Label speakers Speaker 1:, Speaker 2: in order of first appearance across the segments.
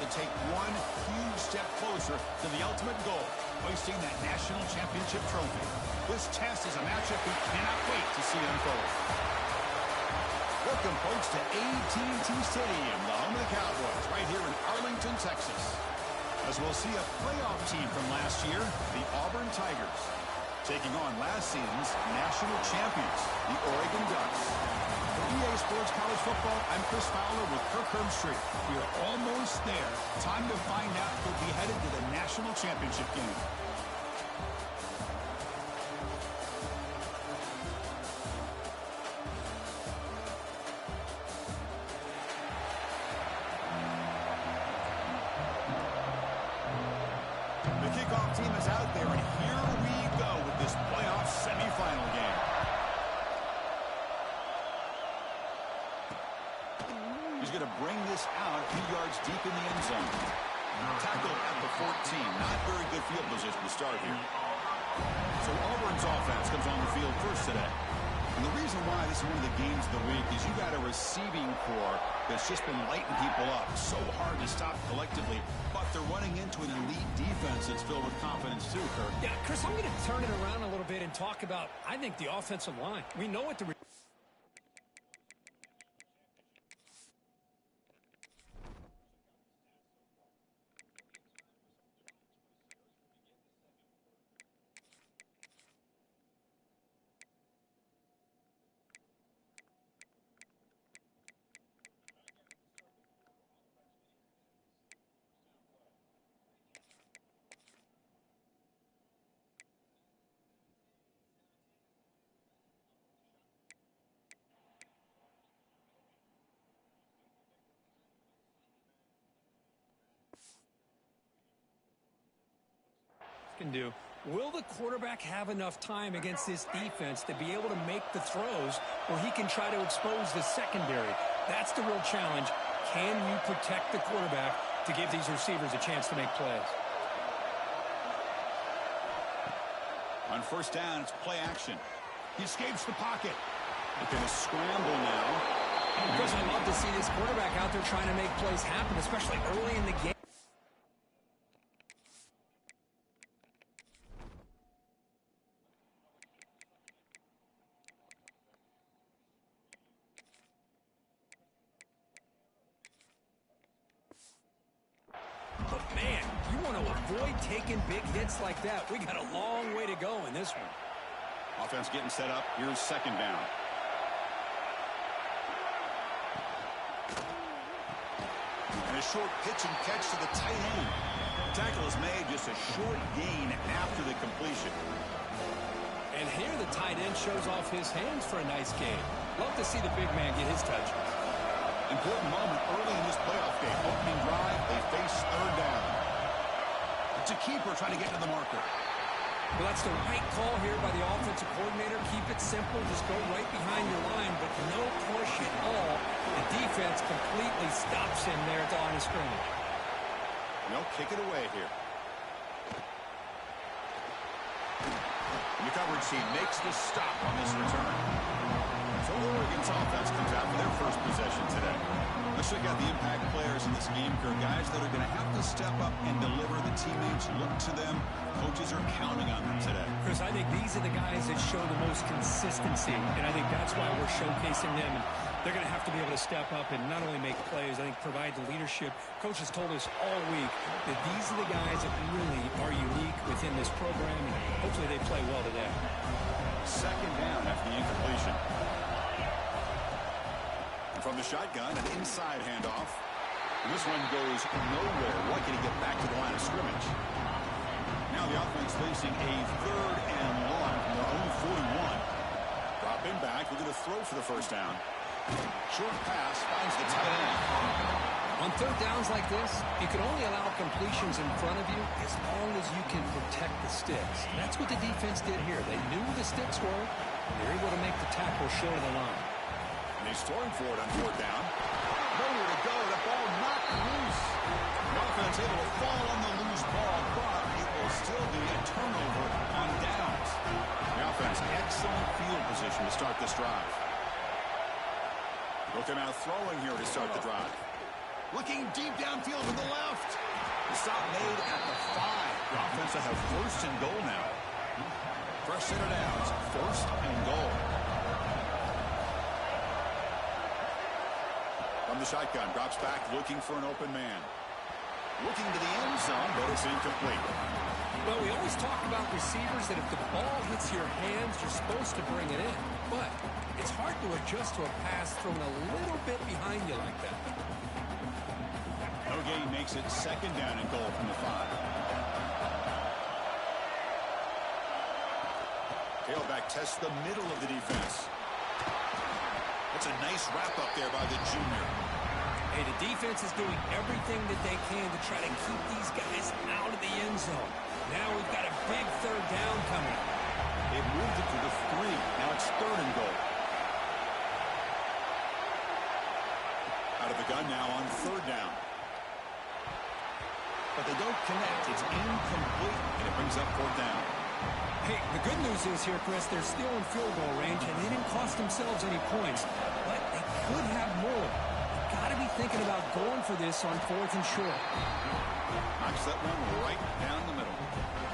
Speaker 1: to take one huge step closer to the ultimate goal, hoisting that national championship trophy. This test is a matchup we cannot wait to see unfold. Welcome, folks, to AT&T Stadium, the home of the Cowboys, right here in Arlington, Texas. As we'll see a playoff team from last year, the Auburn Tigers, taking on last season's national champions, the Oregon Ducks. For EA Sports College Football, I'm Chris Fowler with Kirk Herbstreit. We are almost there. Time to find out who'll be headed to the national championship game. The kickoff team is out there, and here we go with this playoff semifinal game. He's going to bring this out a few yards deep in the end zone. Tackle at the 14. Not very good field position to start here. So Auburn's offense comes on the field first today. And the reason why this is one of the games of the week is you got a receiving corps that's just been lighting people up. So hard to stop collectively, but they're running into an elite defense that's filled with confidence too, Kirk.
Speaker 2: Yeah, Chris, I'm going to turn it around a little bit and talk about, I think, the offensive line. We know what the can do. Will the quarterback have enough time against this defense to be able to make the throws where he can try to expose the secondary? That's the real challenge. Can you protect the quarterback to give these receivers a chance to make plays?
Speaker 1: On first down, it's play action. He escapes the pocket. Looking to scramble now.
Speaker 2: Because I love to see this quarterback out there trying to make plays happen, especially early in the game. But, man, you want to avoid taking big hits like that. We got a long way to go in this one.
Speaker 1: Offense getting set up. Here's second down. And a short pitch and catch to the tight end. Tackle is made, just a short gain after the completion.
Speaker 2: And here the tight end shows off his hands for a nice game. Love to see the big man get his touches.
Speaker 1: Important moment early in this playoff game. Opening drive, they face third down. It's a keeper trying to get to the marker.
Speaker 2: Well, that's the right call here by the offensive coordinator. Keep it simple. Just go right behind your line, but no push at all. The defense completely stops him there at the line of scrimmage.
Speaker 1: No, kick it away here. And the coverage team makes the stop on this return. So Oregon's offense comes out for their first possession today. Let's check out the impact players in this game, guys that are going to have to step up and deliver. The teammates look to them. Coaches are counting on them today.
Speaker 2: Chris, I think these are the guys that show the most consistency, and I think that's why we're showcasing them. And they're going to have to be able to step up and not only make plays, I think provide the leadership. Coaches told us all week that these are the guys that really are unique within this program, and hopefully they play well today.
Speaker 1: Second down after the incompletion. From the shotgun, an inside handoff. And this one goes nowhere. Why can he get back to the line of scrimmage? Now the offense facing a third and long from their own 41. Dropping back, looking to throw for the first down. Short pass finds the tight end.
Speaker 2: On third downs like this, you can only allow completions in front of you as long as you can protect the sticks. And that's what the defense did here. They knew the sticks were, and they're able to make the tackle short of the line.
Speaker 1: And he's throwing for it on fourth down. Nowhere to go. The ball knocked loose. The offense able to fall on the loose ball, but it will still be a turnover on downs. The offense, excellent field position to start this drive. They'll come out throwing here to start the drive. Looking deep downfield to the left. The stop made at the 5. The offense will have first and goal now. Fresh set of downs. First and goal. From the shotgun, drops back, looking for an open man. Looking to the end zone, but it's incomplete.
Speaker 2: Well, we always talk about receivers that if the ball hits your hands, you're supposed to bring it in. But it's hard to adjust to a pass thrown a little bit behind you like that.
Speaker 1: No gain makes it second down and goal from the 5. Tailback tests the middle of the defense. That's a nice wrap-up there by the junior.
Speaker 2: Hey, the defense is doing everything that they can to try to keep these guys out of the end zone. Now we've got a big third down coming.
Speaker 1: They've moved it to the 3. Now it's third and goal. Out of the gun now on third down. But they don't connect. It's incomplete, and it brings up fourth down.
Speaker 2: Hey, the good news is here, Chris, they're still in field goal range, and they didn't cost themselves any points. But they could have more. Got to be thinking about going for this on fourth and short.
Speaker 1: Knocks that one right down the middle.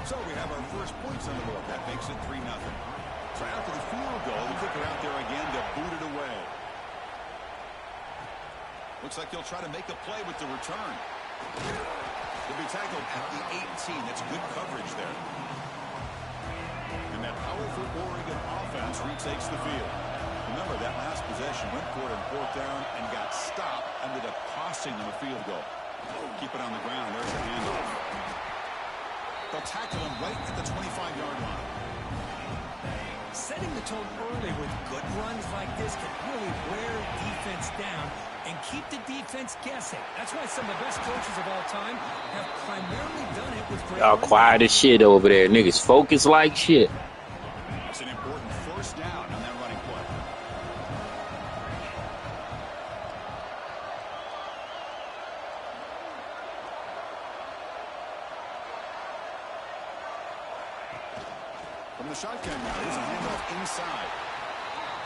Speaker 1: So we have our first points on the board. That makes it 3-0. So after the field goal, the kicker out there again to boot it away. Looks like he'll try to make a play with the return. He'll be tackled at the 18. That's good coverage there. And that powerful Oregon offense retakes the field. Remember, that last possession went for it on fourth down and got stopped, ended up costing them a field goal. Keep it on the ground. There's the handoff. They'll tackle him right at the 25-yard line.
Speaker 2: Setting the tone early with good runs like this can really wear defense down and keep the defense guessing. That's why some of the best coaches of all time have primarily done it with great.
Speaker 3: Y'all quiet as shit over there. Niggas focus like shit.
Speaker 1: That's an important first down on that running play. From the shotgun now, there's a handoff inside.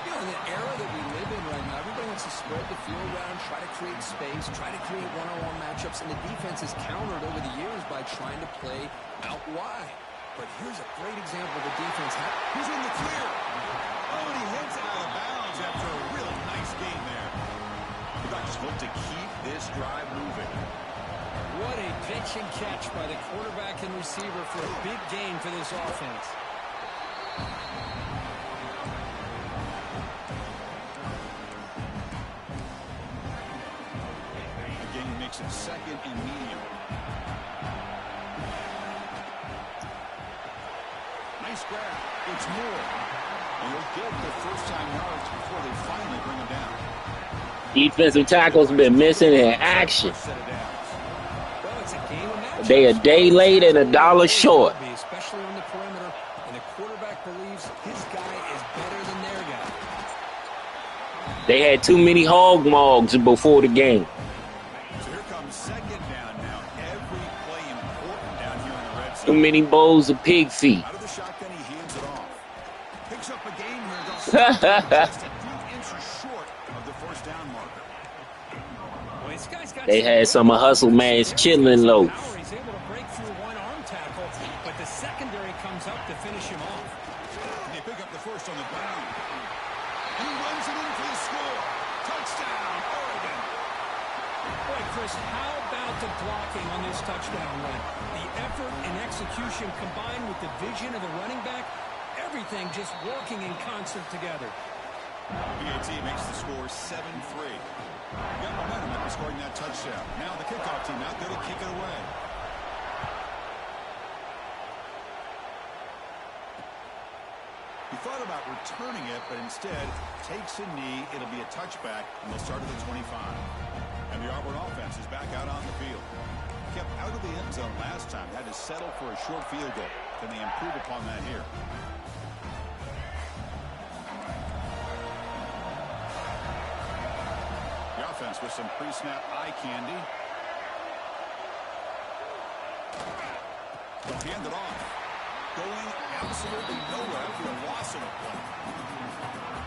Speaker 2: You know, in the era that we live in right now, everybody wants to spread the field around, try to create space, try to create one-on-one matchups, and the defense has countered over the years by trying to play out wide. But here's a great example of the defense.
Speaker 1: He's in the clear. Oh, and he hits out of bounds after a real nice game there. The Ducks hope to keep this drive moving.
Speaker 2: What a pitch and catch by the quarterback and receiver for a big gain for this offense.
Speaker 1: It's second and medium. Nice grab. It's more. And he'll get the first-time yards before they finally bring him down.
Speaker 3: Defensive tackles been missing in action.
Speaker 2: Well, it's a game of matchups.
Speaker 3: They a day late and $1 short.
Speaker 2: Especially on the perimeter, and the quarterback believes his guy is better than their guy.
Speaker 3: They had too many hog mogs before the game. Too many bowls of pig feet.
Speaker 1: Out of the shotgun, he hands it off. Picks up a gain here. Just a few inches short of the first down marker.
Speaker 3: They had some of Hustle Man's chilling low.
Speaker 2: He's able to break through one arm tackle, but the secondary comes up to finish him off.
Speaker 1: They pick up the first on the ground. And he runs it in for the score. Touchdown, Oregon.
Speaker 2: Boy, Chris, how about the blocking on this touchdown run? The effort and execution combined with the vision of the running back, everything just working in concert together.
Speaker 1: BAT makes the score 7-3. Got momentum after scoring that touchdown. Now the kickoff team out there to kick it away. He thought about returning it, but instead takes a knee. It'll be a touchback, and they'll start at the 25. And the Auburn offense is back out on the field. Kept out of the end zone last time. Had to settle for a short field goal. Can they improve upon that here? The offense with some pre-snap eye candy. They'll hand it off. going absolutely nowhere for a loss of a play.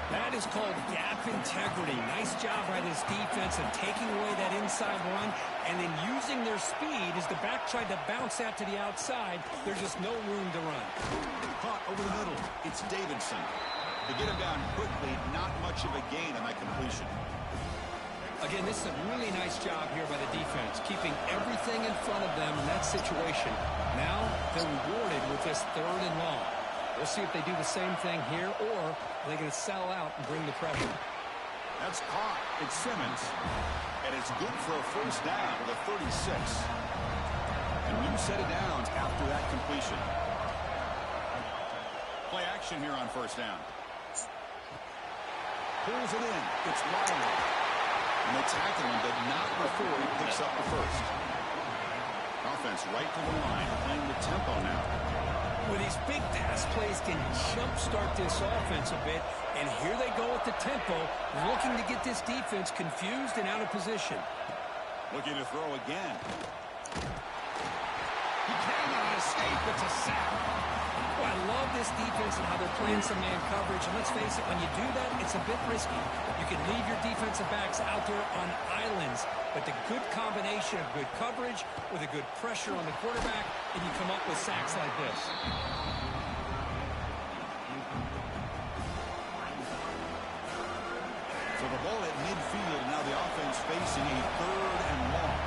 Speaker 2: That is called gap integrity. Nice job by this defense of taking away that inside run and then using their speed as the back tried to bounce out to the outside. There's just no room to run.
Speaker 1: Caught over the middle. It's Davidson. To get him down quickly, not much of a gain on that completion.
Speaker 2: Again, this is a really nice job here by the defense, keeping everything in front of them in that situation. Now they're rewarded with this 3rd and long. We'll see if they do the same thing here, or are they going to sell out and bring the pressure.
Speaker 1: That's caught. It's Simmons. And it's good for a first down with a 36. A new set of downs after that completion. Play action here on first down. Pulls it in. It's Wilder. And they tackle him, but not before he picks up the first. Offense right to the line, playing the tempo now.
Speaker 2: Well, these big pass plays can jumpstart this offense a bit, and here they go at the tempo, looking to get this defense confused and out of position.
Speaker 1: Looking to throw again. He cannot escape. It's a sack.
Speaker 2: Well, I love this defense and how they're playing some man coverage, and let's face it, when you do that, it's a bit risky. You can leave your defensive backs out there on islands, but the good combination of good coverage with a good pressure on the quarterback, and you come up with sacks like this.
Speaker 1: So the ball at midfield, now the offense facing a 3rd and long.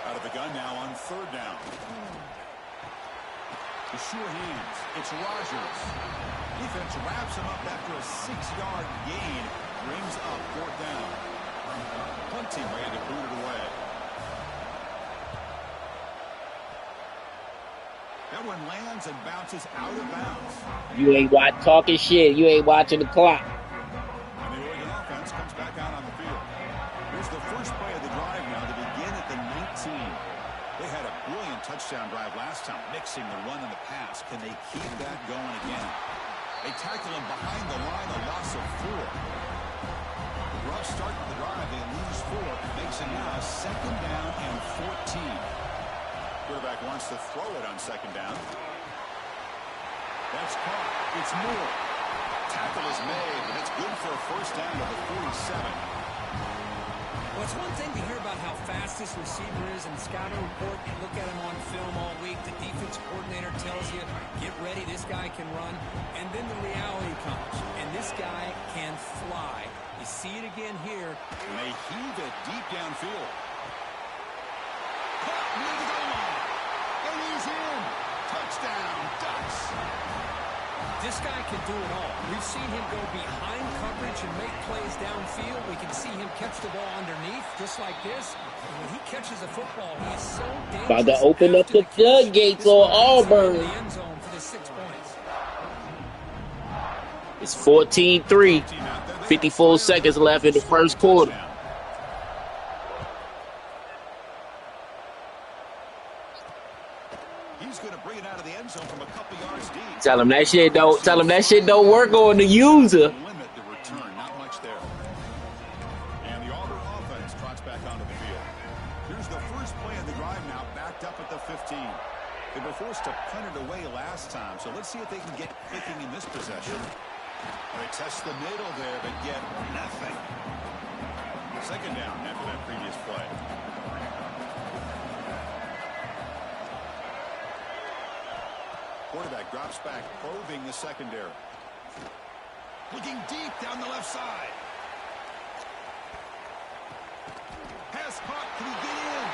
Speaker 1: Out of the gun now on 3rd down. The sure hands. It's Rogers. Defense wraps him up after a 6-yard gain. Brings up 4th down. Punt team ready to boot it away. That one lands and bounces out of bounds.
Speaker 3: You ain't talking shit. You ain't watching the clock.
Speaker 1: And the Oregon offense comes back out on the field. Here's the first play of the drive now to begin at the 19. They had a brilliant touchdown drive last time, mixing the run and the pass. Can they keep that going again? They tackle him behind the line, a loss of 4. Rough start to the drive. They lose 4. Makes it now 2nd down and 14. Quarterback wants to throw it on 2nd down. That's caught. It's Moore. Tackle is made, but it's good for a first down to the 47.
Speaker 2: Well, it's one thing to hear about how fast this receiver is in the scouting report. You look at him on film all week. The defense coordinator tells you, get ready, this guy can run. And then the reality comes, and this guy can fly. You see it again here.
Speaker 1: And they heave it deep downfield. Caught near the goal line. And he's in. Touchdown, Ducks.
Speaker 2: This guy can do it all. We've seen him go behind coverage and make plays downfield. We can see him catch the ball underneath, just like this. And when he catches a football, he is so dangerous.
Speaker 3: About to open up the floodgates on Auburn.
Speaker 2: The end zone for the 6 points.
Speaker 3: It's 14-3. 54 seconds left in the first quarter.
Speaker 1: He's going to bring it out of the end zone from a couple yards deep.
Speaker 3: Tell him that shit don't work on the user.
Speaker 1: Limit the return, not much there. And the Auburn offense trots back onto the field. Here's the first play of the drive now, backed up at the 15. They were forced to punt it away last time, so let's see if they can get clicking in this possession. They test the middle there, but get nothing. 2nd down after that previous play. Quarterback drops back, probing the secondary. Looking deep down the left side. Pass caught. Can he get in?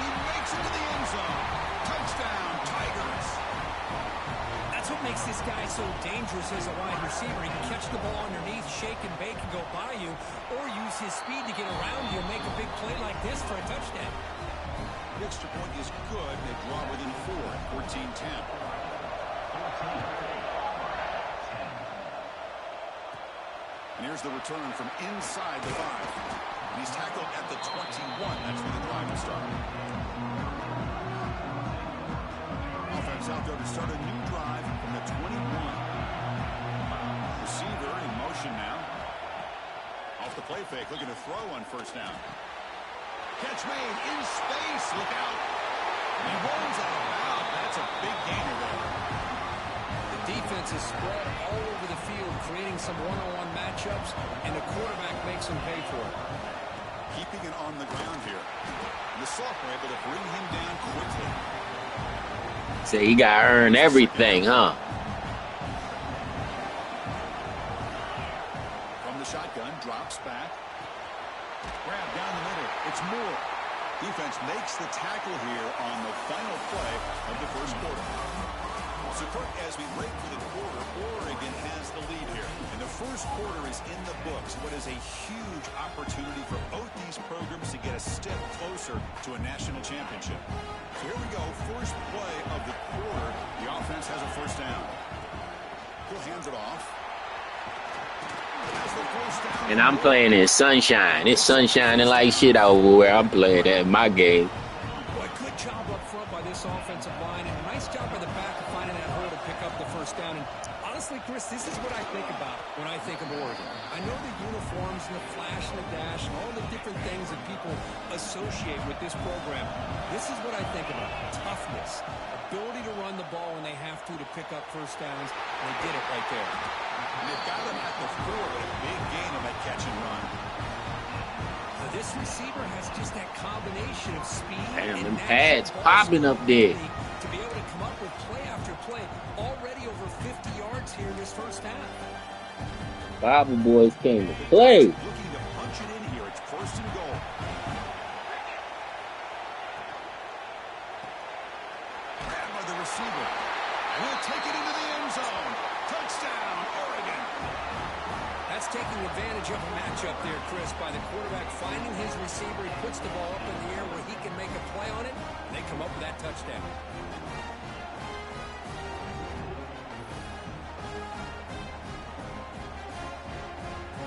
Speaker 1: He makes it to the end zone. Touchdown, Tigers.
Speaker 2: That's what makes this guy so dangerous as a wide receiver. He can catch the ball underneath, shake and bake and go by you, or use his speed to get around you and make a big play like this for a touchdown.
Speaker 1: The extra point is good. They draw within 4, 14-10. And here's the return from inside the 5. And he's tackled at the 21. That's where the drive will start. Offense out there to start a new drive from the 21. Receiver in motion now. Off the play fake, looking to throw on first down. Catch made in space. Look out. He runs out of bounds. That's a big gainer there.
Speaker 2: The defense is spread all over the field, creating some one-on-one matchups, and the quarterback makes him pay for it.
Speaker 1: Keeping it on the ground here. The sophomore able to bring him down quickly.
Speaker 3: So he got to earn everything, huh?
Speaker 1: From the shotgun, drops back. Grab down the middle. It's Moore. Defense makes the tackle here on the final play of the first quarter. So, Kirk, as we break for the quarter, Oregon has the lead here. And the first quarter is in the books. What is a huge opportunity for both these programs to get a step closer to a national championship. So here we go. First play of the quarter. The offense has a first down. He'll hand it off.
Speaker 3: And I'm playing in sunshine. It's sunshining like shit over where I'm playing at my game.
Speaker 2: Boy, good job up front by this offensive line, and a nice job by the back of finding that hole to pick up the first down. And honestly, Chris, this is what I think about when I think of Oregon. I know the uniforms and the flash and the dash and all the different things that people associate with this program. This is what I think about. Toughness, ability to run the ball when they have to pick up first downs, and they did it right there.
Speaker 1: And they've got him at the 4 with a big gain on that catch and run.
Speaker 2: So this receiver has just that combination of speed
Speaker 3: And them
Speaker 2: natural
Speaker 3: pads
Speaker 2: ball
Speaker 3: popping up there.
Speaker 2: to be able to come up with play after play. Already over 50 yards here in this first half.
Speaker 3: Bible boys came to play.
Speaker 1: Looking to punch it in here. It's first and goal. Grab by the receiver. And he'll take it into the end zone. Touchdown, Oregon.
Speaker 2: That's taking advantage of a matchup there, Chris, by the quarterback finding his receiver. He puts the ball up in the air where he can make a play on it, and they come up with that touchdown.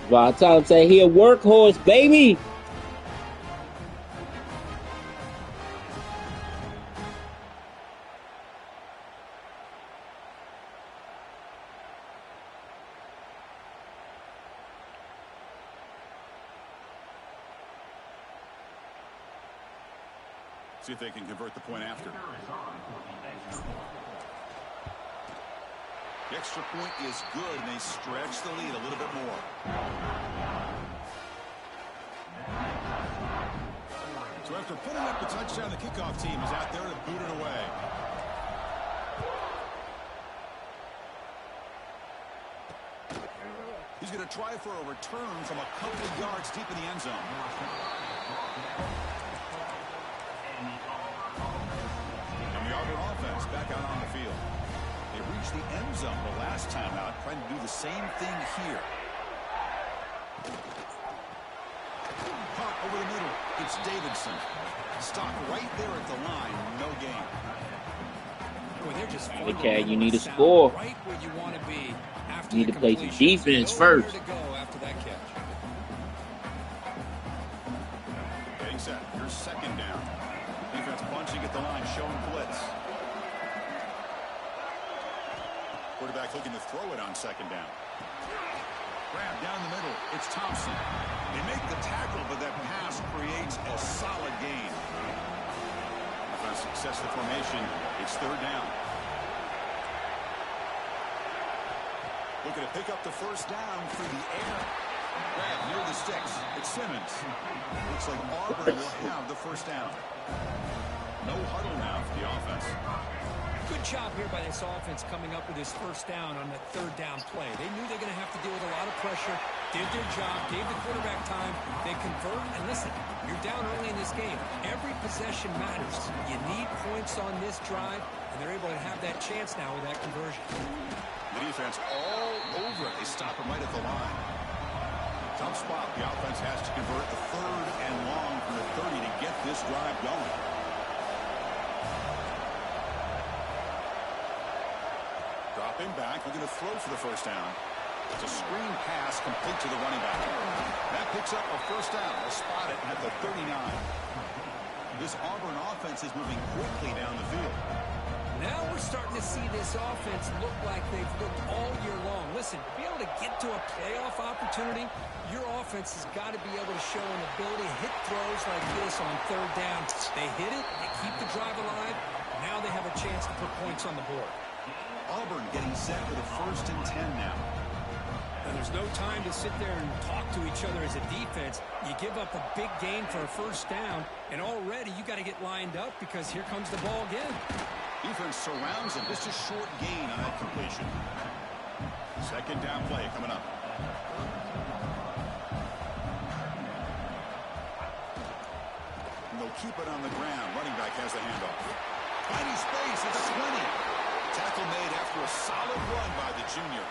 Speaker 3: By the time say he a workhorse, baby.
Speaker 1: See if they can convert the point after. The extra point is good, and they stretch the lead a little bit more. So after putting up the touchdown, the kickoff team is out there to boot it away. He's going to try for a return from a couple of yards deep in the end zone. And the Auburn offense back out on the field. They reached the end zone the last time out, trying to do the same thing here. Caught over the middle. It's Davidson. Stopped right there at the line. No gain.
Speaker 2: Boy, they're just
Speaker 3: Okay, you need a score.
Speaker 2: right where you want to be after
Speaker 3: You need
Speaker 2: the
Speaker 3: to play some
Speaker 2: completion.
Speaker 3: defense
Speaker 2: Nowhere
Speaker 3: first.
Speaker 2: to go after that catch.
Speaker 1: Getting set. Here's second down. Defense bunching at the line, showing blitz. Quarterback looking to throw it on second down. Grab down the middle. It's Thompson. They make the tackle, but that pass creates a solid gain. After a successful formation, it's third down. Looking to pick up the first down through the air. Grab near the sticks. It's Simmons. Looks like Auburn will have the first down. No huddle now for the offense.
Speaker 2: Good job here by this offense coming up with his first down on the third down play. They knew they were going to have to deal with a lot of pressure, did their job, gave the quarterback time. They converted, and listen, you're down early in this game. Every possession matters. You need points on this drive, and they're able to have that chance now with that conversion.
Speaker 1: The defense all over it. They stop him right at the line. Tough spot. The offense has to convert the third and long from the 30 to get this drive going. Dropping back, looking to throw for the first down. It's a screen pass complete to the running back. That picks up a first down. They'll spot it at the 39. This Auburn offense is moving quickly down the field.
Speaker 2: Now we're starting to see this offense look like they've looked all year long. Listen, to be able to get to a playoff opportunity, your offense has got to be able to show an ability to hit throws like this on third down. They hit it, they keep the drive alive. Now they have a chance to put points on the board.
Speaker 1: Auburn getting set with a 1st and 10 now.
Speaker 2: And there's no time to sit there and talk to each other as a defense. You give up a big gain for a 1st down, and already you got to get lined up because here comes the ball again.
Speaker 1: Defense surrounds him. Just a short gain on that completion. 2nd down play coming up. And they'll keep it on the ground. Running back has the handoff. Finding space at the 20. Tackle made after a solid run by the junior.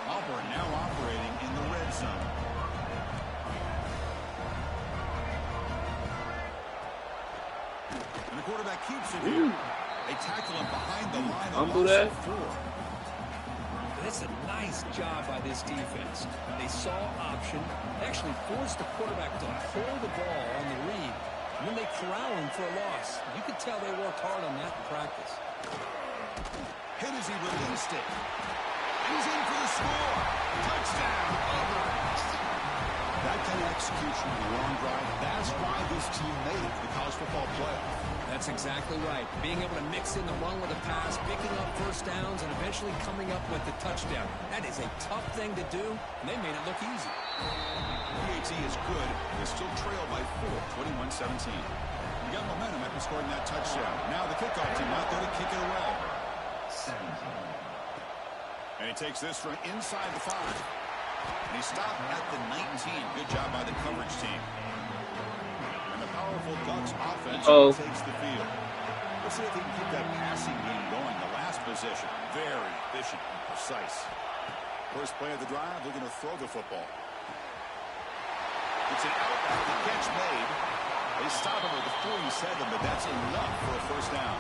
Speaker 1: Auburn now operating in the red zone. And the quarterback keeps it here. They tackle him behind the line of loss of 4.
Speaker 2: That's a nice job by this defense. They saw option. They actually forced the quarterback to pull the ball on the read. And then they corral him for a loss. You could tell they worked hard on that in practice.
Speaker 1: Hit as he released it. He's in for the score. Touchdown, Auburn. That kind of execution on a long drive, that's why this team made it to the college football playoff.
Speaker 2: That's exactly right. Being able to mix in the run with a pass, picking up 1st downs, and eventually coming up with the touchdown. That is a tough thing to do, and they made it look easy.
Speaker 1: PAT is good. They still trail by 4, 21-17. You got momentum after scoring that touchdown. Now the kickoff team out there to kick it away. And he takes this from inside the 5. And he stopped at the 19. Good job by the coverage team. And the powerful Ducks offense takes the field. Let's see if they can keep that passing game going. The last possession, very efficient and precise. First play of the drive, they're going to throw the football. It's an outback, the catch made. They stop him at the 47, but that's enough for a 1st down.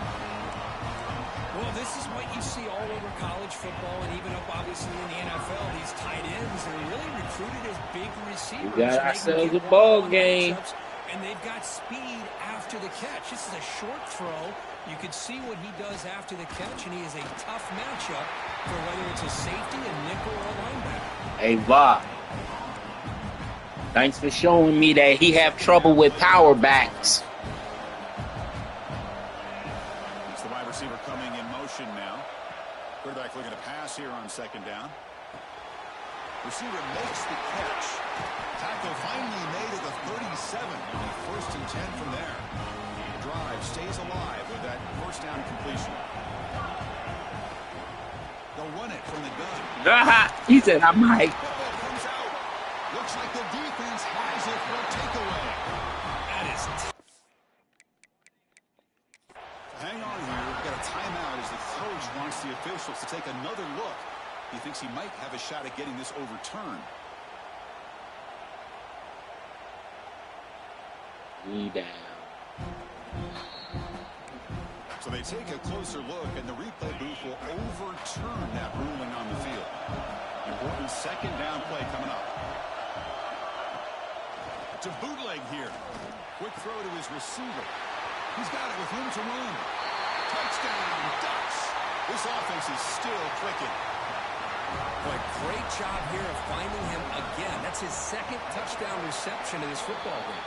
Speaker 2: Well, this is what you see all over college football and even up, obviously, in the NFL. These tight ends are really recruited as big receivers.
Speaker 3: We got ourselves a ball game.
Speaker 2: And they've got speed after the catch. This is a short throw. You can see what he does after the catch, and he is a tough matchup for whether it's a safety, a nickel, or a linebacker.
Speaker 3: Hey, Bob. Thanks for showing me that he have trouble with power backs.
Speaker 1: It's the wide receiver coming in motion now. Quarterback looking to pass here on 2nd down. Receiver makes the catch. Tackle finally made at the 37. Only 1st and 10 from there. The drive stays alive with that 1st down completion. They'll run it from the gun.
Speaker 3: He said, I might.
Speaker 1: Comes out. Looks like the defense has it for a takeaway.
Speaker 2: That is
Speaker 1: Hang on here. We've got a timeout as the coach wants the officials to take another look. He thinks he might have a shot at getting this overturned.
Speaker 3: We down.
Speaker 1: So they take a closer look, and the replay booth will overturn that ruling on the field. Important 2nd down play coming up. To bootleg here. Quick throw to his receiver. He's got it with room to run. Touchdown, Ducks. This offense is still clicking.
Speaker 2: Boy, great job here of finding him again. That's his 2nd touchdown reception in this football game.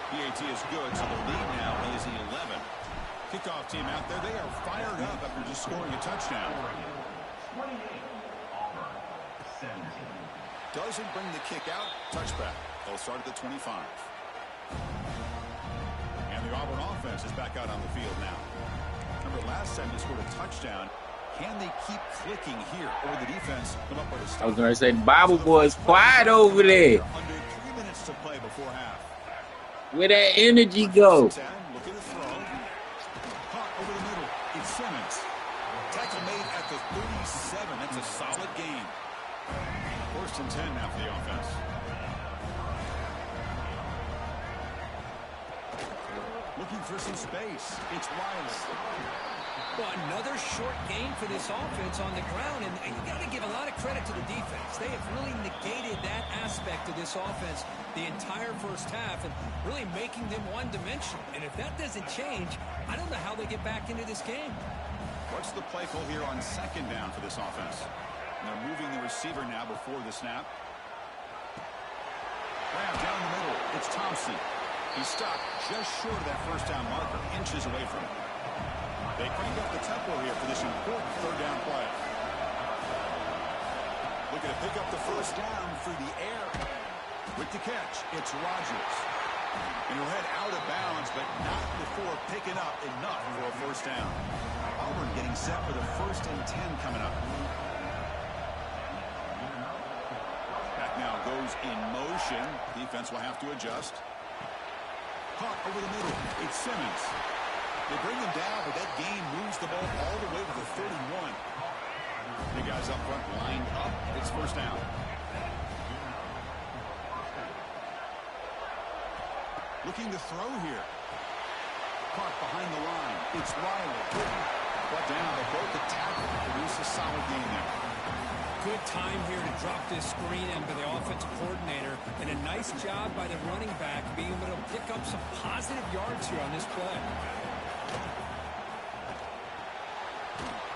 Speaker 1: PAT is good, so the lead now is 11. Kickoff team out there, they are fired up after just scoring a touchdown. Doesn't bring the kick out. Touchback. They'll start at the 25. And the Auburn offense is back out on the field now. Remember, last time they scored a touchdown. Can they keep clicking here, or the defense come up with a stop?
Speaker 3: I was going to say, the Bible boy is quiet over there.
Speaker 1: Under 3 minutes to play before half.
Speaker 3: Where that energy go?
Speaker 1: Look at the throw. Caught over the middle. It's Simmons. Tackle made at the 37. That's a solid gain. 1st and 10 now for the offense. Looking for some space. It's Riley.
Speaker 2: Well, another short game for this offense on the ground, and you got to give a lot of credit to the defense. They have really negated that aspect of this offense the entire first half and really making them one-dimensional. And if that doesn't change, I don't know how they get back into this game.
Speaker 1: What's the play call here on second down for this offense? And they're moving the receiver now before the snap. Grab down the middle. It's Thompson. He's stopped just short of that first down marker, inches away from it. They crank up the tempo here for this important third down play. Looking to pick up the first down through the air. With the catch, it's Rodgers. And he'll head out of bounds, but not before picking up enough for a first down. Auburn getting set for the 1st and 10 coming up. Back now goes in motion. Defense will have to adjust. Caught over the middle. It's Simmons. They bring him down, but that gain moves the ball all the way to the 31. The guys up front lined up. It's first down. Looking to throw here. Caught behind the line. It's Riley. Brought down. They broke the tackle. Produce a solid gain there.
Speaker 2: Good time here to drop this screen in by the offensive coordinator, and a nice job by the running back being able to pick up some positive yards here on this play.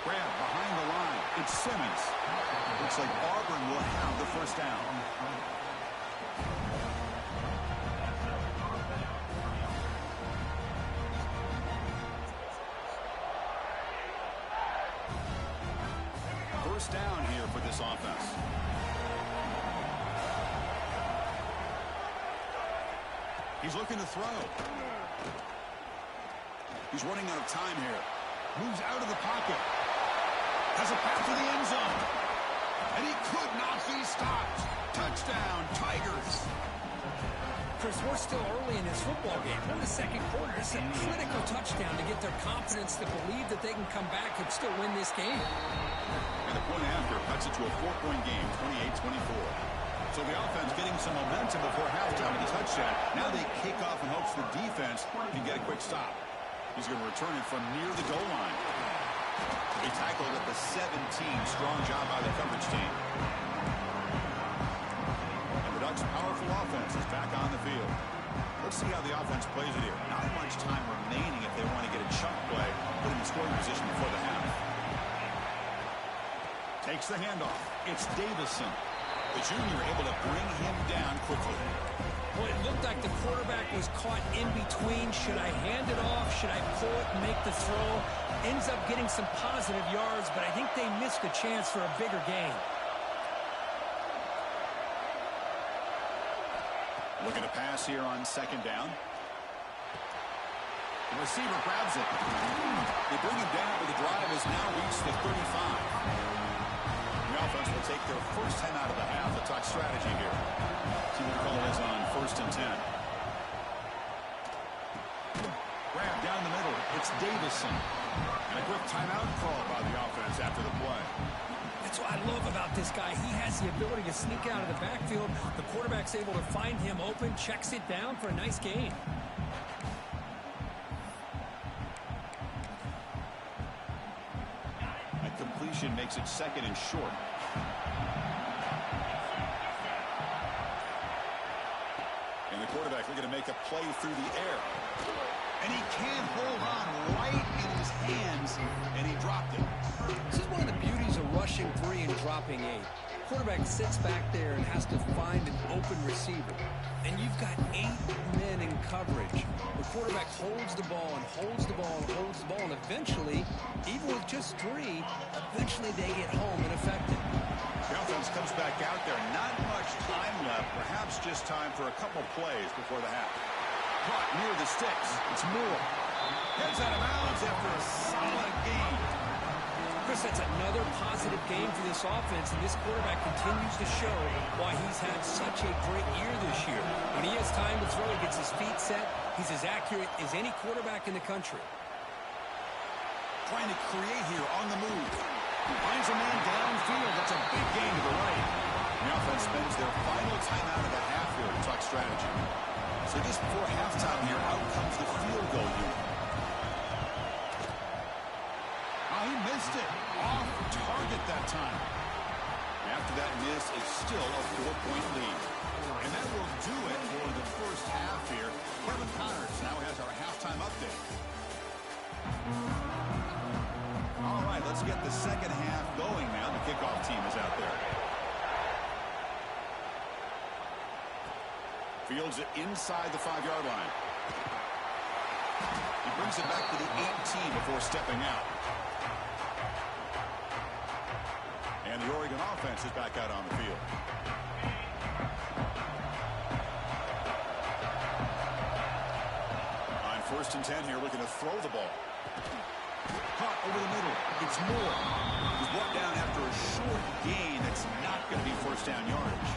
Speaker 1: Grab behind the line. It's Simmons. Looks like Auburn will have the first down. First down here for this offense. He's looking to throw. He's running out of time here. Moves out of the pocket. Has a pass to the end zone. And he could not be stopped. Touchdown, Tigers.
Speaker 2: Chris, we're still early in this football game. We're in the second quarter. It's a critical touchdown to get their confidence to believe that they can come back and still win this game.
Speaker 1: And the point after cuts it to a 4-point game, 28-24. So the offense getting some momentum before halftime with a touchdown. Now they kick off in hopes the defense can get a quick stop. He's going to return it from near the goal line. He tackled at the 17. Strong job by the coverage team. And the Ducks' powerful offense is back on the field. Let's see how the offense plays it here. Not much time remaining if they want to get a chunk play, put him in scoring position before the half. Takes the handoff. It's Davison. The junior able to bring him down quickly.
Speaker 2: Well, it looked like the quarterback was caught in between. Should I hand it off? Should I pull it and make the throw? Ends up getting some positive yards, but I think they missed a chance for a bigger gain.
Speaker 1: Looking to pass here on second down. The receiver grabs it. They bring him down, but the drive has now reached the 35. The offense will take their first 10 out of the half. A talk strategy here. See what the call is on 1st and 10. Grab down the middle. It's Davison. And a quick timeout call by the offense after the play.
Speaker 2: That's what I love about this guy. He has the ability to sneak out of the backfield. The quarterback's able to find him open, checks it down for a nice gain.
Speaker 1: That completion makes it 2nd and short. And the quarterback looking to make a play through the air. And he can't hold on right in his hands, and he dropped it.
Speaker 2: This is one of the beauties of rushing 3 and dropping 8. Quarterback sits back there and has to find an open receiver. And you've got 8 men in coverage. The quarterback holds the ball and holds the ball and holds the ball, and eventually, even with just 3, eventually they get home and effective.
Speaker 1: The offense comes back out there. Not much time left. Perhaps just time for a couple plays before the half. Caught near the sticks. It's Moore. Heads out of bounds after a solid game.
Speaker 2: Chris, that's another positive game for this offense, and this quarterback continues to show why he's had such a great year this year. When he has time to throw, he gets his feet set. He's as accurate as any quarterback in the country.
Speaker 1: Trying to create here on the move. Finds a man downfield. That's a big gain to the right. The offense spends their final timeout of the half here to talk strategy. So just before halftime here, out comes the field goal unit. time. After that miss, it's still a 4-point lead. And that will do it for the first half here. Kevin Connors now has our halftime update. All right, let's get the second half going now. The kickoff team is out there. Fields it inside the 5-yard line. He brings it back to the 18 before stepping out. And the Oregon offense is back out on the field. On 1st and 10 here, looking to throw the ball. Caught over the middle. It's Moore. He's brought down after a short gain. That's not going to be first down yardage.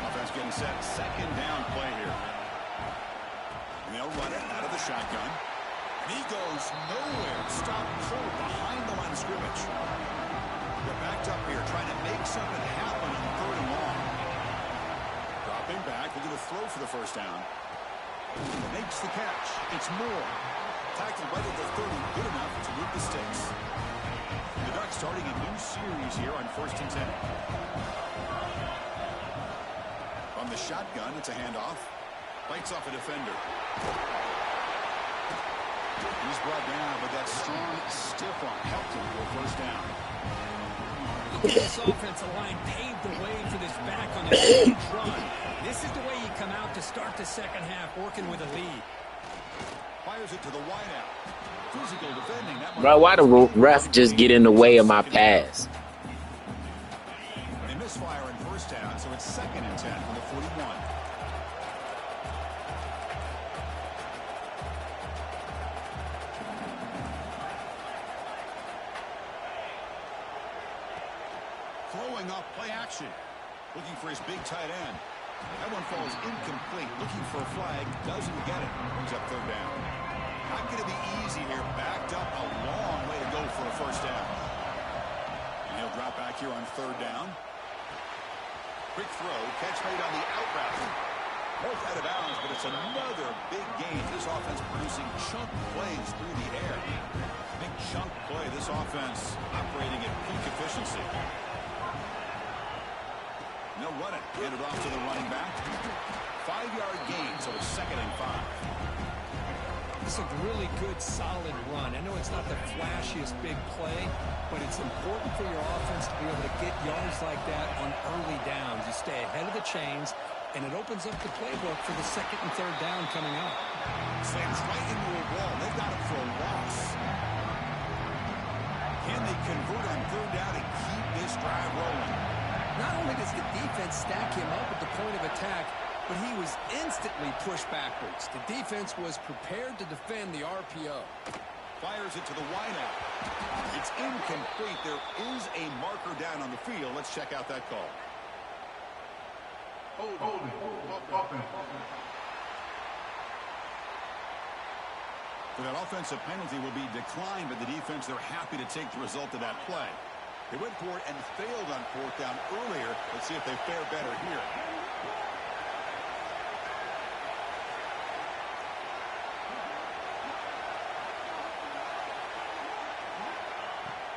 Speaker 1: Offense getting set. Second down play here. And they'll run it out of the shotgun. And he goes nowhere. Stop short behind the line of scrimmage. They're backed up here trying to make something happen on 3rd and long. Dropping back. Looking to throw for the first down. Makes the catch. It's Moore. Tackled right at the 30. Good enough to move the sticks. The Ducks starting a new series here on 1st and 10. From the shotgun, it's a handoff. Bites off a defender. He's brought down, but that strong, stiff arm helped him for a first down.
Speaker 2: This offensive line paved the way for this back on the huge run. This is the way you come out to start the second half, working with a lead.
Speaker 1: Fires it to the wideout. Physical defending.
Speaker 3: Bro, why the ref just get in the way of my pass?
Speaker 1: They misfire in first down, so it's 2nd and 10 from the 41. Throwing off play action. Looking for his big tight end. That one falls incomplete. Looking for a flag. Doesn't get it. Brings up 3rd down. Not going to be easy here. Backed up a long way to go for a first down. And he'll drop back here on 3rd down. Quick throw. Catch made on the out route. Both out of bounds, but it's another big gain. This offense producing chunk plays through the air. Big chunk play. This offense operating at peak efficiency. No running. Handed off to the running back. 5-yard gain, so it's 2nd and 5.
Speaker 2: It's a really good, solid run. I know it's not the flashiest big play, but it's important for your offense to be able to get yards like that on early downs. You stay ahead of the chains, and it opens up the playbook for the 2nd and 3rd down coming up.
Speaker 1: Slams right into a wall. They've got it for a loss. Can they convert on 3rd down and keep this drive rolling?
Speaker 2: Not only does the defense stack him up at the point of attack, but he was instantly pushed backwards. The defense was prepared to defend the RPO.
Speaker 1: Fires it to the wideout. It's incomplete. There is a marker down on the field. Let's check out that call. For that offensive penalty will be declined by the defense. They're happy to take the result of that play. They went for it and failed on 4th down earlier. Let's see if they fare better here.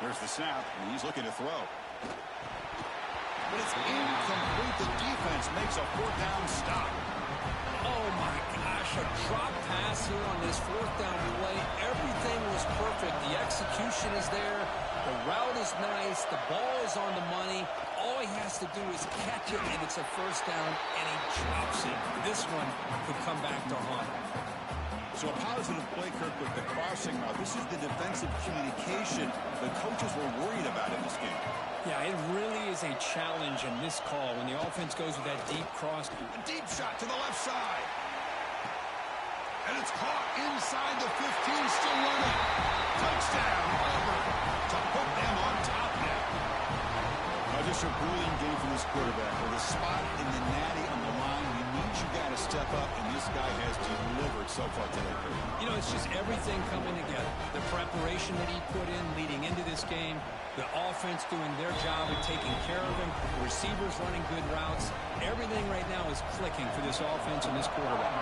Speaker 1: There's the snap, and he's looking to throw. But it's incomplete. The defense makes a 4th down stop.
Speaker 2: Oh, my gosh, a drop pass here on this 4th down play. Everything was perfect. The execution is there. The route is nice. The ball is on the money. All he has to do is catch it, and it's a first down, and he drops it. This one could come back to haunt.
Speaker 1: So a positive play, Kirk, with the crossing route. This is the defensive communication the coaches were worried about in this game.
Speaker 2: Yeah, it really is a challenge in this call when the offense goes with that deep cross.
Speaker 1: A deep shot to the left side. And it's caught inside the 15, still running. Touchdown, Auburn, to put them on top now. Just a brilliant game from this quarterback. With a spot in the natty on the line, he needs you guys to step up, and this guy has delivered so far today.
Speaker 2: You know, it's just everything coming together. The preparation that he put in leading into this game, the offense doing their job at taking care of him, the receivers running good routes. Everything right now is clicking for this offense and this quarterback.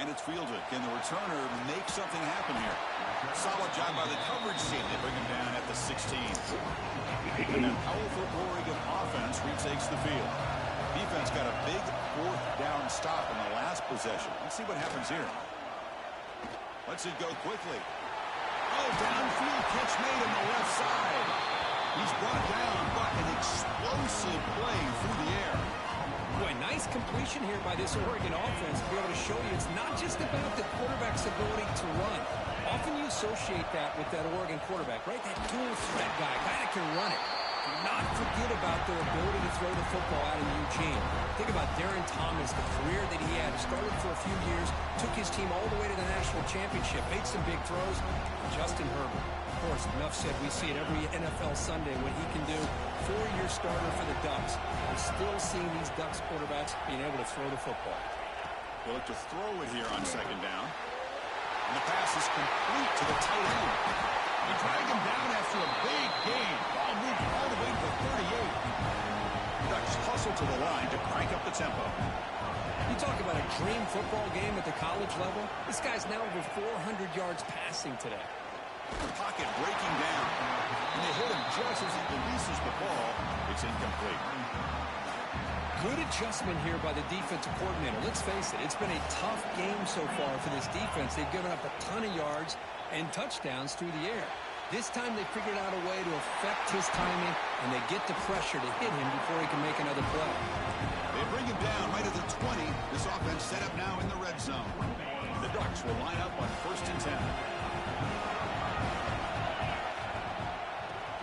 Speaker 1: And And it's fielded. Can the returner make something happen here? Solid job by the coverage team. They bring him down at the 16. And that powerful Oregon offense retakes the field. Defense got a big fourth down stop in the last possession. Let's see what happens here. Lets it go quickly. Oh, downfield catch made on the left side. He's brought down, but an explosive play through the air.
Speaker 2: Boy, nice completion here by this Oregon offense to be able to show you it's not just about the quarterback's ability to run. Often you associate that with that Oregon quarterback, right? That dual threat guy that can run it. Do not forget about their ability to throw the football out of Eugene. Think about Darren Thomas, the career that he had. Started for a few years, took his team all the way to the national championship, made some big throws. Justin Herbert, of course, enough said, we see it every NFL Sunday what he can do. Four-year starter for the Ducks. We're still seeing these Ducks quarterbacks being able to throw the football.
Speaker 1: They look to throw it here on second down. And the pass is complete to the tight end. They drag him down after a big gain. Ball moved all the way to the 38. Ducks hustle to the line to crank up the tempo.
Speaker 2: You talk about a dream football game at the college level. This guy's now over 400 yards passing today.
Speaker 1: The pocket breaking down. And they hit him just as he releases the ball. It's incomplete.
Speaker 2: Good adjustment here by the defensive coordinator. Let's face it, it's been a tough game so far for this defense. They've given up a ton of yards and touchdowns through the air. This time they figured out a way to affect his timing, and they get the pressure to hit him before he can make another play.
Speaker 1: They bring him down right at the 20. This offense set up now in the red zone. The Ducks will line up on 1st and 10.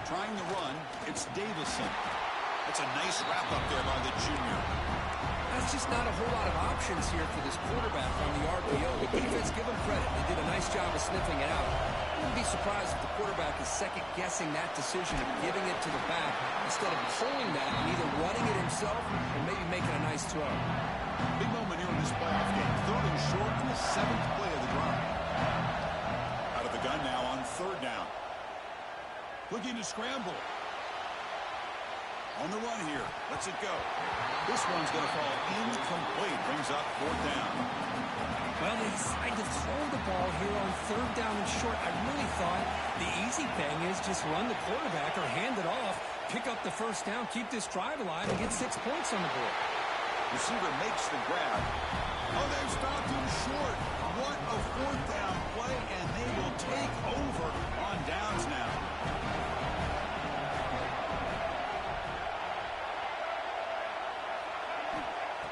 Speaker 1: Trying to run, it's Davison. That's a nice wrap up there by the junior.
Speaker 2: That's just not a whole lot of options here for this quarterback on the RPO. The defense, give them credit. They did a nice job of sniffing it out. I wouldn't be surprised if the quarterback is second-guessing that decision of giving it to the back instead of pulling that and either running it himself or maybe making a nice throw.
Speaker 1: Big moment here in this playoff game. 3rd and short in the 7th play of the drive. Out of the gun now on 3rd down. Looking to scramble. On the run here. Lets it go. This one's going to fall incomplete. Brings up 4th down.
Speaker 2: Well, they decide to throw the ball here on 3rd down and short. I really thought the easy thing is just run the quarterback or hand it off, pick up the 1st down, keep this drive alive, and get 6 points on the board.
Speaker 1: Receiver makes the grab. Oh, they've stopped him short. What a 4th down play, and they will take over on downs now.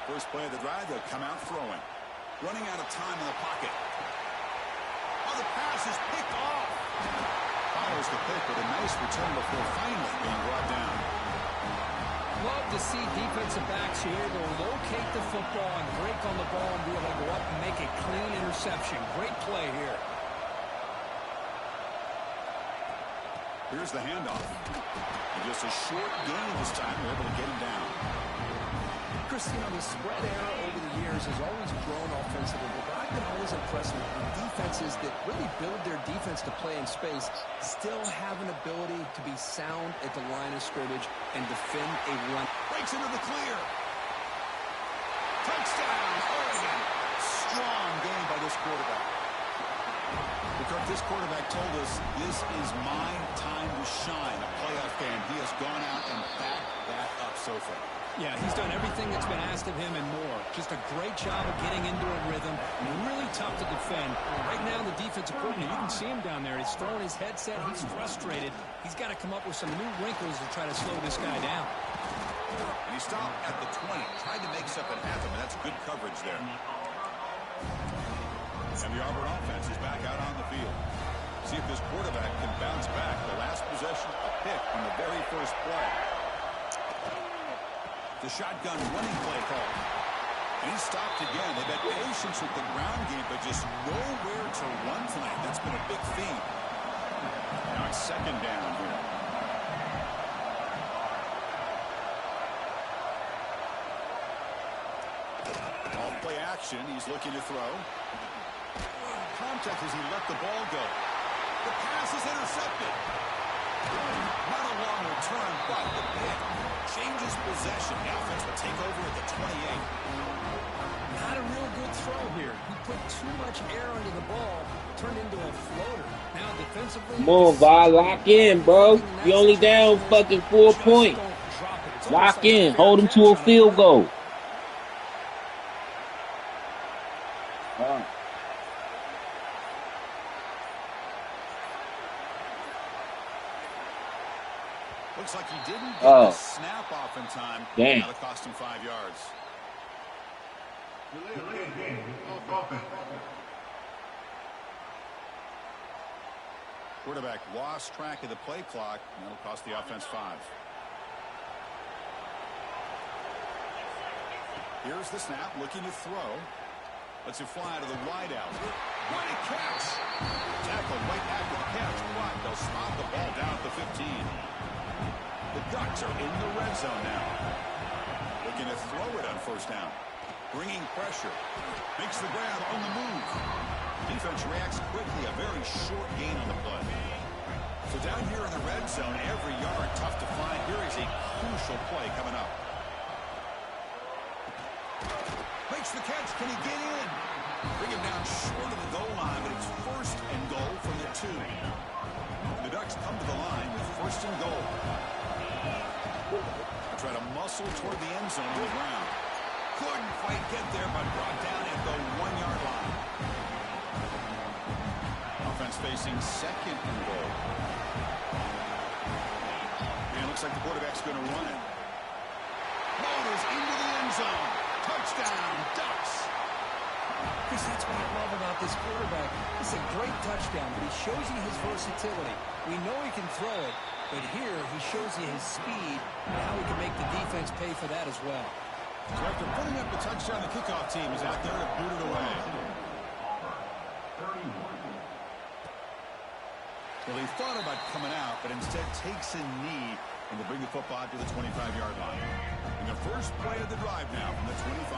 Speaker 1: First play of the drive, they'll come out throwing. Running out of time in the pocket. Oh, the pass is picked off. Follows the pick with a nice return before finally being brought down.
Speaker 2: Love to see defensive backs who are able to locate the football and break on the ball and be able to go up and make a clean interception. Great play here.
Speaker 1: Here's the handoff. And just a short gain this time. They're able to get him down.
Speaker 2: Chris, you know, the spread era over the years has always grown offensively, but I've been always impressed with the defenses that really build their defense to play in space, still have an ability to be sound at the line of scrimmage and defend a run.
Speaker 1: Breaks into the clear. Touchdown, Oregon. Strong game by this quarterback. Because this quarterback told us this is my time to shine, a playoff game. He has gone out and backed that up so far.
Speaker 2: Yeah, he's done everything that's been asked of him and more. Just a great job of getting into a rhythm. Really tough to defend. Right now, the defensive coordinator, you can see him down there. He's throwing his headset. He's frustrated. He's got to come up with some new wrinkles to try to slow this guy down.
Speaker 1: And he stopped at the 20. Tried to make something happen, but that's good coverage there. And the Auburn offense is back out on the field. See if this quarterback can bounce back. The last possession, a pick on the very first play. The shotgun running play call. And he stopped again. They've had patience with the ground game, but just nowhere to run tonight. That's been a big theme. Now it's 2nd down here. Off play action. He's looking to throw. Contact as he let the ball go. The pass is intercepted. Not a long return, but the pick. Changes possession. The offense will take over at the 28.
Speaker 2: Not a real good throw here. He put too much air under the ball, turned into a floater. Now defensively,
Speaker 3: Come on, Vi, lock in, bro. You only down fucking 4 points. Lock in. Hold him to a field goal.
Speaker 1: Looks like he didn't get the snap off in time.
Speaker 3: Damn.
Speaker 1: That'll cost him 5 yards. Quarterback lost track of the play clock, and that'll cost the offense 5. Here's the snap, looking to throw. Lets it fly to the wide out. What a catch! Tackle right after the catch. Quack, they'll spot the ball down at the 15. The Ducks are in the red zone now. Looking to throw it on first down. Bringing pressure. Makes the grab on the move. Defense reacts quickly. A very short gain on the play. So down here in the red zone, every yard tough to find. Here is a crucial play coming up. Makes the catch. Can he get in? Bring him down short of the goal line, but it's first and goal from the 2. The Ducks come to the line with first and goal. Try to muscle toward the end zone on the ground. Couldn't quite get there, but brought down at the 1-yard line. Offense facing second and goal. And it looks like the quarterback's going to run it. Ball is into the end zone. Touchdown, Ducks.
Speaker 2: Chris, that's what I love about this quarterback. It's a great touchdown, but he shows you his versatility. We know he can throw it, but here he shows you his speed and how he can make the defense pay for that as well.
Speaker 1: So after putting up the touchdown, the kickoff team is out there to boot it away. Well, he thought about coming out, but instead takes a knee and to bring the football to the 25-yard line. And the first play of the drive now from the 25.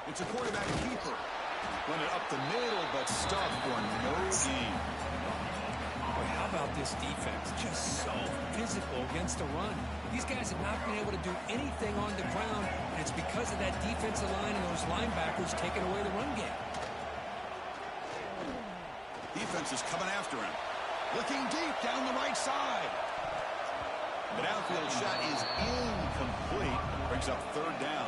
Speaker 1: It's a quarterback keeper. Run it up the middle, but stuffed for no gain.
Speaker 2: Boy, how about this defense? Just so physical against the run. These guys have not been able to do anything on the ground, and it's because of that defensive line and those linebackers taking away the run game.
Speaker 1: Defense is coming after him. Looking deep down the right side. The downfield shot is incomplete. Brings up third down.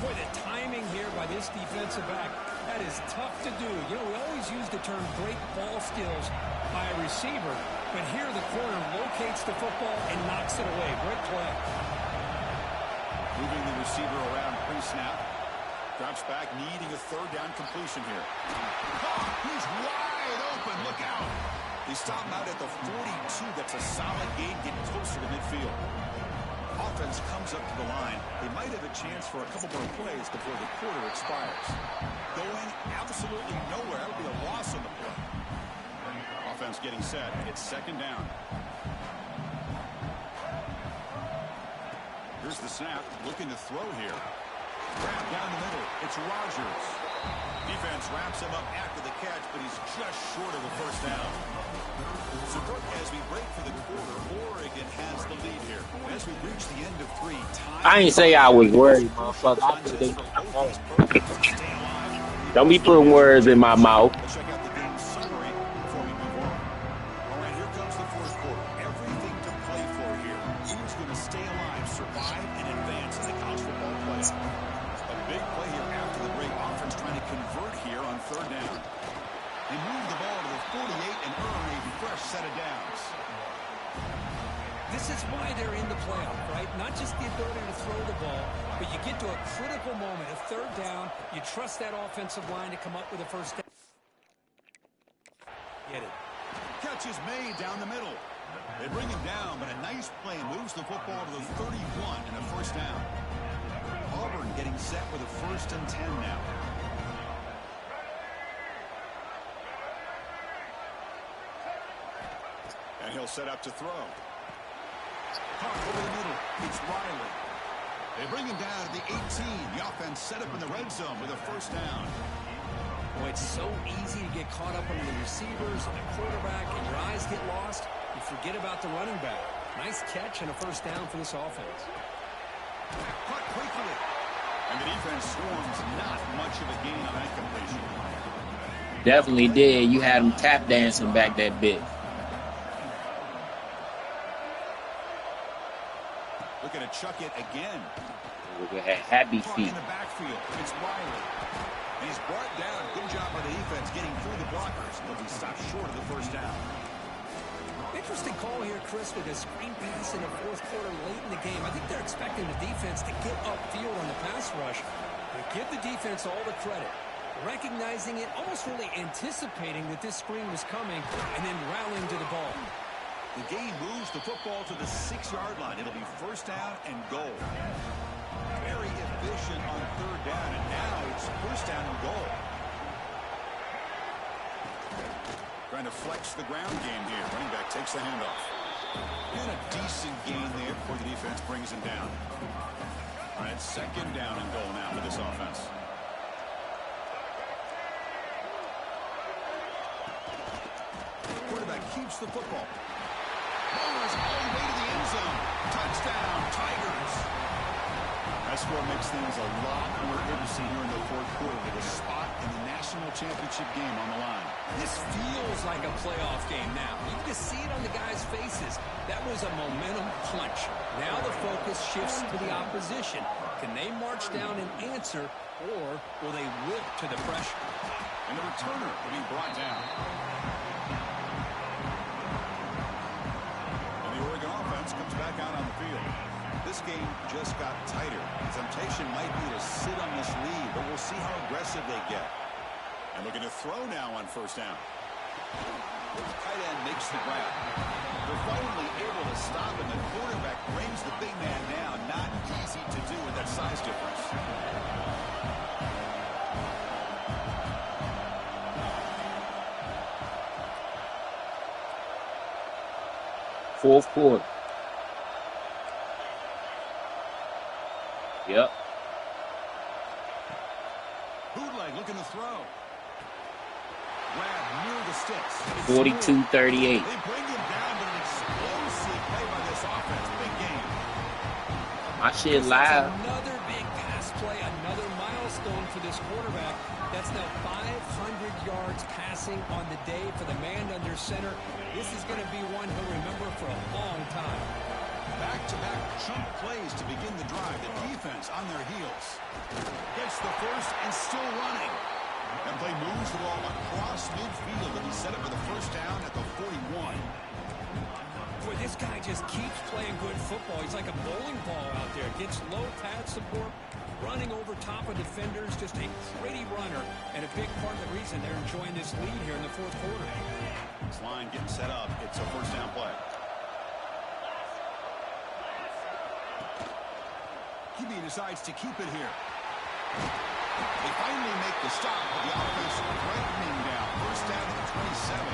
Speaker 2: Boy, the timing here by this defensive back, that is tough to do. You know, we always use the term great ball skills by a receiver, but here the corner locates the football and knocks it away. Great play.
Speaker 1: Moving the receiver around pre-snap. Drops back, needing a third down completion here. Oh, he's wide open. Look out. They stop him out at the 42. That's a solid gain, getting closer to midfield. Offense comes up to the line. They might have a chance for a couple more plays before the quarter expires. Going absolutely nowhere. That'll be a loss on the play. Offense getting set. It's second down. Here's the snap. Looking to throw here. Grab down the middle. It's Rogers. Defense wraps him up after the catch, but he's just short of the first down. So, Brooke, as we break for the quarter, Oregon has the lead here. As we reach the end of 3,
Speaker 3: I ain't say I was worried, motherfucker. Don't be putting words in my mouth.
Speaker 1: Let's check out the game summary before we move on. All right, here comes the fourth quarter. Everything to play for here. Who's going to stay alive, survive, and advance in the college football playoff? A big play here after the break. Offense trying to convert here on third down. They move the ball to the 48 and earn a fresh set of downs.
Speaker 2: This is why they're in the playoff, right? Not just the ability to throw the ball, but you get to a critical moment, a third down. You trust that offensive line to come up with a first down. Get it.
Speaker 1: Catch is made down the middle. They bring him down, but a nice play moves the football to the 31 and a first down. Auburn getting set with a 1st and 10 now. And he'll set up to throw. Caught over the middle. It's Riley. They bring him down to the 18. The offense set up in the red zone with a first down.
Speaker 2: Boy, it's so easy to get caught up on the receivers and the quarterback, and your eyes get lost. You forget about the running back. Nice catch and a first down for this offense.
Speaker 1: Caught quickly. And the defense swarms not much of a gain on that completion.
Speaker 3: Definitely did. You had him tap dancing back that bit.
Speaker 1: Looking to chuck it again.
Speaker 3: Happy
Speaker 1: Caught
Speaker 3: feet.
Speaker 1: in the backfield. It's Riley. And he's brought down. Good job by the defense getting through the blockers. But he stopped short of the first down.
Speaker 2: Interesting call here, Chris, with a screen pass in the fourth quarter late in the game. I think they're expecting the defense to get upfield on the pass rush. But give the defense all the credit. Recognizing it, almost really anticipating that this screen was coming, and then rallying to the ball.
Speaker 1: The game moves the football to the 6-yard line. It'll be first down and goal. Very efficient on third down, and now it's first down and goal. Trying to flex the ground game here. Running back takes the handoff. And a decent gain there before the defense brings him down. All right, second down and goal now for this offense. Quarterback keeps the football. Rolls all the way to the end zone. Touchdown, Tigers. That score makes things a lot more interesting here in the fourth quarter with a spot in the national championship game on the line.
Speaker 2: This feels like a playoff game now. You can just see it on the guys' faces. That was a momentum punch. Now the focus shifts to the opposition. Can they march down and answer, or will they wilt to the pressure?
Speaker 1: And the returner will be brought down. And the Oregon offense comes back out on the field. This game just got tighter. The temptation might be to sit on this lead, but we'll see how aggressive they get. And looking to throw now on first down. The tight end makes the grab. They're finally able to stop, and the quarterback brings the big man down. Not easy to do with that size difference.
Speaker 3: Fourth quarter. Yep.
Speaker 1: Bootleg looking to throw. Grab near the sticks.
Speaker 3: 42-38.
Speaker 1: They bring him down, but an explosive play by this offense. Big game.
Speaker 3: My shit live.
Speaker 2: Another big pass play, another milestone for this quarterback. That's now 500 yards passing on the day for the man under center. This is going to be one he'll remember for a long time.
Speaker 1: Back-to-back chunk plays to begin the drive. The defense on their heels. Gets the first and still running. That play moves the ball across midfield, and he set up for the first down at the 41.
Speaker 2: Boy, this guy just keeps playing good football. He's like a bowling ball out there. Gets low pad support, running over top of defenders. Just a pretty runner, and a big part of the reason they're enjoying this lead here in the fourth quarter.
Speaker 1: This line getting set up. It's a first down play. QB decides to keep it here. They finally make the stop, but the offense brightening down. First down at the 27.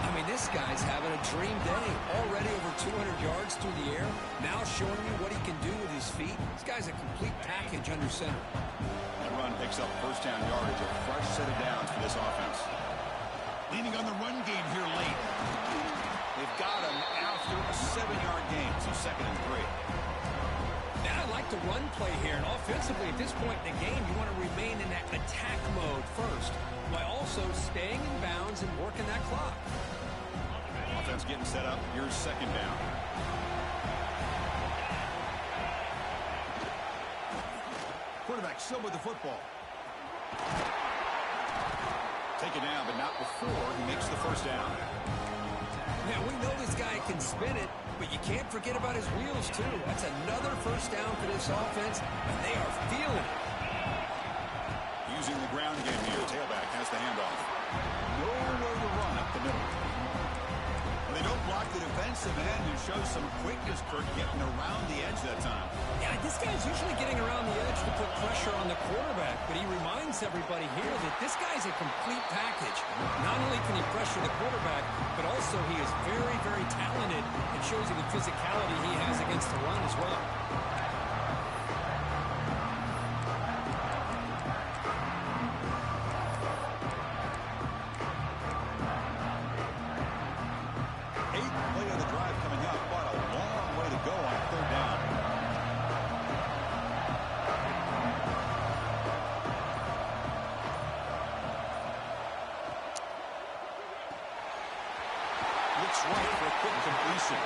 Speaker 2: I mean, this guy's having a dream day. Already over 200 yards through the air. Now showing you what he can do with his feet. This guy's a complete package under center.
Speaker 1: That run picks up first down yardage. A fresh set of downs for this offense. Leaning on the run game here late. They've got him after a 7-yard gain, so second and 3.
Speaker 2: And I like the run play here. And offensively, at this point in the game, you want to remain in that attack mode first, while also staying in bounds and working that clock.
Speaker 1: Offense getting set up. Here's second down. Quarterback still with the football. Taken down, but not before he makes the first down.
Speaker 2: Now, we know this guy can spin it, but you can't forget about his wheels, too. That's another first down for this offense, and they are feeling it.
Speaker 1: Using the ground game here. Tailback has the handoff. Nowhere to run up the middle. And they don't block the defensive end, who shows some quickness, Kirk, getting around the edge that time.
Speaker 2: Yeah, this guy's usually getting around the edge to put pressure on the quarterback, but he reminds everybody here that this guy's a complete package. Not only can he pressure the quarterback, but also he is very, very talented and shows you the physicality he has against the run as well.
Speaker 1: looks right for a quick completion.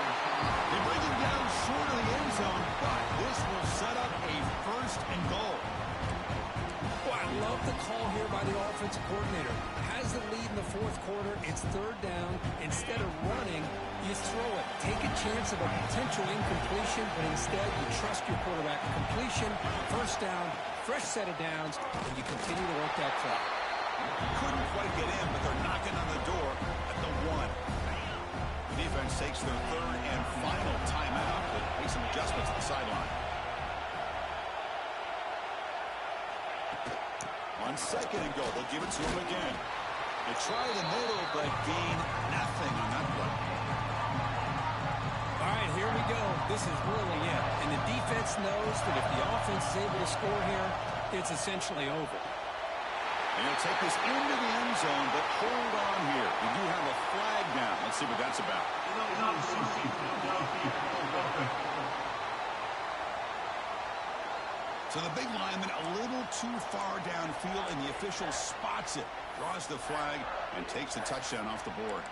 Speaker 1: They bring him down short of the end zone, but this will set up a first and goal.
Speaker 2: Well, I love the call here by the offensive coordinator. Has the lead in the fourth quarter. It's third down. Instead of running, you throw it. Take a chance of a potential incompletion, but instead you trust your quarterback. Completion, first down, fresh set of downs, and you continue to work that clock.
Speaker 1: Couldn't quite get in, but they're knocking on the door at the 1. The defense takes their third and final timeout to make some adjustments at the sideline. On second and goal, they'll give it to him again. They try the middle, but gain nothing on that play.
Speaker 2: All right, here we go. This is really it. And the defense knows that if the offense is able to score here, it's essentially over.
Speaker 1: And he'll take this into the end zone, but hold on here. We do have a flag down. Let's see what that's about. So the big lineman a little too far downfield, and the official spots it, draws the flag, and takes the touchdown off the board.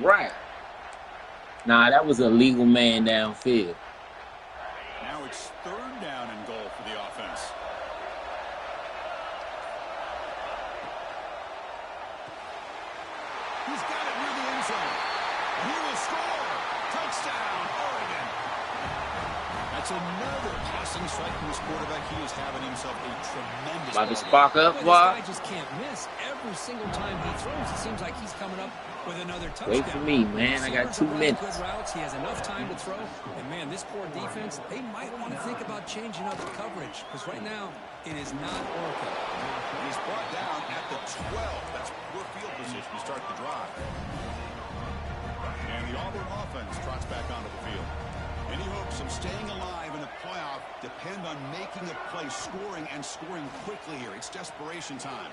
Speaker 3: Right. Nah, that was a legal man downfield.
Speaker 1: Now it's third down and goal for the offense. He's got it near the end zone. And he will score. Touchdown, Oregon. That's another passing strike from this quarterback. He is having himself a tremendous
Speaker 3: About to
Speaker 1: ball
Speaker 3: spark
Speaker 1: game.
Speaker 3: up,
Speaker 2: This
Speaker 3: Bob.
Speaker 2: guy just can't miss. Every single time he throws, it seems like he's coming up with another touchdown.
Speaker 3: Wait for me, man. I got 2 minutes.
Speaker 2: Good routes. He has enough time to throw. And, man, this poor defense, they might want to think about changing up coverage because right now it is not working.
Speaker 1: He's brought down at the 12. That's poor field position to start the drive. And the Auburn offense trots back onto the field. Any hopes of staying alive in a playoff depend on making a play, scoring, and scoring quickly here. It's desperation time.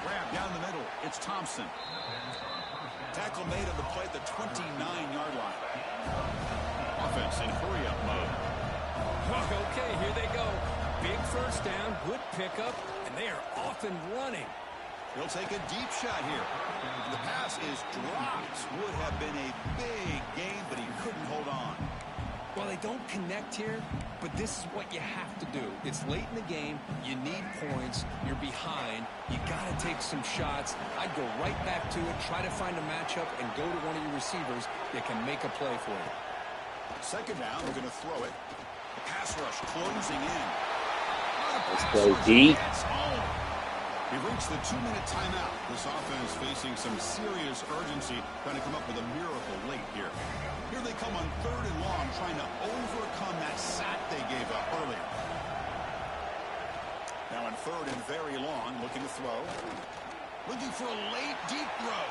Speaker 1: Grab down the middle. It's Thompson. Tackle made on the play at the 29-yard line. Offense in hurry-up mode.
Speaker 2: Okay, here they go. Big first down, good pickup, and they are off and running.
Speaker 1: He'll take a deep shot here. The pass is dropped. Would have been a big gain, but he couldn't hold on.
Speaker 2: Well, they don't connect here, but this is what you have to do. It's late in the game. You need points. You're behind. You got to take some shots. I'd go right back to it, try to find a matchup, and go to one of your receivers that can make a play for you.
Speaker 1: Second down, we're going to throw it. The pass rush closing in.
Speaker 3: Let's go deep.
Speaker 1: We've reached the 2-minute timeout. This offense facing some serious urgency, trying to come up with a miracle late here. Here they come on third and long, trying to overcome that sack they gave up earlier. Now on third and very long, looking to throw. Looking for a late, deep throw.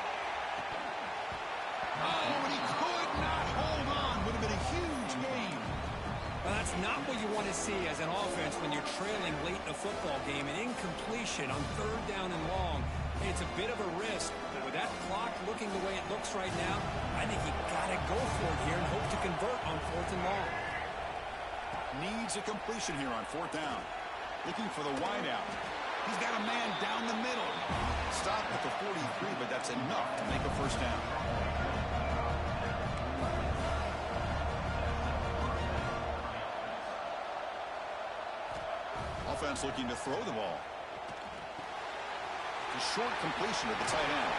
Speaker 1: Oh, and he could not hold on. Would have been a huge gain.
Speaker 2: Well, that's not what you want to see as an offense when you're trailing late in a football game. An incompletion on third down and long. It's a bit of a risk. But with that clock looking the way it looks right now, I think you got to go for it here and hope to convert on fourth and long.
Speaker 1: Needs a completion here on fourth down. Looking for the wideout. He's got a man down the middle. Stop at the 43, but that's enough to make a first down. Offense looking to throw the ball. A short completion at the tight end.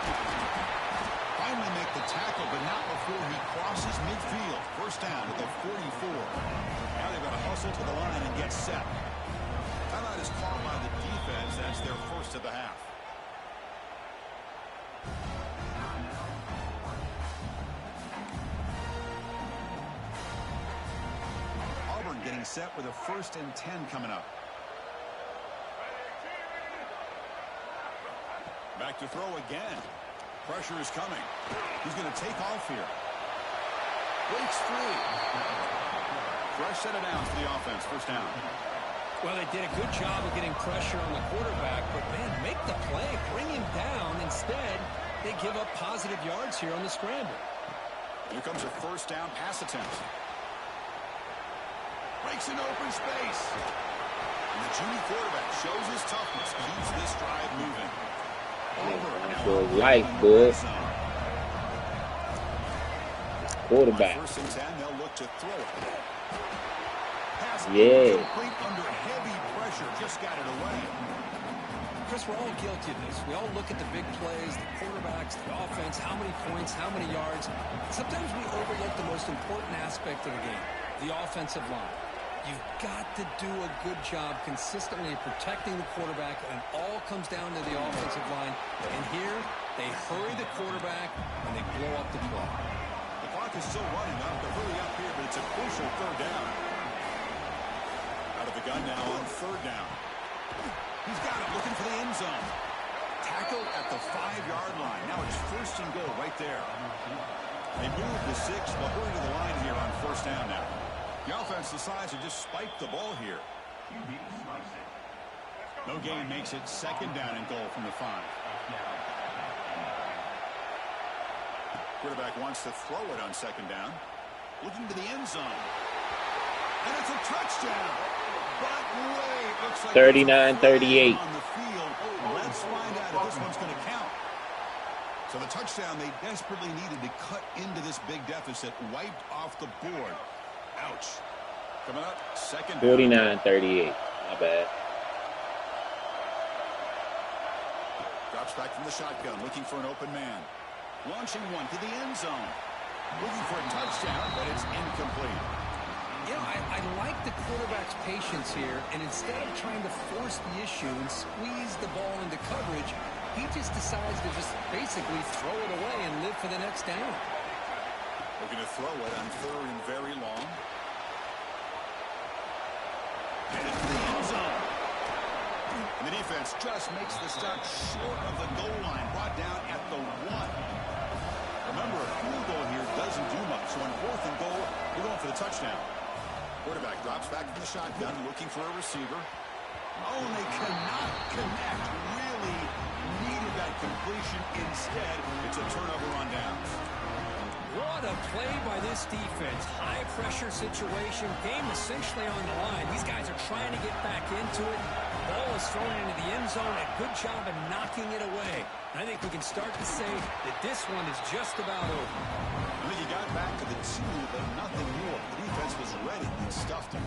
Speaker 1: Finally make the tackle, but not before he crosses midfield. First down at the 44. Now they've got to hustle to the line and get set. Timeout is called by the defense. That's their first of the half. Auburn getting set with a 1st and 10 coming up. Back to throw again. Pressure is coming. He's going to take off here. Breaks free. Fresh set of downs for the offense. First down.
Speaker 2: Well, they did a good job of getting pressure on the quarterback, but, man, make the play. Bring him down. Instead, they give up positive yards here on the scramble.
Speaker 1: Here comes a first down pass attempt. Breaks an open space. And the junior quarterback shows his toughness. Keeps this drive moving.
Speaker 3: For life, bud.
Speaker 1: On
Speaker 3: quarterback.
Speaker 1: 1st and 10, they'll look to throw it. Pass
Speaker 3: Yeah.
Speaker 1: incomplete under heavy pressure. Just got it away.
Speaker 2: Chris, we're all guilty of this. We all look at the big plays, the quarterbacks, the offense, how many points, how many yards. Sometimes we overlook the most important aspect of the game, the offensive line. You've got to do a good job consistently protecting the quarterback, and it all comes down to the offensive line. And here, they hurry the quarterback, and they blow up the play.
Speaker 1: The clock is still running up. They're really up here, but it's a crucial 3rd down. Out of the gun now on 3rd down. He's got it, looking for the end zone. Tackle at the 5-yard line. Now it's 1st and goal right there. They move the 6. They'll hurry to the line here on 1st down now. The offense decides to just spike the ball here. No gain makes it 2nd down and goal from the 5. Quarterback wants to throw it on 2nd down. Looking to the end zone. And it's a touchdown. But wait, looks like
Speaker 3: 39-38.
Speaker 1: on the field. Let's find out if this one's going to count. So the touchdown they desperately needed to cut into this big deficit wiped off the board. Ouch. Coming up, 2nd down.
Speaker 3: 49-38. Not bad.
Speaker 1: Drops back from the shotgun, looking for an open man. Launching one to the end zone. Looking for a touchdown, but it's incomplete.
Speaker 2: You know, I like the quarterback's patience here, and instead of trying to force the issue and squeeze the ball into coverage, he just decides to just basically throw it away and live for the next down.
Speaker 1: Looking to throw it on 3rd and very long. And it's the end zone. And the defense just makes the stop short of the goal line, brought down at the 1. Remember, a field goal here doesn't do much, so on 4th and goal, we're going for the touchdown. Quarterback drops back from the shotgun, looking for a receiver. Oh, and they cannot connect. Really needed that completion. Instead, it's a turnover on downs.
Speaker 2: What a play by this defense. High pressure situation. Game essentially on the line. These guys are trying to get back into it. Ball is thrown into the end zone. A good job of knocking it away. And I think we can start to say that this one is just about over.
Speaker 1: I think he got back to the 2, but nothing more. The defense was ready and stuffed him.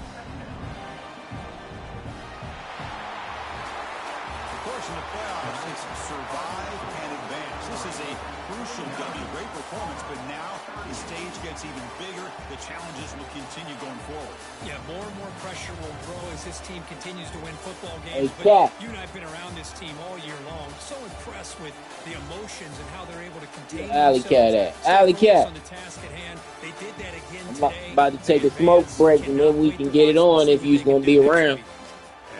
Speaker 1: Of course, in the playoffs, it's survive and advance. This is a crucial W. Great performance, but now the stage gets even bigger. The challenges will continue going forward.
Speaker 2: Yeah, more and more pressure will grow as this team continues to win football
Speaker 3: Hey,
Speaker 2: games. But
Speaker 3: Quack.
Speaker 2: you and I have been around this team all year long. So impressed with the emotions and how they're able to contain
Speaker 3: Alley cat at?
Speaker 2: stay
Speaker 3: Alley
Speaker 2: focused
Speaker 3: cat.
Speaker 2: on the task at hand. They did that again
Speaker 3: I'm
Speaker 2: today.
Speaker 3: about to take a
Speaker 2: They
Speaker 3: smoke
Speaker 2: advanced.
Speaker 3: break, and then we
Speaker 2: Cannot
Speaker 3: can
Speaker 2: wait to
Speaker 3: get it
Speaker 2: watch
Speaker 3: on
Speaker 2: and
Speaker 3: if
Speaker 2: see
Speaker 3: you's
Speaker 2: what they
Speaker 3: going to
Speaker 2: can
Speaker 3: be
Speaker 2: do next
Speaker 3: around.
Speaker 2: week.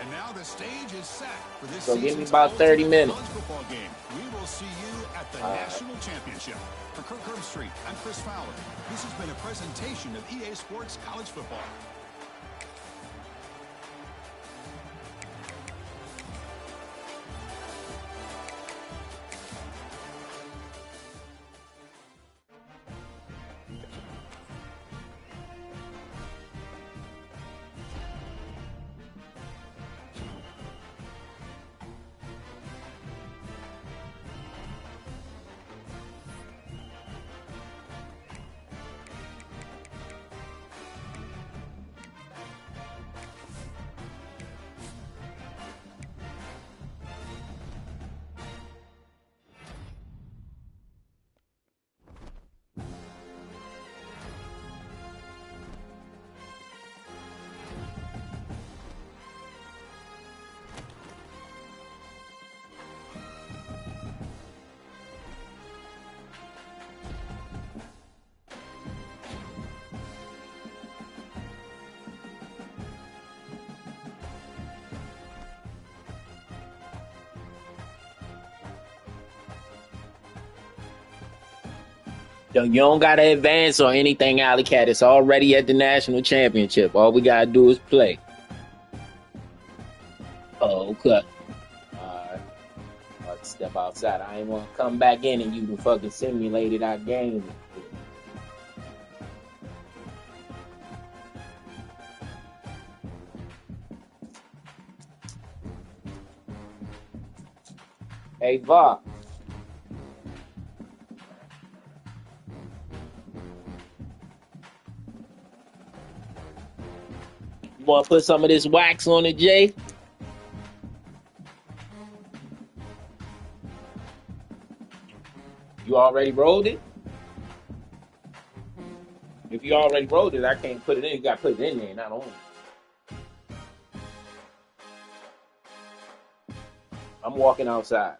Speaker 1: And now the stage is set for this
Speaker 3: So give me
Speaker 1: season's
Speaker 3: about 30
Speaker 1: ultimate
Speaker 3: minutes.
Speaker 1: college football game. We will see you at the National Championship. For Kirk Herbstreit, I'm Chris Fowler. This has been a presentation of EA Sports College Football.
Speaker 3: You don't got to advance or anything, Alley Cat. It's already at the national championship. All we got to do is play. Oh, okay. Alright. About to step outside. I ain't want to come back in and you can fucking simulated our game. Hey, Va. You want to put some of this wax on it, Jay? You already rolled it? If you already rolled it, I can't put it in. You got to put it in there, not on. I'm walking outside.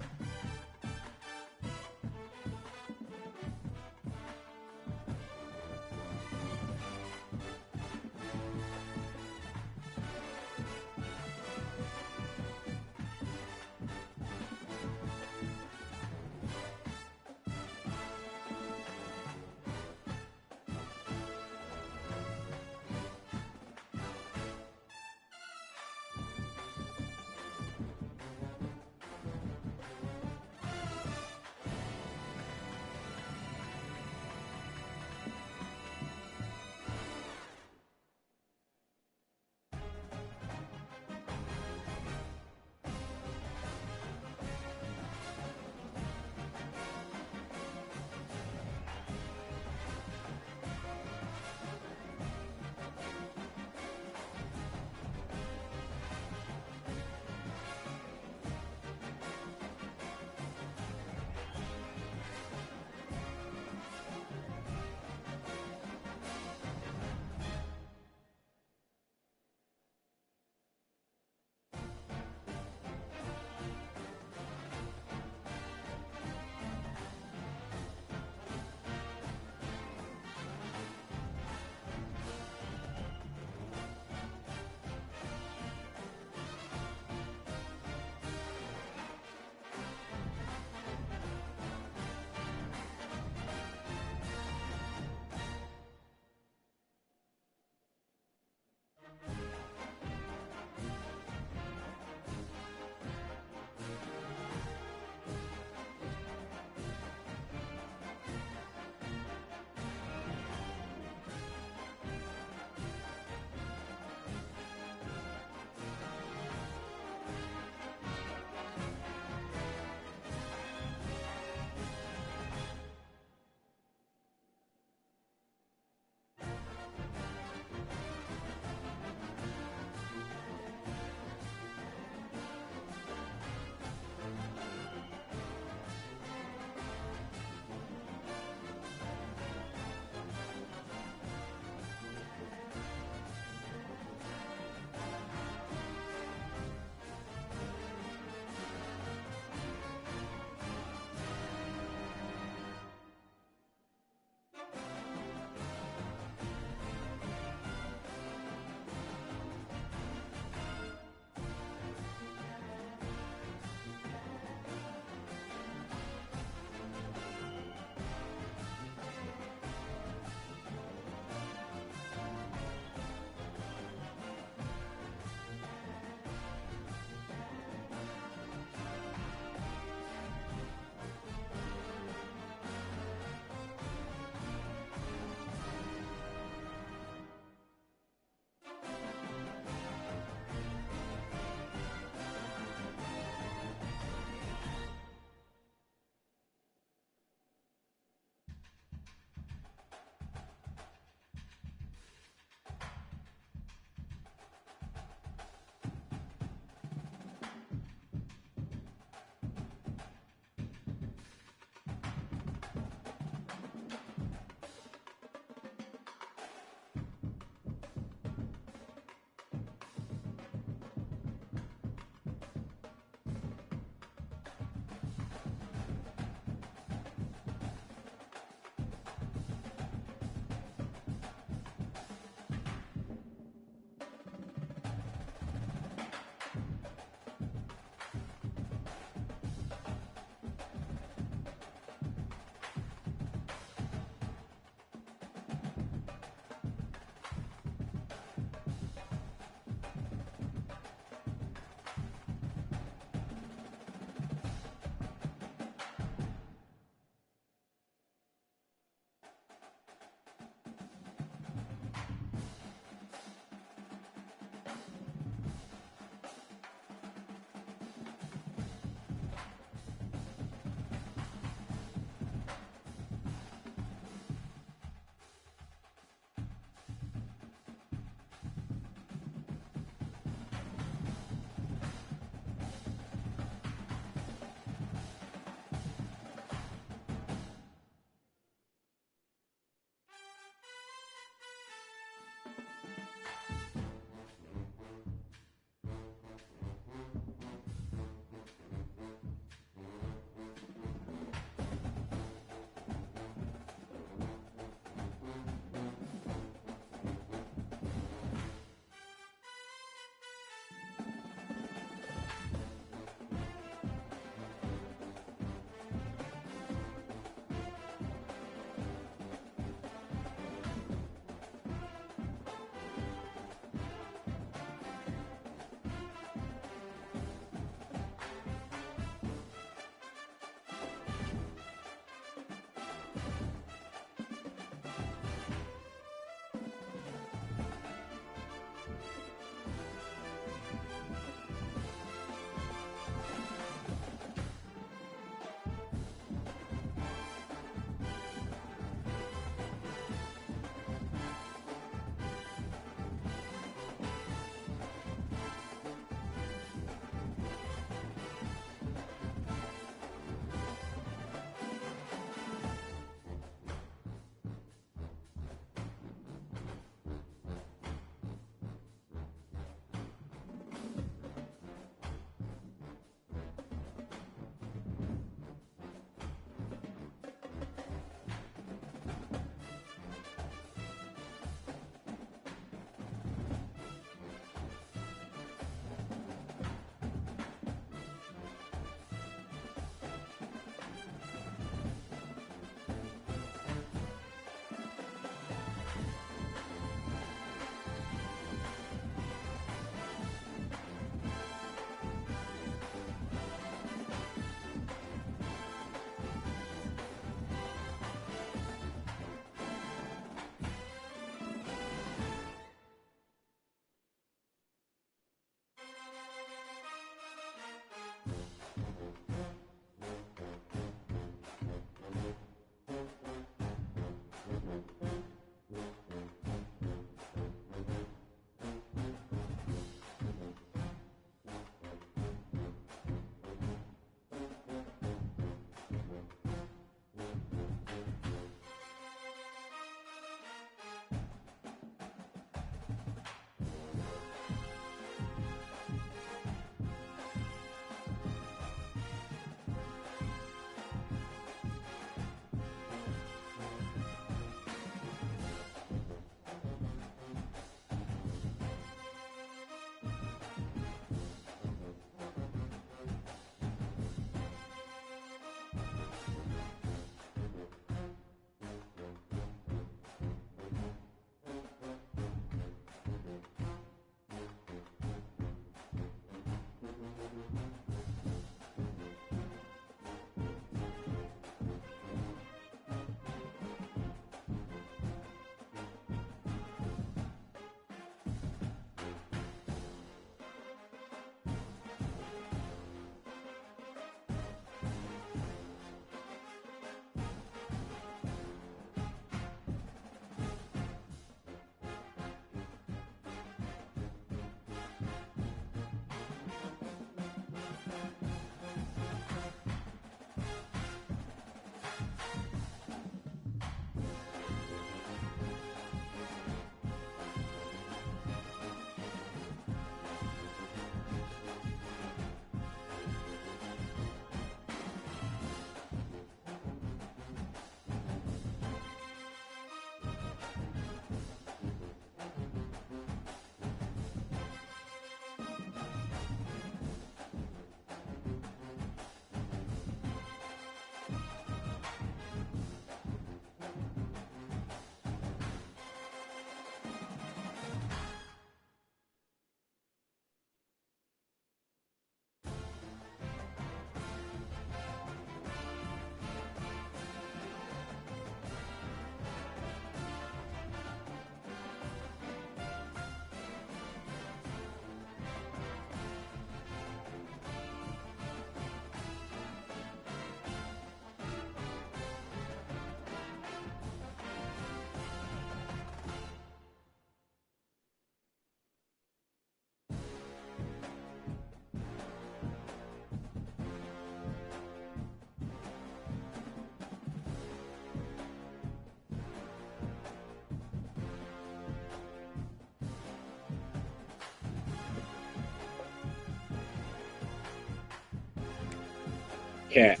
Speaker 3: Cat.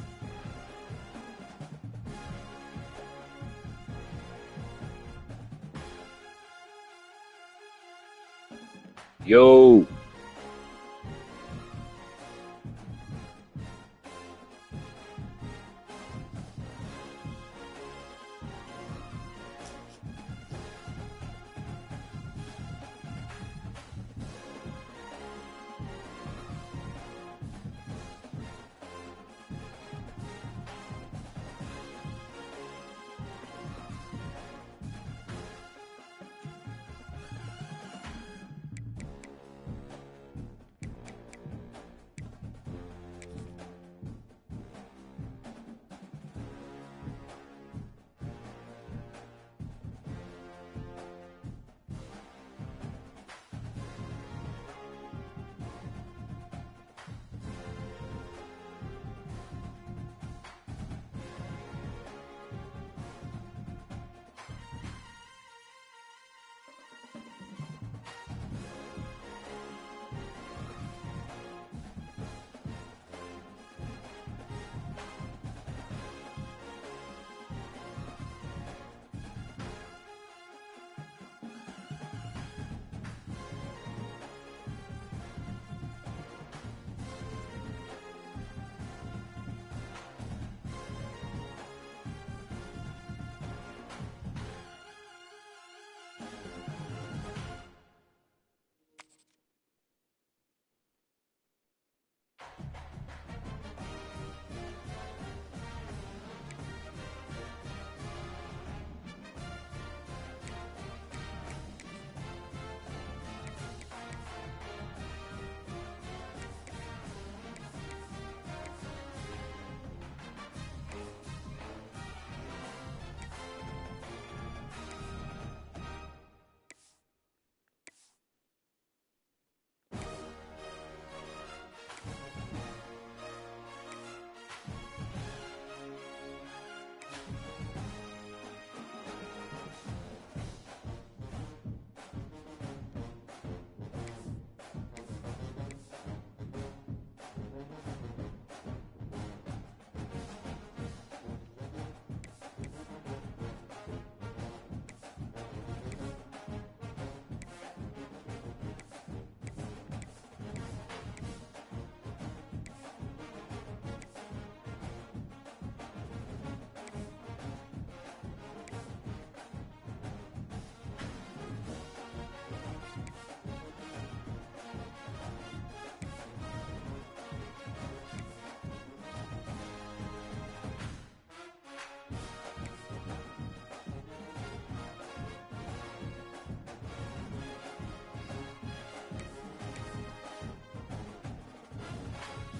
Speaker 3: Yo.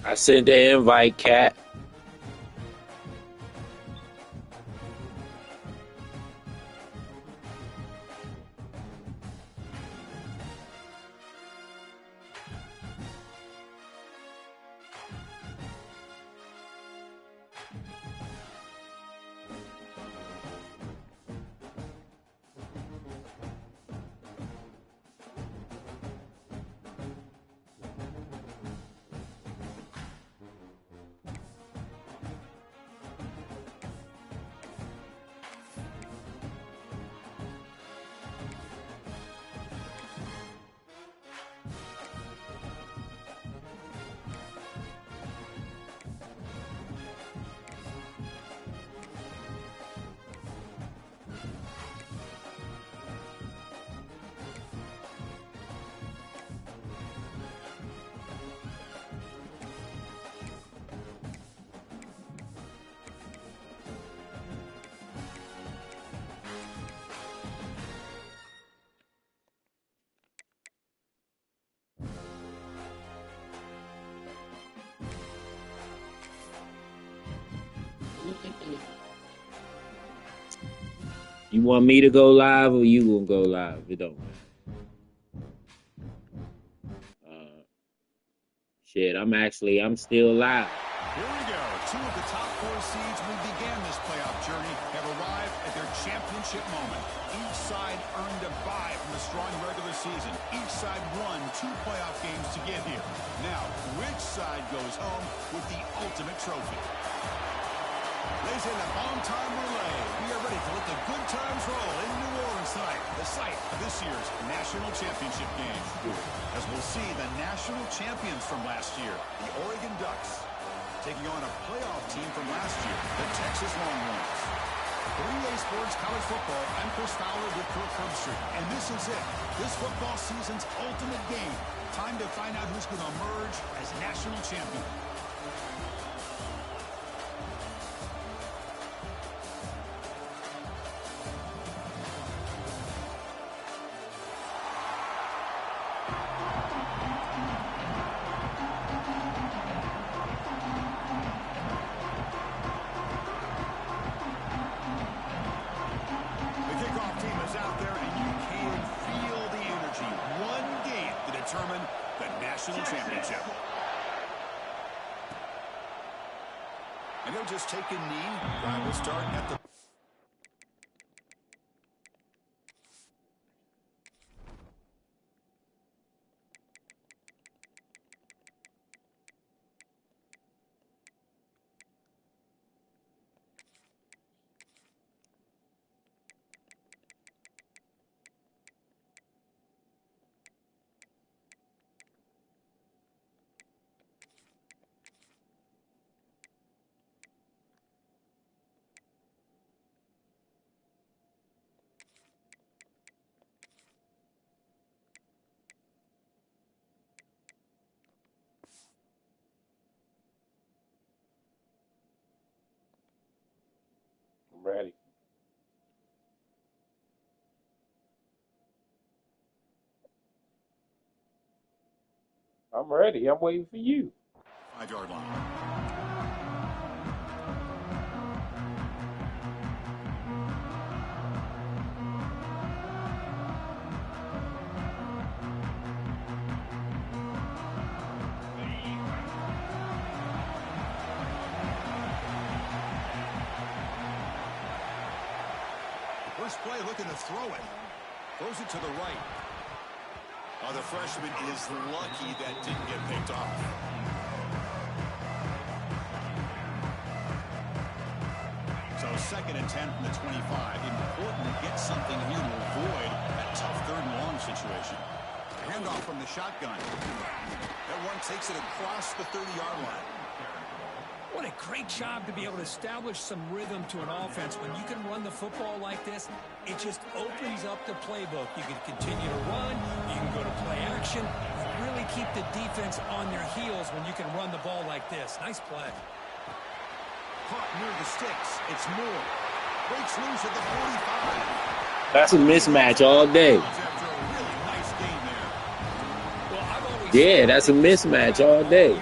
Speaker 3: I sent the invite, Cat. You want me to go live or you gonna go live? It don't matter. Shit, I'm still live.
Speaker 1: Here we go. Two of the top four seeds who began this playoff journey have arrived at their championship moment. Each side earned a bye from the strong regular season. Each side won 2 playoff games to get here. Now, which side goes home with the ultimate trophy? Lays in a long-time relay. We are ready to let the good times roll in New Orleans tonight, the site of this year's national championship game. As we'll see the national champions from last year, the Oregon Ducks, taking on a playoff team from last year, the Texas Longhorns. 3A Sports College Football, I'm Chris Fowler with Kirk Herbstreit, and this is it. This football season's ultimate game. Time to find out who's going to emerge as national champion. Determine the national championship. And he'll just take a knee. Drive will start at the...
Speaker 3: Ready. I'm ready. I'm waiting for you.
Speaker 1: 5-yard line. First play looking to throw it. Throws it to the right. Oh, the freshman is lucky that didn't get picked off. So 2nd and 10 from the 25. Important to get something here to avoid that tough 3rd and long situation. Handoff from the shotgun. That one takes it across the 30-yard line.
Speaker 2: What a great job to be able to establish some rhythm to an offense. When you can run the football like this, it just opens up the playbook. You can continue to run. You can go to play action. And really keep the defense on their heels when you can run the ball like this. Nice play.
Speaker 1: Caught near the sticks. It's Moore. Breaks loose at the 45.
Speaker 3: That's a mismatch all day.
Speaker 1: After a really nice game there.
Speaker 2: Well, I've always
Speaker 3: Yeah, that's a mismatch all day.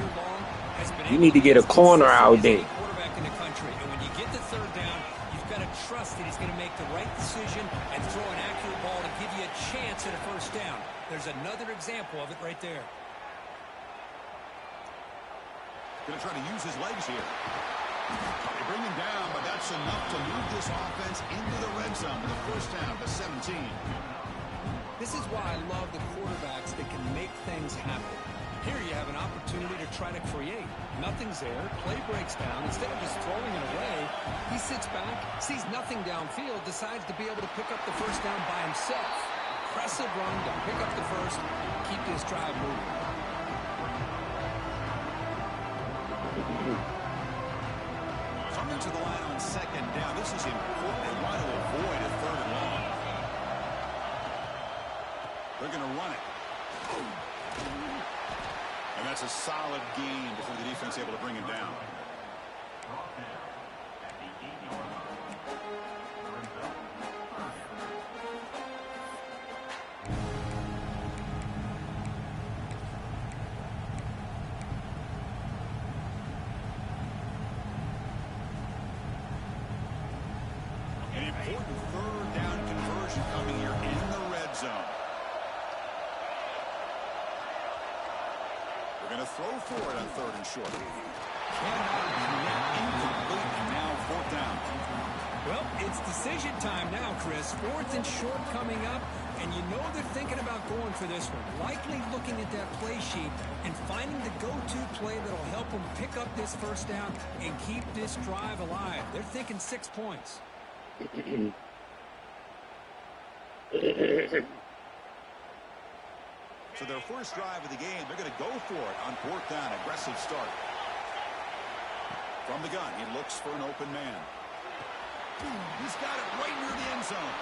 Speaker 3: You need to get a corner out there.
Speaker 2: Quarterback in the country, and when you get the 3rd down, you've got to trust that he's going to make the right decision and throw an accurate ball to give you a chance at a 1st down. There's another example of it right there.
Speaker 1: Going to try to use his legs here. They bring him down, but that's enough to move this offense into the red zone with a 1st down to 17.
Speaker 2: This is why I love the quarterbacks that can make things happen. Here you have an opportunity to try to create. Nothing's there. Play breaks down. Instead of just throwing it away, he sits back, sees nothing downfield, decides to be able to pick up the 1st down by himself. Impressive run to pick up the 1st, keep this drive moving.
Speaker 1: Coming to the line on 2nd down. This is important. They want to avoid a 3rd and long. They're going to run it. And that's a solid gain before the defense able to bring him down. An important 3rd down conversion coming here in the red zone. They're going to throw for it on 3rd and short. Cannot
Speaker 2: decision time now, Chris. 4th and short coming up, and you know they're thinking about going for this one. Likely looking at that play sheet and finding the go-to play that'll help them pick up this first down and keep this drive alive. They're thinking 6 points.
Speaker 1: So their first drive of the game, they're going to go for it on 4th down. Aggressive start. From the gun, he looks for an open man. He's got it right near the end zone.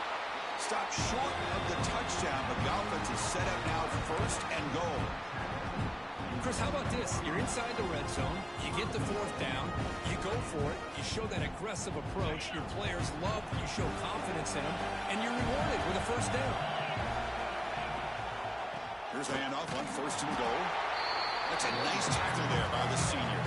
Speaker 1: Stopped short of the touchdown, but the offense is set up now for 1st and goal.
Speaker 2: Chris, how about this? You're inside the red zone. You get the 4th down. You go for it. You show that aggressive approach. Your players love you show confidence in them, and you're rewarded with a 1st down.
Speaker 1: Here's the handoff on 1st and goal. That's a nice tackle there by the senior.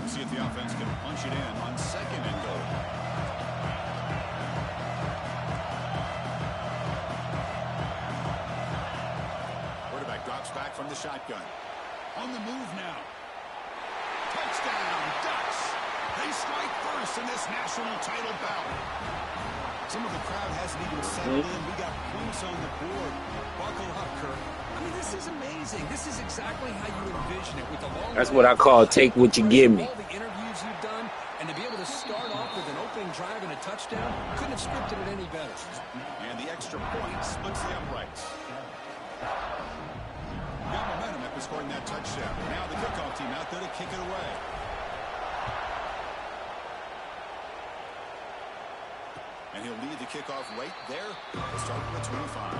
Speaker 1: See if the offense can punch it in on 2nd and goal. Quarterback drops back from the shotgun. On the move now. Touchdown, Ducks. They strike first in this national title bout. Some of the crowd hasn't even settled in. We got points on the board. Buckle up, Kirk.
Speaker 2: I mean, this is amazing. This is exactly how you envision it with the long.
Speaker 3: That's what I call take what you give me.
Speaker 2: All the interviews you've done, and to be able to start off with an opening drive and a touchdown, couldn't have scripted it any better.
Speaker 1: And the extra point splits the uprights. Got momentum after scoring that touchdown. Now the kickoff team out there to kick it away. And he'll lead the kickoff right there. We'll start with the 25.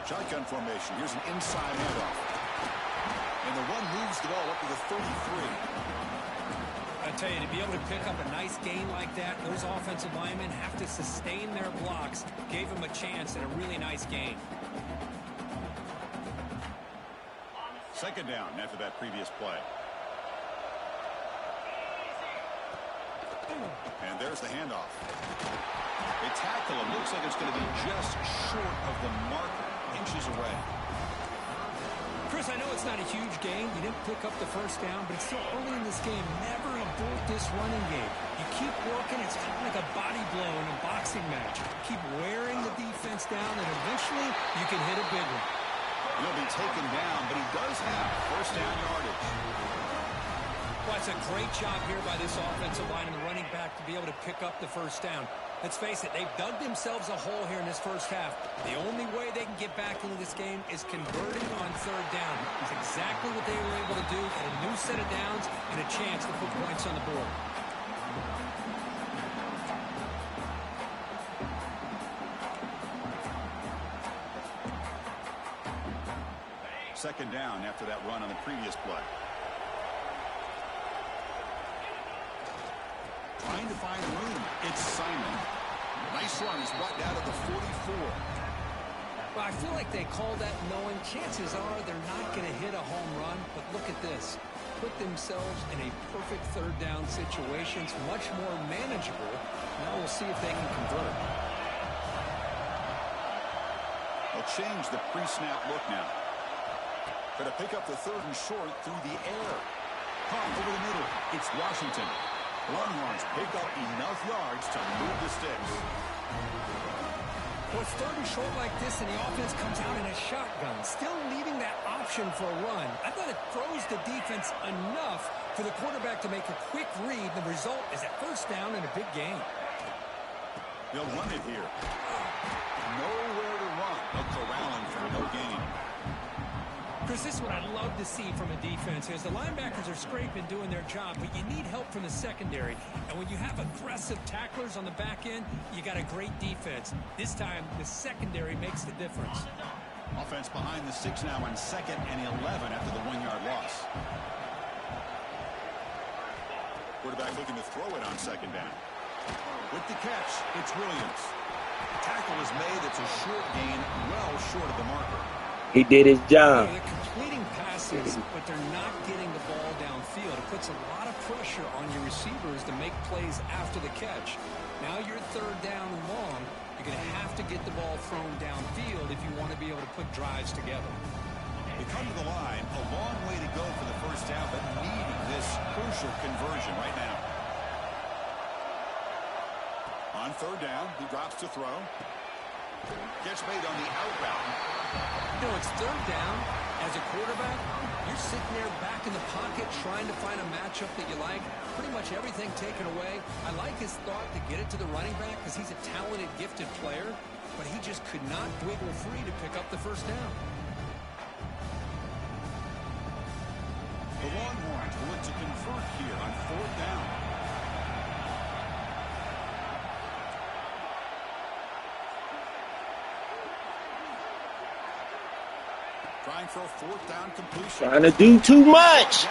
Speaker 1: Shotgun formation. Here's an inside handoff. And the run moves the ball up to the 33.
Speaker 2: I tell you, to be able to pick up a nice gain like that, those offensive linemen have to sustain their blocks. Gave him a chance and a really nice gain.
Speaker 1: 2nd down after that previous play. And there's the handoff. They tackle him. Looks like it's going to be just short of the marker. Inches away.
Speaker 2: Chris, I know it's not a huge gain. You didn't pick up the 1st down, but it's still early in this game. Never abort this running game. You keep working. It's kind of like a body blow in a boxing match. Keep wearing the defense down, and eventually you can hit a big one.
Speaker 1: He'll be taken down, but he does have 1st down yardage.
Speaker 2: Well, it's a great job here by this offensive line and the running back to be able to pick up the 1st down. Let's face it, they've dug themselves a hole here in this 1st half. The only way they can get back into this game is converting on 3rd down. It's exactly what they were able to do. Get a new set of downs and a chance to put points on the board.
Speaker 1: Second down after that run on the previous play. Trying to find room. It's Simon. Nice run. He's brought down to the 44.
Speaker 2: Well, I feel like they call that knowing chances are they're not going to hit a home run. But look at this. Put themselves in a perfect 3rd down situation. It's much more manageable. Now we'll see if they can convert.
Speaker 1: They'll change the pre-snap look now. Going to pick up the 3rd and short through the air. Caught over the middle. It's Washington. Longhorns pick up enough yards to move the sticks.
Speaker 2: Well, it's 3rd and short like this, and the offense comes out in a shotgun, still leaving that option for a run. I thought it throws the defense enough for the quarterback to make a quick read. The result is a 1st down and a big gain.
Speaker 1: They'll run it here. Nowhere to run. They'll corral him for no gain.
Speaker 2: Chris, this is what I love to see from a defense is the linebackers are scraping, doing their job, but you need help from the secondary. And when you have aggressive tacklers on the back end, you got a great defense. This time, the secondary makes the difference.
Speaker 1: Offense behind the 6 now on 2nd and 11 after the 1-yard loss. Quarterback looking to throw it on 2nd down. With the catch, it's Williams. Tackle is made. It's a short gain, well short of the marker.
Speaker 3: He did his job.
Speaker 2: They're completing passes, but they're not getting the ball downfield. It puts a lot of pressure on your receivers to make plays after the catch. Now you're 3rd down and long. You're going to have to get the ball thrown downfield if you want to be able to put drives together.
Speaker 1: They come to the line, a long way to go for the first down, but needing this crucial conversion right now. On 3rd down, he drops to throw. Gets made on the outbound.
Speaker 2: You know, it's 3rd down. As a quarterback, you're sitting there back in the pocket trying to find a matchup that you like. Pretty much everything taken away. I like his thought to get it to the running back because he's a talented, gifted player, but he just could not wiggle free to pick up the first down.
Speaker 1: The Longhorns will look to convert here on 4th down. Trying for a 4th down completion.
Speaker 3: Trying to do too much.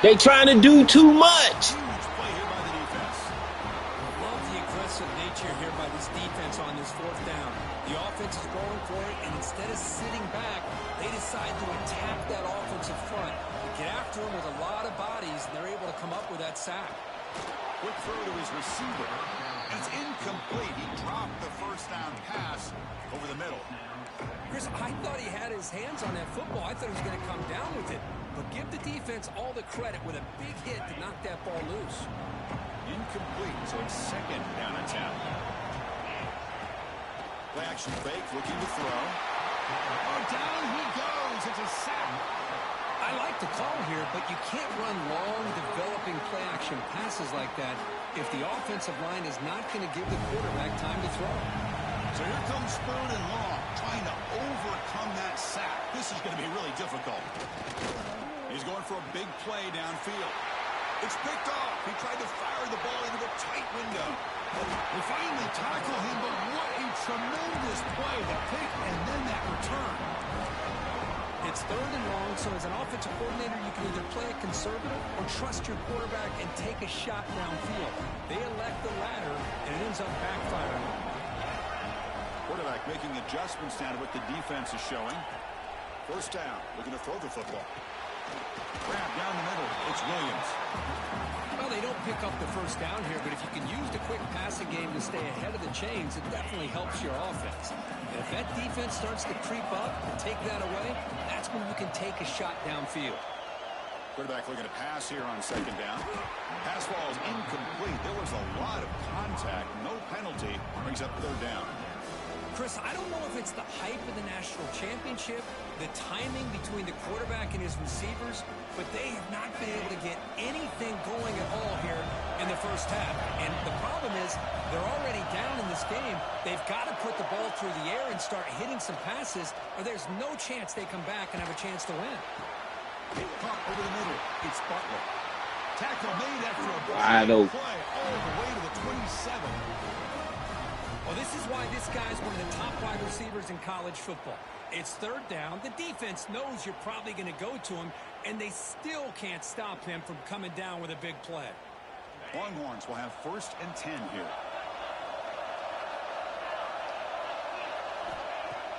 Speaker 3: They trying to do too much.
Speaker 1: Huge play here by the defense.
Speaker 2: Love the aggressive nature here by this defense on this 4th down. The offense is going for it, and instead of sitting back, they decide to attack that offensive front. They get after him with a lot of bodies, and they're able to come up with that sack.
Speaker 1: Quick throw to his receiver. It's incomplete. He dropped the first down pass over the middle.
Speaker 2: Chris, I thought he had his hands on that football. I thought he was going to come down with it. But give the defense all the credit with a big hit to knock that ball loose.
Speaker 1: Incomplete, so it's 2nd down and 10. Play action fake, looking to throw. Oh, down he goes. It's a sack.
Speaker 2: I like the call here, but you can't run long, developing play-action passes like that if the offensive line is not going to give the quarterback time to throw.
Speaker 1: So here comes 3rd and long, trying to overcome that sack. This is going to be really difficult. He's going for a big play downfield. It's picked off. He tried to fire the ball into a tight window. They finally tackle him, but what a tremendous play. The pick and then that return.
Speaker 2: It's 3rd and long, so as an offensive coordinator, you can either play it conservative or trust your quarterback and take a shot downfield. They elect the latter, and it ends up backfiring.
Speaker 1: Quarterback making adjustments now to what the defense is showing. 1st down, looking to throw the football. Grab down the middle. It's Williams.
Speaker 2: Well, they don't pick up the first down here, but if you can use the quick passing game to stay ahead of the chains, it definitely helps your offense. And if that defense starts to creep up and take that away, that's when you can take a shot downfield.
Speaker 1: Quarterback looking to pass here on 2nd down. Pass ball is incomplete. There was a lot of contact. No penalty. Brings up 3rd down.
Speaker 2: Chris, I don't know if it's the hype of the national championship, the timing between the quarterback and his receivers, but they have not been able to get anything going at all here in the first half. And the problem is they're already down in this game. They've got to put the ball through the air and start hitting some passes, or there's no chance they come back and have a chance to win.
Speaker 1: Pump over the middle. It's Butler. Tackle made after a
Speaker 3: Wide open.
Speaker 1: play all the way to the 27.
Speaker 2: Well, this is why this guy's one of the top wide receivers in college football. It's 3rd down. The defense knows you're probably going to go to him, and they still can't stop him from coming down with a big play.
Speaker 1: Longhorns will have 1st and 10 here.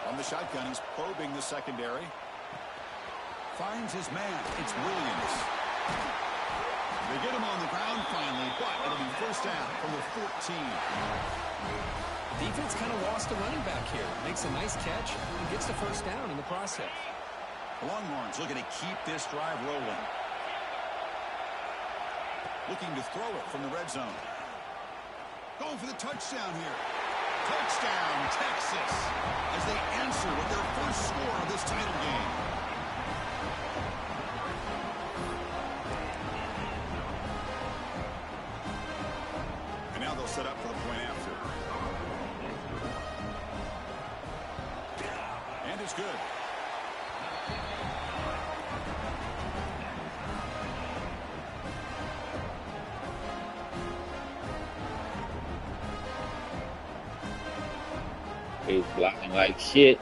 Speaker 1: On the shotgun, he's probing the secondary. Finds his man. It's Williams. They get him on the ground finally, but it'll be 1st down from the 14.
Speaker 2: Defense kind of lost a running back here. Makes a nice catch and gets the 1st down in the process.
Speaker 1: The Longhorns looking to keep this drive rolling. Looking to throw it from the red zone. Going for the touchdown here. Touchdown, Texas, as they answer with their first score of this title game. And now they'll set up for the point after. And it's good.
Speaker 3: He's blocking like shit.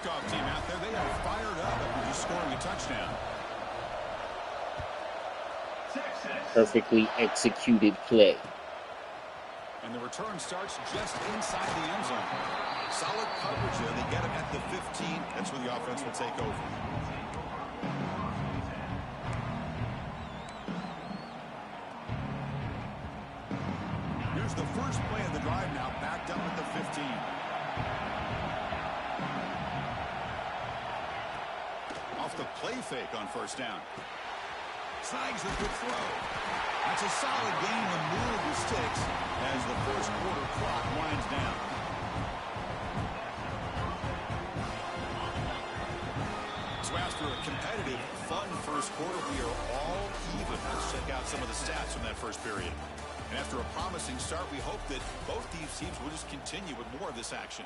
Speaker 1: kickoff team out there, they are fired up after just scoring a touchdown.
Speaker 3: Perfectly executed play.
Speaker 1: And the return starts just inside the end zone. Solid coverage there. They get him at the 15. That's where the offense will take over. Here's the first play of the drive now, backed up at the 15. Off the play fake on first down. Snags the good throw. That's a solid gain to move the sticks as the first quarter clock winds down. So after a competitive, fun first quarter, we are all even. Let's check out some of the stats from that first period. And after a promising start, we hope that both these teams will just continue with more of this action.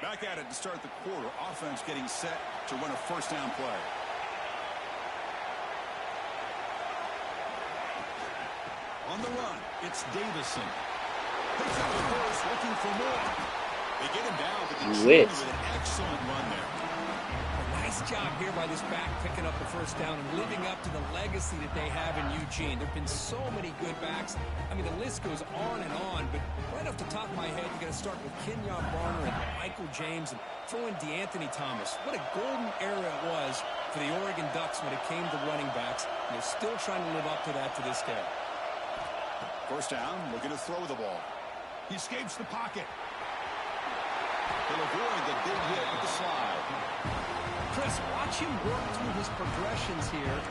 Speaker 1: Back at it to start the quarter. Offense getting set to run a first down play. On the run, it's Davison. Picks up the horse, looking for more. They get him down, but they with an excellent run there.
Speaker 2: Nice job here by this back picking up the first down and living up to the legacy that they have in Eugene. There have been so many good backs. I mean, the list goes on and on, but right off the top of my head, you got to start with Kenyon Barner and Michael James and throw in DeAnthony Thomas. What a golden era it was for the Oregon Ducks when it came to running backs. And they're still trying to live up to that to this day.
Speaker 1: First down, looking to throw the ball. He escapes the pocket. He'll avoid the big hit with the slide.
Speaker 2: Chris, watch him work through his progressions here.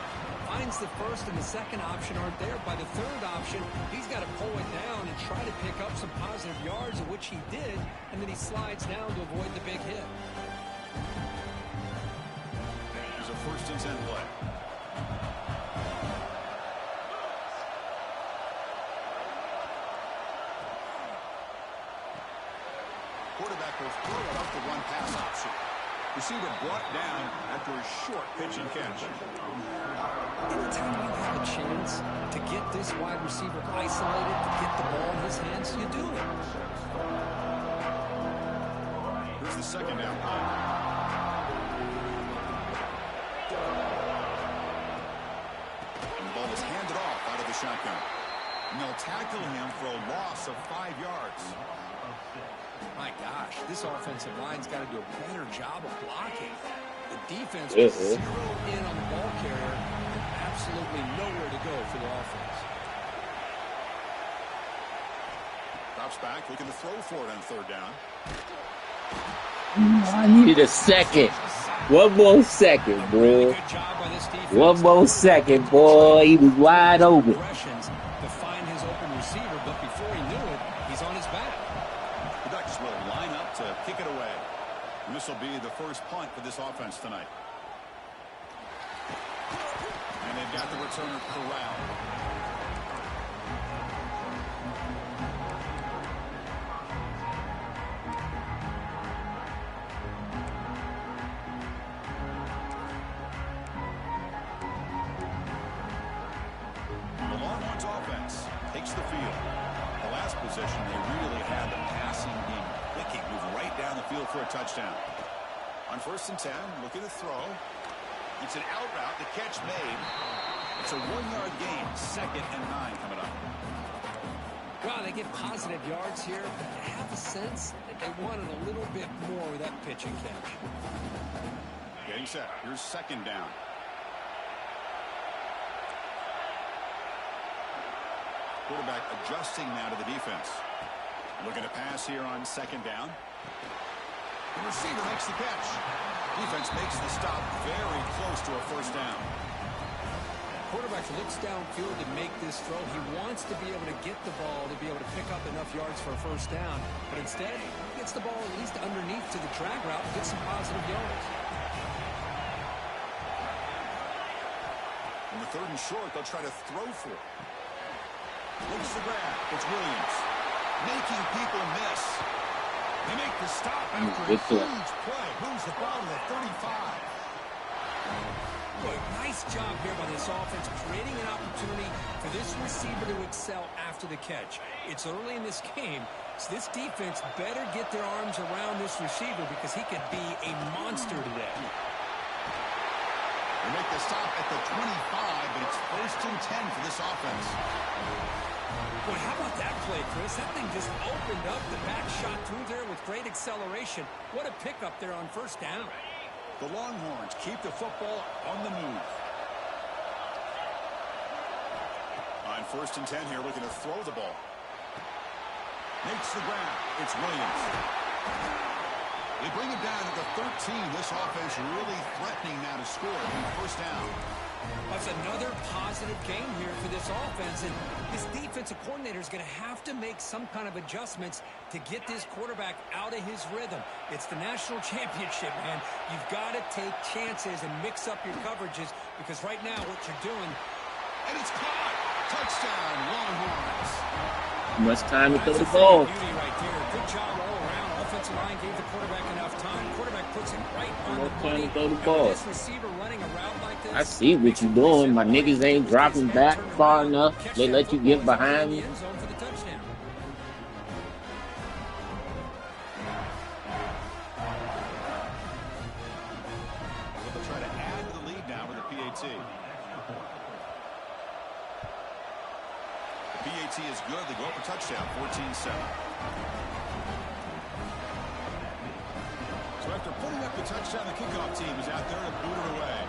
Speaker 2: Finds the first and the second option aren't there. By the third option, he's got to pull it down and try to pick up some positive yards, of which he did, and then he slides down to avoid the big hit.
Speaker 1: Here's a first and 10 play. Quarterback will throw it up the run pass option. Receiver brought down after a short pitch and catch.
Speaker 2: Anytime you have a chance to get this wide receiver isolated, to get the ball in his hands, you do it.
Speaker 1: Here's the second down play. And the ball is handed off out of the shotgun. And they'll tackle him for a loss of 5 yards.
Speaker 2: My gosh, this offensive line's got to do a better job of blocking. The defense was zeroed in on the ball carrier and absolutely nowhere to go for the offense.
Speaker 1: Drops back, looking to throw for it on third down.
Speaker 3: I needed a second. One more second, bro. One more second, boy. He was wide open.
Speaker 2: To find his open receiver, but before he knew it, he's on his back.
Speaker 1: The Ducks will line up to kick it away. And this will be the first punt for this offense tonight. And they've got the returner corralled. The Longhorns offense takes the field. The last possession, they really had the passing game clicking, moving right down the field for a touchdown. On first and 10, looking to throw. It's an out route, the catch made. It's a 1-yard gain, 2nd and 9 coming up.
Speaker 2: Well, they get positive yards here, but I have a sense that they wanted a little bit more with that pitch and catch.
Speaker 1: Getting set. Here's second down. Quarterback adjusting now to the defense. Looking to pass here on second down. The receiver makes the catch. Defense makes the stop very close to a first down.
Speaker 2: Quarterback looks downfield to make this throw. He wants to be able to get the ball to be able to pick up enough yards for a first down. But instead, he gets the ball at least underneath to the drag route and gets some positive yards.
Speaker 1: On the third and short, they'll try to throw for it. Looks the grab. It's Williams. Making people miss. They make the stop after a
Speaker 3: Good play.
Speaker 1: huge play. Moves the ball to the 35.
Speaker 2: Boy, nice job here by this offense, creating an opportunity for this receiver to excel after the catch. It's early in this game, so this defense better get their arms around this receiver because he could be a monster today.
Speaker 1: They make the stop at the 25, but it's 1st and 10 for this offense.
Speaker 2: Boy, how about that play, Chris? That thing just opened up. The back shot through there with great acceleration. What a pickup there on 1st down.
Speaker 1: The Longhorns keep the football on the move. On 1st and 10 here, looking to throw the ball. Makes the grab. It's Williams. They bring it down to the 13. This offense really threatening now to score on 1st down.
Speaker 2: That's another positive game here for this offense, and this defensive coordinator is going to have to make some kind of adjustments to get this quarterback out of his rhythm. It's the national championship, man. You've got to take chances and mix up your coverages because right now what you're doing...
Speaker 1: And it's caught! Touchdown, Longhorns!
Speaker 3: Too much time to throw the ball.
Speaker 2: Beauty right there. Good job all around. Offensive line gave the quarterback enough time. Quarterback puts it right on the money.
Speaker 3: Throw the ball.
Speaker 2: This receiver running a route like this,
Speaker 3: I see what you doing. My niggas ain't dropping back far enough. They let you get behind me.
Speaker 1: They'll try to add to the lead now with a PAT. The PAT is good. They go up a touchdown, 14-7. So after putting up the touchdown, the kickoff team is out there to boot it away.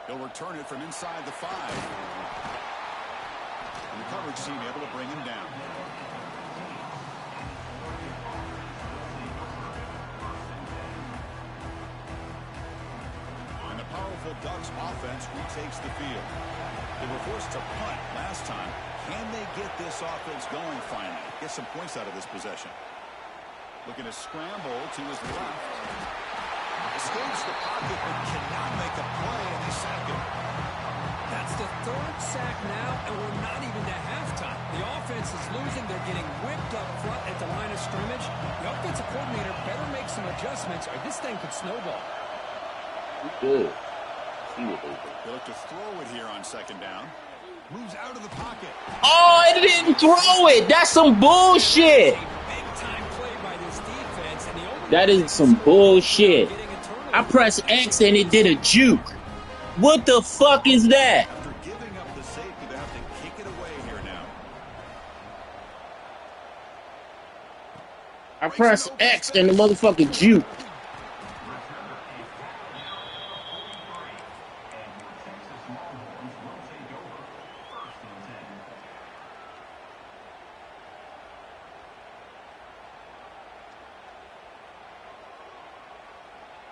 Speaker 1: He'll return it from inside the 5. And the coverage team able to bring him down. And the powerful Ducks offense retakes the field. They were forced to punt last time. Can they get this offense going finally? Get some points out of this possession. Looking to scramble to his left. Escapes the pocket but cannot make a play, and they sack him.
Speaker 2: That's the 3rd sack now, and we're not even to halftime. The offense is losing. They're getting whipped up front at the line of scrimmage. The offensive coordinator better make some adjustments, or this thing could snowball.
Speaker 3: Good.
Speaker 1: They look to throw it here on 2nd down. Moves out of the pocket.
Speaker 3: Oh, it didn't throw it. That's some bullshit.
Speaker 2: Big-time play by this defense, and the only
Speaker 3: That is some bullshit. I pressed X and it did a juke. What the fuck is that?
Speaker 1: After giving up the safety, they have to kick it away here now.
Speaker 3: I pressed X and the motherfucking juke.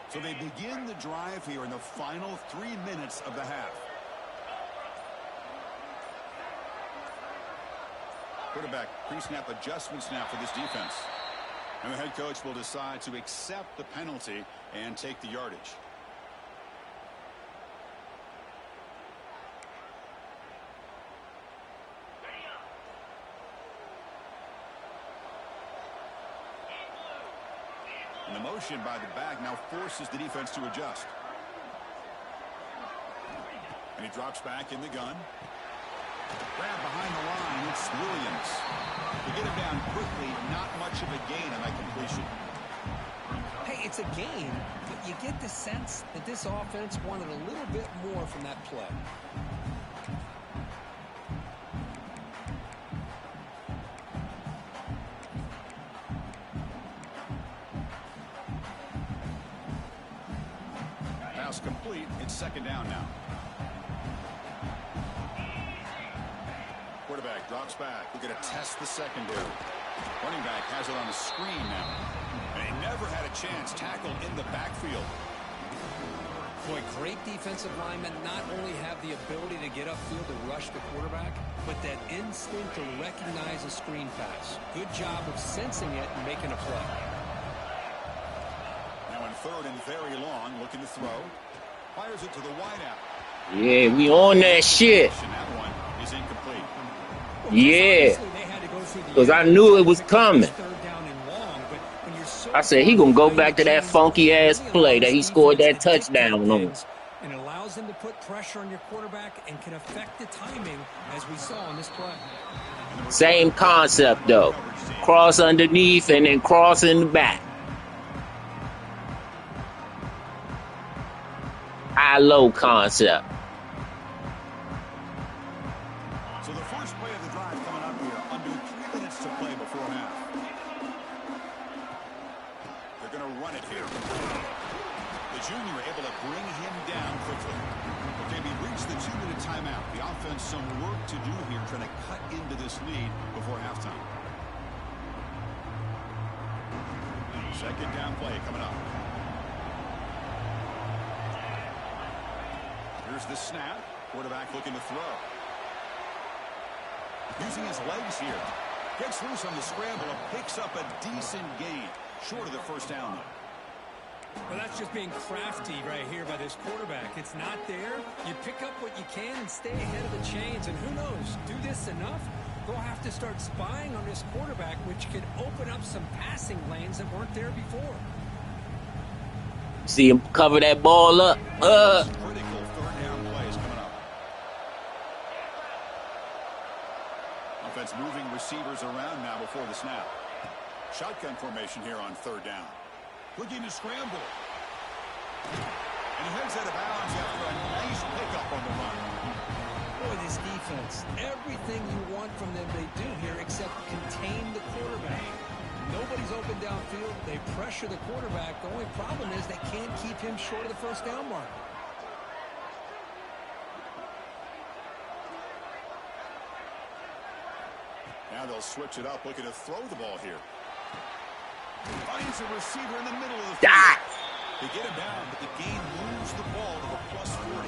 Speaker 1: So they begin the drive here in the final 3 minutes of the half. Quarterback pre-snap adjustments now for this defense. And the head coach will decide to accept the penalty and take the yardage. And the motion by the back now forces the defense to adjust. And he drops back in the gun. Grab behind the line. It's Williams. To get him down quickly, not much of a gain on that completion.
Speaker 2: Hey, it's a game, but you get the sense that this offense wanted a little bit more from that play.
Speaker 1: Pass complete. It's 2nd down now. Quarterback drops back. We're going to test the secondary. Running back has it on the screen now. And he never had a chance. Tackle in the backfield.
Speaker 2: Boy, great defensive linemen not only have the ability to get upfield to rush the quarterback, but that instinct to recognize a screen pass. Good job of sensing it and making a play.
Speaker 1: Now in 3rd and very long, looking to throw. Fires it to the wideout.
Speaker 3: Yeah, we on that shit.
Speaker 1: And that one is incomplete.
Speaker 3: Yeah, because I knew it was coming. I said he gonna go back to that funky ass play that he scored that touchdown on.
Speaker 2: And it allows him to put pressure on your quarterback and can affect the timing, as we saw in this play.
Speaker 3: Same concept though. Cross underneath and then cross in the back. High-low concept.
Speaker 1: So the first play of the drive coming up here. Under 3 minutes to play before half. They're going to run it here. The junior able to bring him down quickly. Okay, we reached the 2-minute timeout. The offense some work to do here trying to cut into this lead before halftime. Second down play coming up. Here's the snap. Quarterback looking to throw. Using his legs here. Gets loose on the scramble and picks up a decent gain. Short of the first down, though.
Speaker 2: Well, that's just being crafty right here by this quarterback. It's not there. You pick up what you can and stay ahead of the chains. And who knows, do this enough, they'll have to start spying on this quarterback, which could open up some passing lanes that weren't there before.
Speaker 3: See him cover that ball up.
Speaker 1: Critical third down plays coming up. Offense moving receivers around now before the snap. Shotgun formation here on third down. Looking to scramble. And he heads out of bounds after a nice pickup on the run.
Speaker 2: Boy, this defense, everything you want from them they do here except contain the quarterback. Nobody's open downfield. They pressure the quarterback. The only problem is they can't keep him short of the first down mark.
Speaker 1: Now they'll switch it up, looking to throw the ball here. Finds a receiver in the middle of the field. They get him down, but the game moves the ball to the +40.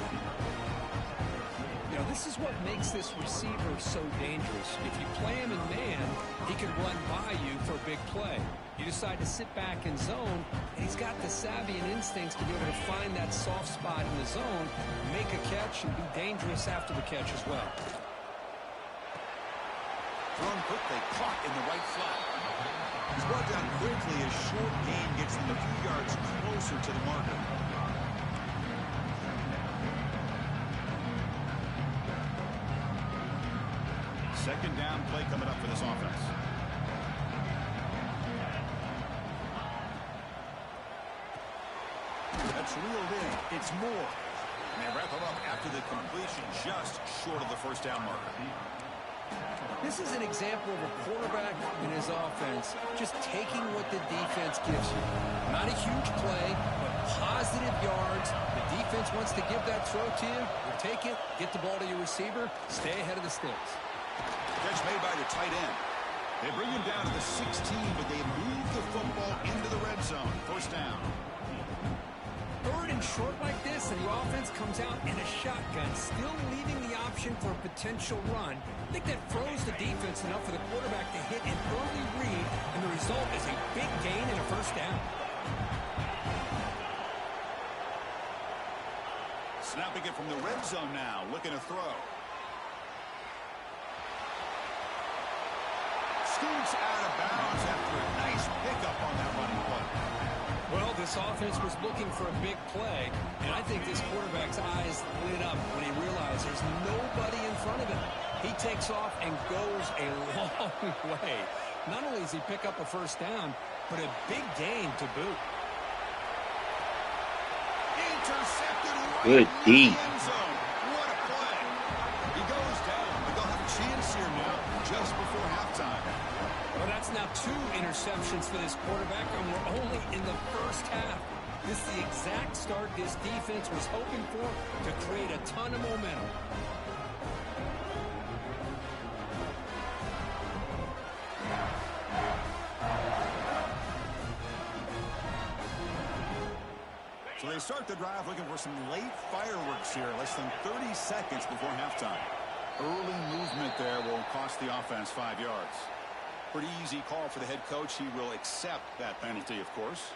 Speaker 2: You know, this is what makes this receiver so dangerous. If you play him in man, he can run by you for a big play. You decide to sit back in zone, and he's got the savvy and instincts to be able to find that soft spot in the zone, make a catch, and be dangerous after the catch as well.
Speaker 1: Thrown quickly, caught in the right flat. He's brought down quickly. A short gain gets them a few yards closer to the marker. Second down play coming up for this offense. That's reeled in. It's more. And they wrap him up after the completion just short of the first down marker.
Speaker 2: This is an example of a quarterback in his offense just taking what the defense gives you. Not a huge play, but positive yards. The defense wants to give that throw to you. You take it, get the ball to your receiver, stay ahead of the sticks.
Speaker 1: Catch made by the tight end. They bring him down to the 16, but they move the football into the red zone. First down.
Speaker 2: Third and short like this, and the offense comes out in a shotgun, still leaving the option for a potential run. I think that froze the defense enough for the quarterback to hit an early read, and the result is a big gain and a first down.
Speaker 1: Snapping it from the red zone now, looking to throw. Scoots out of bounds after a nice pickup on that running play.
Speaker 2: Well, this offense was looking for a big play, and I think this quarterback's eyes lit up when he realized there's nobody in front of him. He takes off and goes a long way. Not only does he pick up a first down, but a big gain to boot.
Speaker 1: Intercepted right
Speaker 3: Good
Speaker 1: in
Speaker 3: D.
Speaker 1: the end zone. What a play. He goes down, but they'll have a chance here now just before halftime.
Speaker 2: Well, that's now 2 interceptions for this quarterback, and we're only in the first half. This is the exact start this defense was hoping for to create a ton of momentum.
Speaker 1: So they start the drive looking for some late fireworks here, less than 30 seconds before halftime. Early movement there will cost the offense 5 yards. Pretty easy call for the head coach. He will accept that penalty, of course.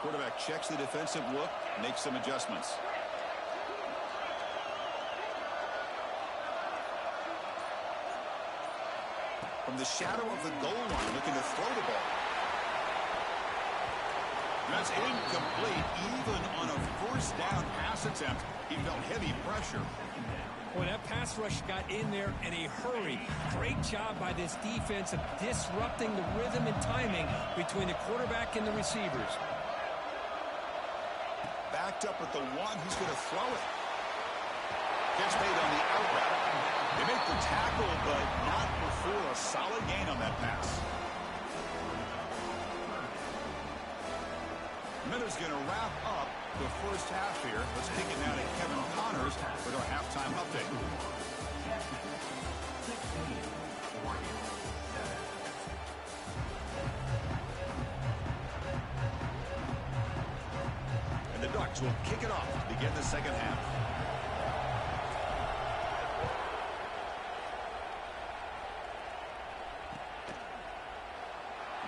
Speaker 1: Quarterback checks the defensive look, makes some adjustments. from the shadow of the goal line, looking to throw the ball. That's incomplete. Even on a first down pass attempt, he felt heavy pressure.
Speaker 2: Well, that pass rush got in there in a hurry. Great job by this defense of disrupting the rhythm and timing between the quarterback and the receivers.
Speaker 1: Backed up at the one, he's going to throw it. Gets made on the out route. They make the tackle, but not before a solid gain on that pass. Miller's going to wrap up the first half here. Let's take it now to Kevin Connors with our halftime update. And the Ducks will kick it off to begin the second half.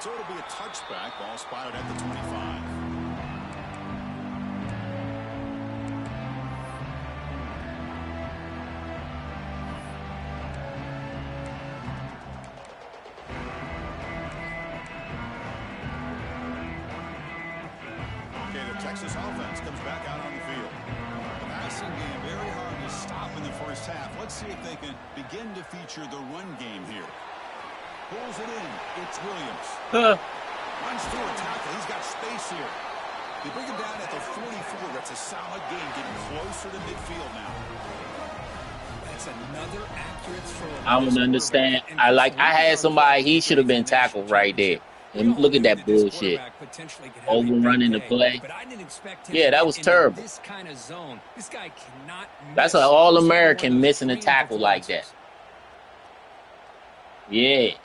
Speaker 1: So it'll be a touchback. Ball spotted at the 25. Texas offense comes back out on the field. The passing game very hard to stop in the first half. Let's see if they can begin to feature the run game here. Pulls it in. It's Williams. Runs through a tackle. He's got space here. They bring him down at the 44. That's a solid game, getting closer to midfield now.
Speaker 2: That's another accurate throw.
Speaker 3: I don't understand. I had somebody, he should have been tackled right there. And look at that bullshit. Overrunning the play. Yeah, that was terrible. That's an All-American missing a tackle like that. Yeah.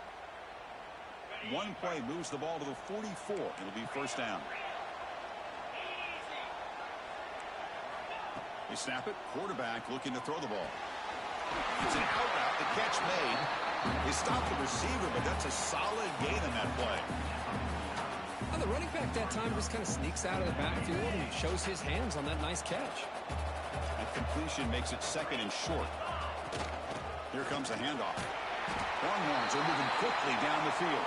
Speaker 1: One play moves the ball to the 44. It'll be first down. They snap it. Quarterback looking to throw the ball. It's an out route. The catch made. They stop the receiver, but that's a solid gain in that play.
Speaker 2: Well, the running back that time just kind of sneaks out of the backfield, and he shows his hands on that nice catch.
Speaker 1: That completion makes it second and short. Here comes the handoff. Longhorns are moving quickly down the field.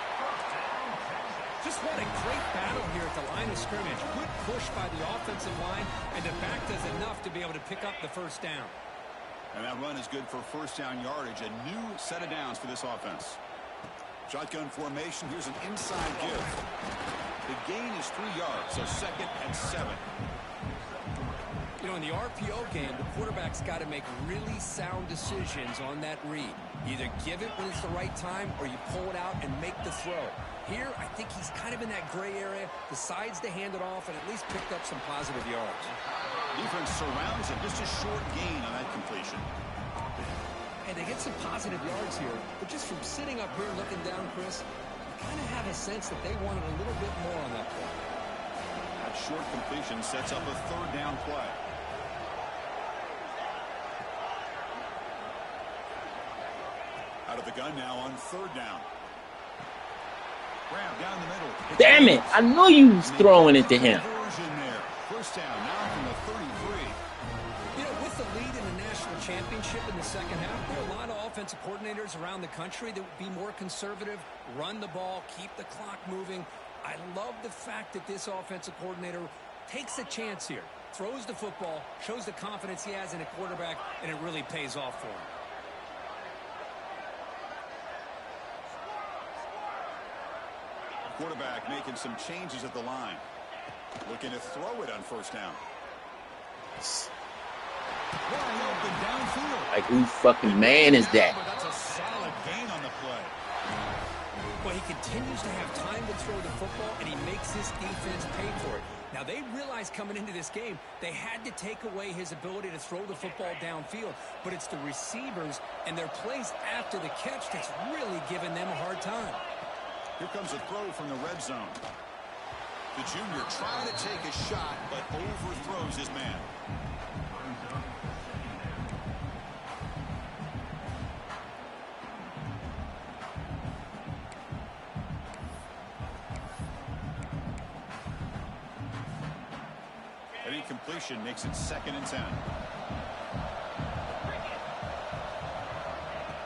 Speaker 2: Just what a great battle here at the line of scrimmage. Good push by the offensive line, and the back does enough to be able to pick up the first down.
Speaker 1: And that run is good for first down yardage. A new set of downs for this offense. Shotgun formation. Here's an inside give. The gain is 3 yards, so second and 7.
Speaker 2: You know, in the RPO game, the quarterback's got to make really sound decisions on that read. Either give it when it's the right time or you pull it out and make the throw. Here, I think he's kind of in that gray area, decides to hand it off and at least picked up some positive yards.
Speaker 1: Defense surrounds him. Just a short gain on that completion.
Speaker 2: And they get some positive yards here, but just from sitting up here looking down, Chris, you kind of have a sense that they wanted a little bit more on that play.
Speaker 1: That short completion sets up a third down play. Out of the gun now on third down. Grab down the middle.
Speaker 3: Damn it. I knew you was throwing it to him.
Speaker 1: First down now from the 33.
Speaker 2: You know, with the lead in the national championship in the second half, there are a lot of offensive coordinators around the country that would be more conservative, run the ball, keep the clock moving. I love the fact that this offensive coordinator takes a chance here, throws the football, shows the confidence he has in a quarterback, and it really pays off for him.
Speaker 1: Quarterback making some changes at the line. Looking to throw it on first down. Wide open downfield.
Speaker 3: Like, who fucking man is that?
Speaker 1: That's a solid gain on the play.
Speaker 2: Well, he continues to have time to throw the football, and he makes his defense pay for it. Now, they realized coming into this game, they had to take away his ability to throw the football downfield, but it's the receivers and their plays after the catch that's really giving them a hard time.
Speaker 1: Here comes a throw from the red zone. The junior trying to take a shot, but overthrows his man. An incompletion makes it second and 10.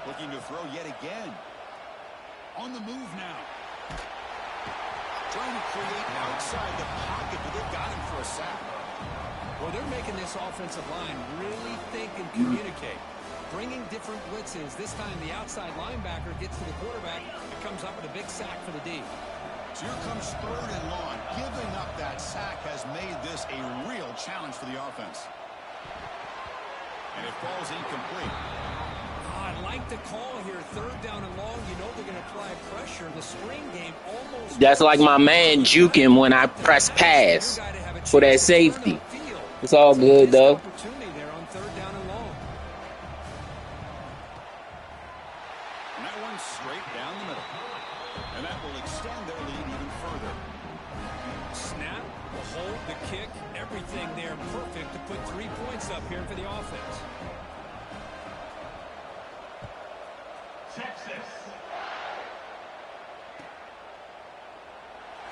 Speaker 1: Looking to throw yet again. On the move now. Trying to create outside the pocket, but they've got him for a sack.
Speaker 2: Well, they're making this offensive line really think and communicate. Bringing different blitzes. This time the outside linebacker gets to the quarterback and comes up with a big sack for the D.
Speaker 1: So here comes 3rd and long. Giving up that sack has made this a real challenge for the offense. And it falls incomplete.
Speaker 2: I like the call here. 3rd down and long. You know they're going to apply pressure. The screen game almost...
Speaker 3: That's like my man juking when I press pass for that safety. It's all good, though.
Speaker 2: Opportunity there on 3rd down and long.
Speaker 1: And that one's straight down the middle. And that will extend their lead even further.
Speaker 2: Snap, the hold, the kick, everything there perfect to put 3 points up here for the offense.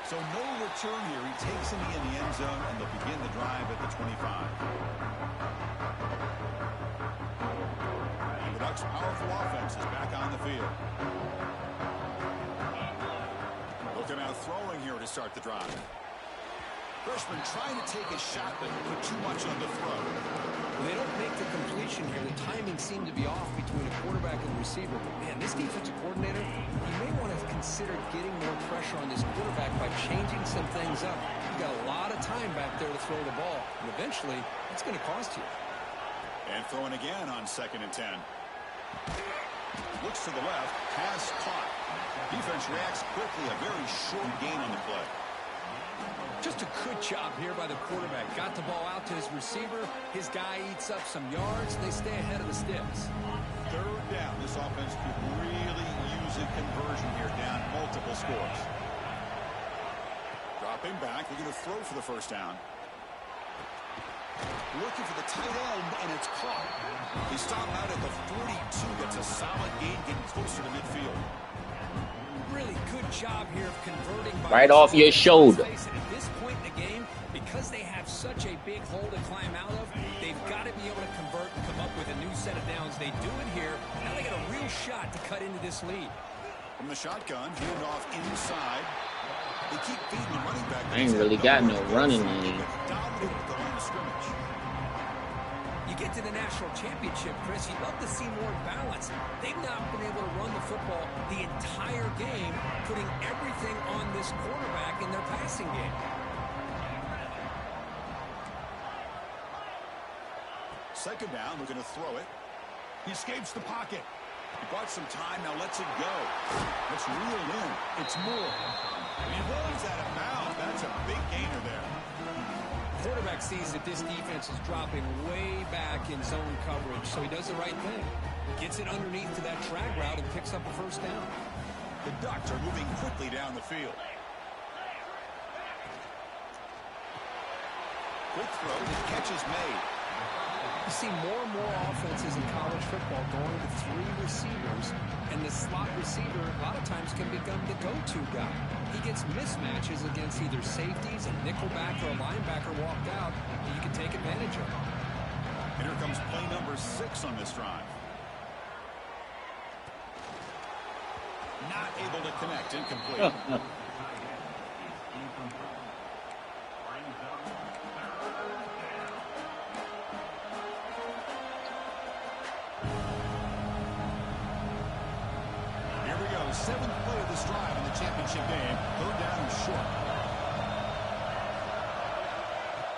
Speaker 1: So no return here. He takes him in the end zone, and they'll begin the drive at the 25. The Ducks' powerful offense is back on the field. Looking out throwing here to start the drive. Freshman trying to take a shot, but put too much on the throw.
Speaker 2: They don't make the completion here. The timing seemed to be off between a quarterback and the receiver. But, man, this defensive coordinator, he may want to consider getting more pressure on this quarterback by changing some things up. You've got a lot of time back there to throw the ball. And eventually, it's going to cost you.
Speaker 1: And throwing again on 2nd and 10. Looks to the left. Pass caught. Defense reacts quickly. A very short gain on the play.
Speaker 2: Just a good job here by the quarterback. Got the ball out to his receiver. His guy eats up some yards. They stay ahead of the sticks.
Speaker 1: 3rd down. This offense could really use a conversion here, down multiple scores. Dropping back. They're going to throw for the 1st down. Looking for the tight end, and it's caught. He stopped out at the 42. Gets a solid gain, getting closer to midfield.
Speaker 2: Really good job here of converting.
Speaker 3: Right off your shoulder.
Speaker 2: At this point in the game, because they have such a big hole to climb out of, they've got to be able to convert and come up with a new set of downs. They do it here. Now they got a real shot to cut into this lead.
Speaker 1: From the shotgun, hand off inside. They keep feeding the running back.
Speaker 3: I ain't really got no running lane.
Speaker 1: Dominated the line of scrimmage.
Speaker 2: You get to the national championship, Chris, you'd love to see more balance. They've not been able to run the football the entire game, putting everything on this quarterback in their passing game.
Speaker 1: Second down, looking to throw it. He escapes the pocket. He bought some time, now lets it go. It's reeled in. It's more. He rolls out of bounds. That's a big gainer there.
Speaker 2: Quarterback sees that this defense is dropping way back in zone coverage, so he does the right thing. Gets it underneath to that drag route and picks up a 1st down.
Speaker 1: The Ducks are moving quickly down the field. Quick throw, the catch is made.
Speaker 2: You see more and more offenses in college football going to 3 receivers, and the slot receiver a lot of times can become the go-to guy. He gets mismatches against either safeties, a nickelback, or a linebacker walked out that you can take advantage of.
Speaker 1: And here comes play number 6 on this drive. Not able to connect, incomplete. Here we go, 7th play of this drive in the championship game. 3rd down and short.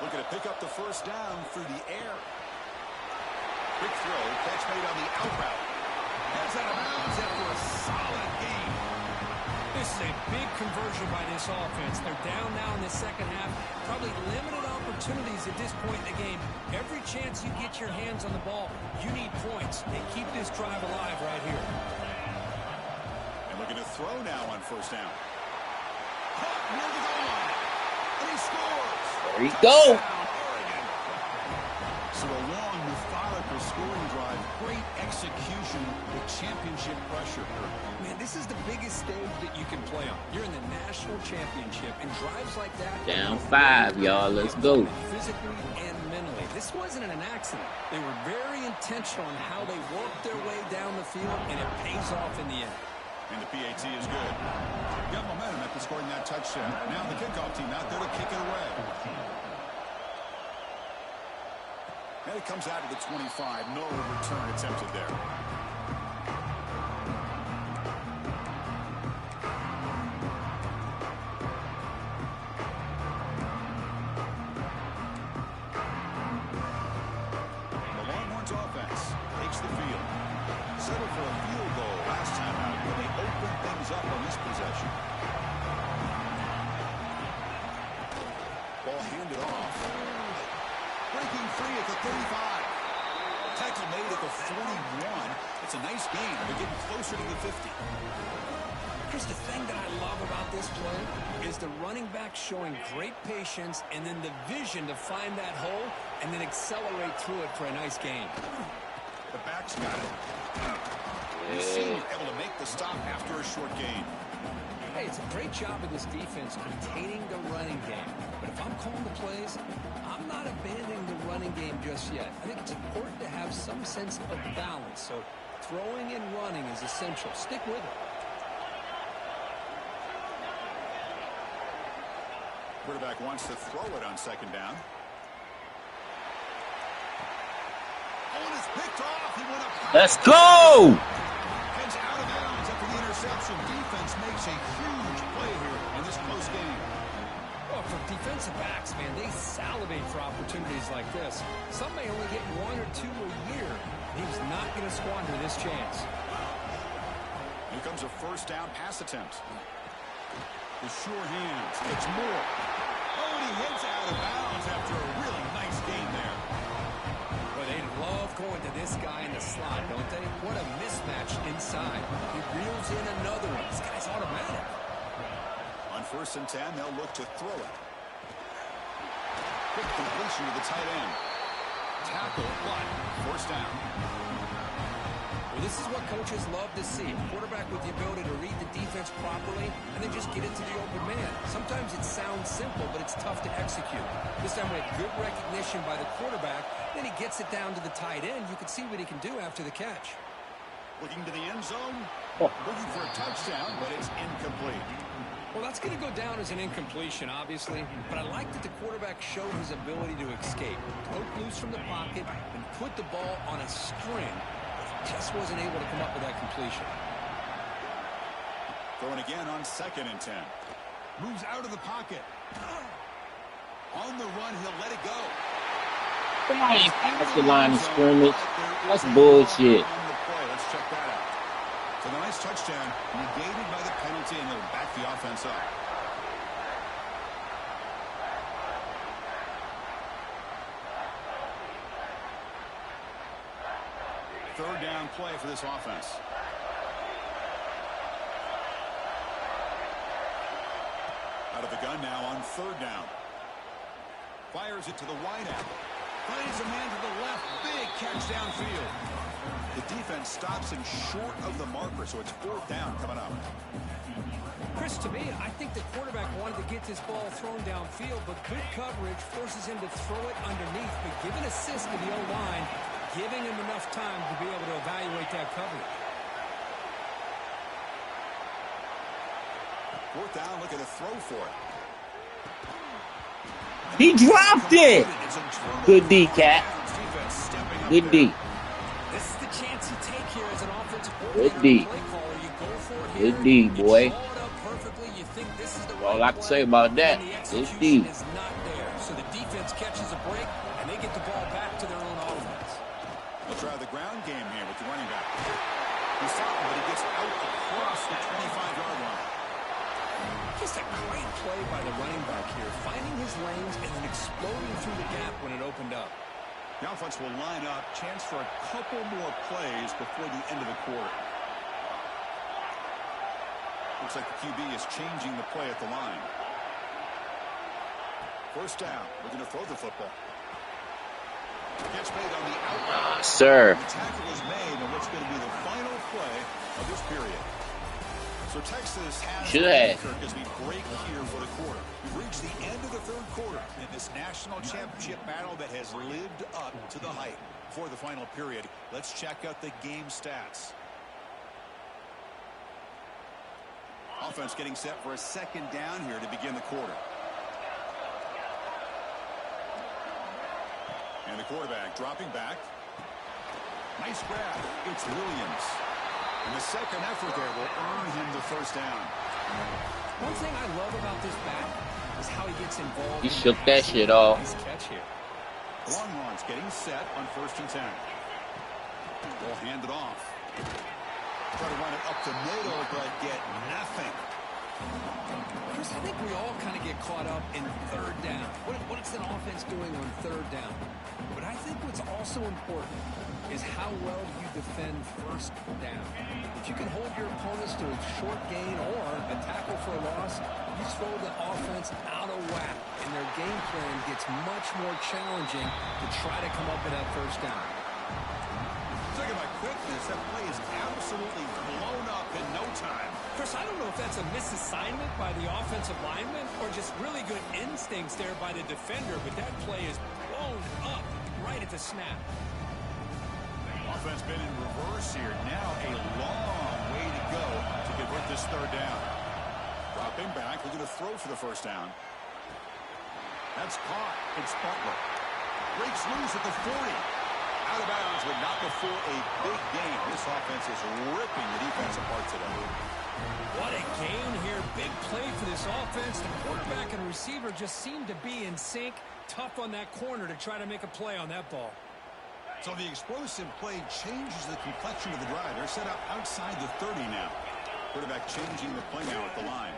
Speaker 1: Looking to pick up the 1st down through the air. Quick throw, catch made on the out route. That's out of bounds after a solid gain.
Speaker 2: This is a big conversion by this offense. They're down now in the second half. Probably limited opportunities at this point in the game. Every chance you get your hands on the ball, you need points. And keep this drive alive right here.
Speaker 1: And looking to throw now on 1st down. Caught near the goal line. And he scores.
Speaker 3: There you go.
Speaker 1: So a long, methodical scoring drive. Great execution with championship pressure.
Speaker 2: Man, this is the biggest stage that you can play on. You're in the national championship, and drives like that.
Speaker 3: Down 5, y'all. Let's go.
Speaker 2: Physically and mentally. This wasn't an accident. They were very intentional on how they worked their way down the field, and it pays off in the end.
Speaker 1: And the PAT is good. Got momentum after scoring that touchdown. Now the kickoff team out there to kick it away. And it comes out to the 25. No return attempted there. The Longhorns offense takes the field. Settled for a field goal last time out when they opened things up on this possession. Ball handed off. Breaking free at the 35. Tackle made at the 41. It's a nice gain. They're getting closer to the 50.
Speaker 2: Chris, the thing that I love about this play is the running back showing great patience and then the vision to find that hole and then accelerate through it for a nice gain.
Speaker 1: The back's got it. You see you're able to make the stop after a short gain.
Speaker 2: Hey, it's a great job of this defense containing the running game. But if I'm calling the plays, I'm not abandoning the running game just yet. I think it's important to have some sense of balance. So throwing and running is essential. Stick with it.
Speaker 1: Quarterback wants to throw it on second down. Oh, and it's picked off. He went up.
Speaker 3: Let's go!
Speaker 1: Heads out of bounds after the interception. Defense makes a huge play here in this close game.
Speaker 2: Well, for defensive backs, man, they salivate for opportunities like this. Some may only get 1 or 2 a year. He's not going to squander this chance.
Speaker 1: Here comes a first down pass attempt. The sure hands. It's more. Oh, and he heads out of bounds after a really nice gain there.
Speaker 2: Well, they love going to this guy in the slot, don't they? What a mismatch inside. He reels in another one. This guy's automatic.
Speaker 1: On 1st and 10, they'll look to throw it. Quick completion to the tight end. Tackle, but forced down.
Speaker 2: Well, this is what coaches love to see. A quarterback with the ability to read the defense properly and then just get it to the open man. Sometimes it sounds simple, but it's tough to execute. This time we had good recognition by the quarterback. Then he gets it down to the tight end. You can see what he can do after the catch.
Speaker 1: Looking to the end zone. Looking for a touchdown, but it's incomplete.
Speaker 2: Well, that's going to go down as an incompletion, obviously. But I like that the quarterback showed his ability to escape. Broke loose from the pocket and put the ball on a string. Just wasn't able to come up with that completion.
Speaker 1: Throwing again on 2nd and 10. Moves out of the pocket. On the run, he'll let it go.
Speaker 3: That's the line of scrimmage. That's bullshit.
Speaker 1: Let's check that out. So the nice touchdown negated by the penalty, and they'll back the offense up. Third down play for this offense. Out of the gun now on 3rd down. Fires it to the wideout. Finds a man to the left. Big catch downfield. The defense stops him short of the marker, so it's 4th down coming up.
Speaker 2: Chris, to me, I think the quarterback wanted to get this ball thrown downfield, but good coverage forces him to throw it underneath. But give an assist to the O-line, giving him enough time to be able to evaluate that coverage.
Speaker 1: 4th down, look at a throw for it.
Speaker 3: He dropped it. Good D, Cat. Good D.
Speaker 2: This is the chance you take here as an offensive
Speaker 3: Good D. Good D, boy. All I can say about that is D.
Speaker 2: So the defense catches a break, and they get the ball back to their own offense.
Speaker 1: They'll try the ground game here with the running back. He's stopped, but he gets out across the 25-yard line.
Speaker 2: Just a great play by the running back here, finding his lanes and then exploding through the gap when it opened up.
Speaker 1: The offense will line up. Chance for a couple more plays before the end of the quarter. Looks like the QB is changing the play at the line. 1st down. Looking to throw the football. Gets made on the outlet.
Speaker 3: Sir.
Speaker 1: The tackle is made on what's going to be the final play of this period. So Texas has Kirk as we break here for the quarter. We've reached the end of the 3rd quarter in this national championship battle that has lived up to the hype. For the final period, let's check out the game stats. Offense getting set for a second down here to begin the quarter. And the quarterback dropping back. Nice grab. It's Williams. And the second effort there will earn him the first down.
Speaker 2: One thing I love about this back is how he gets involved.
Speaker 3: He shook that shit off.
Speaker 2: Nice catch here.
Speaker 1: Longhorns getting set on 1st and 10. They'll hand it off. Try to run it up the middle, but get nothing.
Speaker 2: Chris, I think we all kind of get caught up in 3rd down. What's an offense doing on 3rd down? But I think what's also important is how well you defend 1st down. If you can hold your opponents to a short gain or a tackle for a loss, you throw the offense out of whack, and their game plan gets much more challenging to try to come up with that 1st down.
Speaker 1: Look at my quickness. That play is absolutely blown up in no time.
Speaker 2: Chris, I don't know if that's a misassignment by the offensive lineman or just really good instincts there by the defender, but that play is blown up right at the snap.
Speaker 1: Offense been in reverse here. Now a long way to go to convert this 3rd down. Dropping back, looking to throw for the 1st down. That's caught. It's Butler. Breaks loose at the 40. Out of bounds, but not before a big game. This offense is ripping the defense apart today.
Speaker 2: What a gain here. Big play for this offense. The quarterback and receiver just seem to be in sync. Tough on that corner to try to make a play on that ball.
Speaker 1: So the explosive play changes the complexion of the drive. They're set up outside the 30 now. Quarterback changing the play now at the line.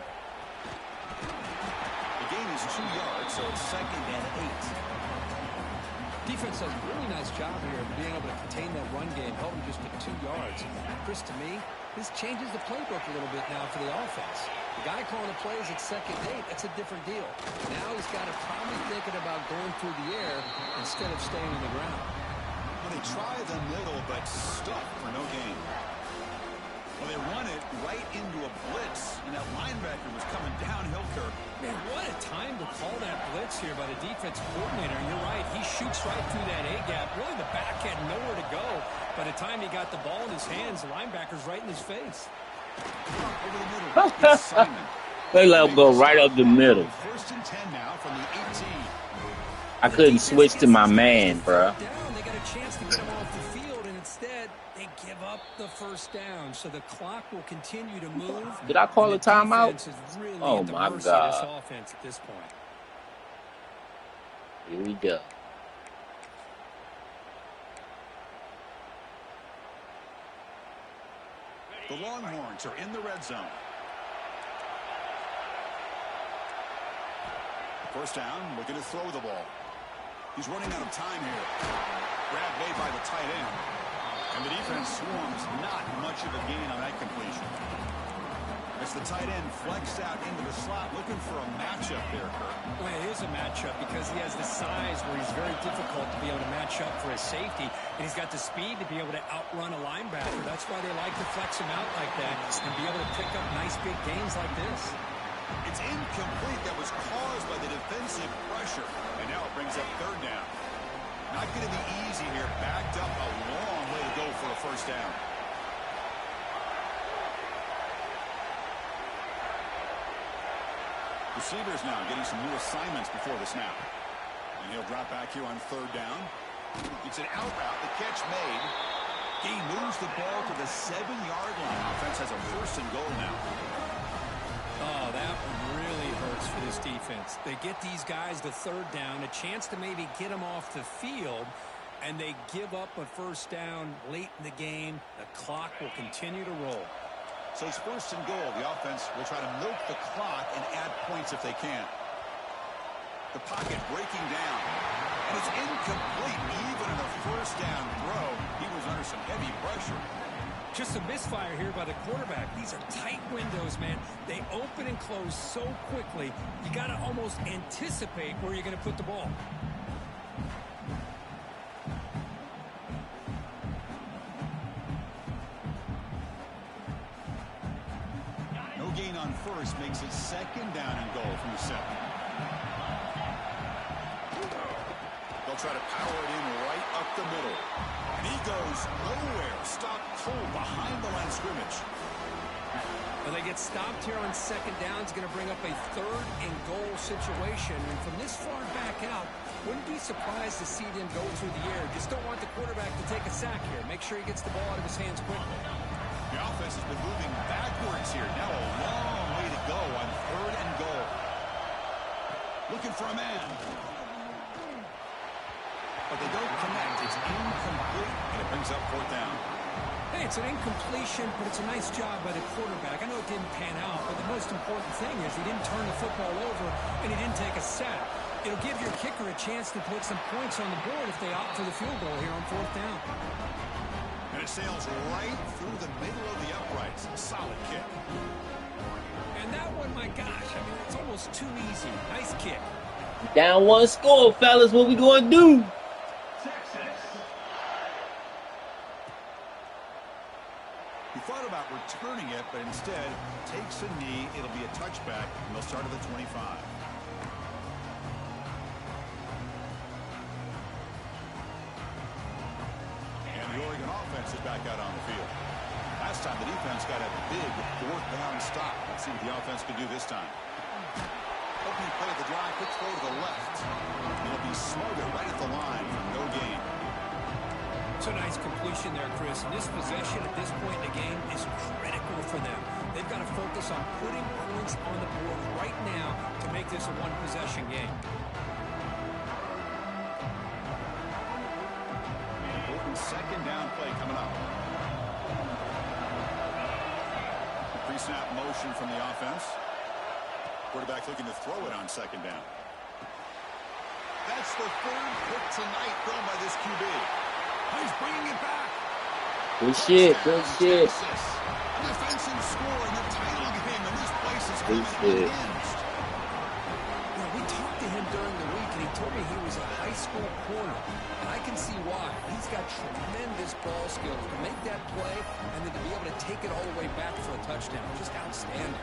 Speaker 1: The gain is 2 yards, so it's 2nd and 8.
Speaker 2: Defense does a really nice job here of being able to contain that run game, held him just to 2 yards. Chris, to me, this changes the playbook a little bit now for the offense. The guy calling the plays at 2nd and 8, that's a different deal. Now he's got to probably thinking about going through the air instead of staying on the ground.
Speaker 1: Well, they try the middle, but stuck for no gain. Well, they run it right into a blitz, and that linebacker was coming downhill, Kirk.
Speaker 2: Man, what a time to call that blitz here by the defensive coordinator. And you're right, he shoots right through that A-gap. Really, the back had nowhere to go. By the time he got the ball in his hands, the linebacker's right in his face.
Speaker 1: Over the middle, it's Simon.
Speaker 3: They let him go right up the middle.
Speaker 1: 1st and 10 now from the 18.
Speaker 3: I couldn't switch to my man, bro.
Speaker 2: They got a chance to get him off the field, and instead they give up the 1st down. So the clock will continue to move.
Speaker 3: Did I call a timeout?
Speaker 2: Really
Speaker 3: oh my God!
Speaker 2: This offense at this point.
Speaker 3: Here we go.
Speaker 1: The Longhorns are in the red zone. 1st down, looking to throw the ball. He's running out of time here. Grab made by the tight end. And the defense swarms not much of a gain on that completion. As the tight end flexed out into the slot, looking for a matchup there, Kirk.
Speaker 2: Well, it is a matchup because he has the size where he's very difficult to be able to match up for his safety. And he's got the speed to be able to outrun a linebacker. That's why they like to flex him out like that and be able to pick up nice big gains like this.
Speaker 1: It's incomplete. That was caused by the defensive pressure. And now it brings up 3rd down. Not going to be easy here. Backed up a long way to go for a 1st down. Receivers now getting some new assignments before the snap. And he'll drop back here on 3rd down. It's an out route. The catch made. He moves the ball to the 7-yard line. Offense has a 1st and goal now.
Speaker 2: Oh, that one really hurts for this defense. They get these guys to 3rd down, a chance to maybe get them off the field, and they give up a 1st down late in the game. The clock will continue to roll.
Speaker 1: So it's 1st and goal. The offense will try to milk the clock and add points if they can. The pocket breaking down. And it's incomplete. Even in a 1st down throw, he was under some heavy pressure.
Speaker 2: Just a misfire here by the quarterback. These are tight windows, man. They open and close so quickly. You got to almost anticipate where you're going to put the ball.
Speaker 1: No gain on 1st makes it 2nd down and goal from the 7. They'll try to power it in right up the middle. And he goes nowhere. Stopped cold behind the line of scrimmage.
Speaker 2: Well, they get stopped here on second down. It's going to bring up a 3rd and goal situation. And from this far back out, wouldn't be surprised to see them go through the air. Just don't want the quarterback to take a sack here. Make sure he gets the ball out of his hands quickly.
Speaker 1: The offense has been moving backwards here. Now a long way to go on 3rd and goal. Looking for a man. But they don't connect. It's incomplete, and it brings up 4th down.
Speaker 2: Hey, it's an incompletion, but it's a nice job by the quarterback. I know it didn't pan out, but the most important thing is he didn't turn the football over, and he didn't take a sack. It'll give your kicker a chance to put some points on the board if they opt for the field goal here on 4th down.
Speaker 1: And it sails right through the middle of the uprights. A solid kick.
Speaker 2: And that one, my gosh, I mean, it's almost too easy. Nice kick.
Speaker 3: Down 1 score, fellas. What we going to do?
Speaker 1: He thought about returning it, but instead takes a knee. It'll be a touchback, and they'll start at the 25. And the Oregon offense is back out on the field. Last time the defense got a big 4th down stop. Let's see what the offense can do this time. Opening play of the drive, quick throw to the left. It'll be smothered right at the line for no gain.
Speaker 2: It's a nice completion there, Chris. And this possession at this point in the game is critical for them. They've got to focus on putting points on the board right now to make this a 1-possession game.
Speaker 1: Open 2nd down play coming up. Pre-snap motion from the offense. Quarterback looking to throw it on 2nd down. That's the 3rd pick tonight thrown by this QB. He's bringing it back.
Speaker 3: Good shit. Good shit.
Speaker 1: A defensive score in the title game, and this place is coming unhinged.
Speaker 2: You know, we talked to him during the week, and he told me he was a high school corner. And I can see why. He's got tremendous ball skills to make that play, and then to be able to take it all the way back for a touchdown. Just outstanding.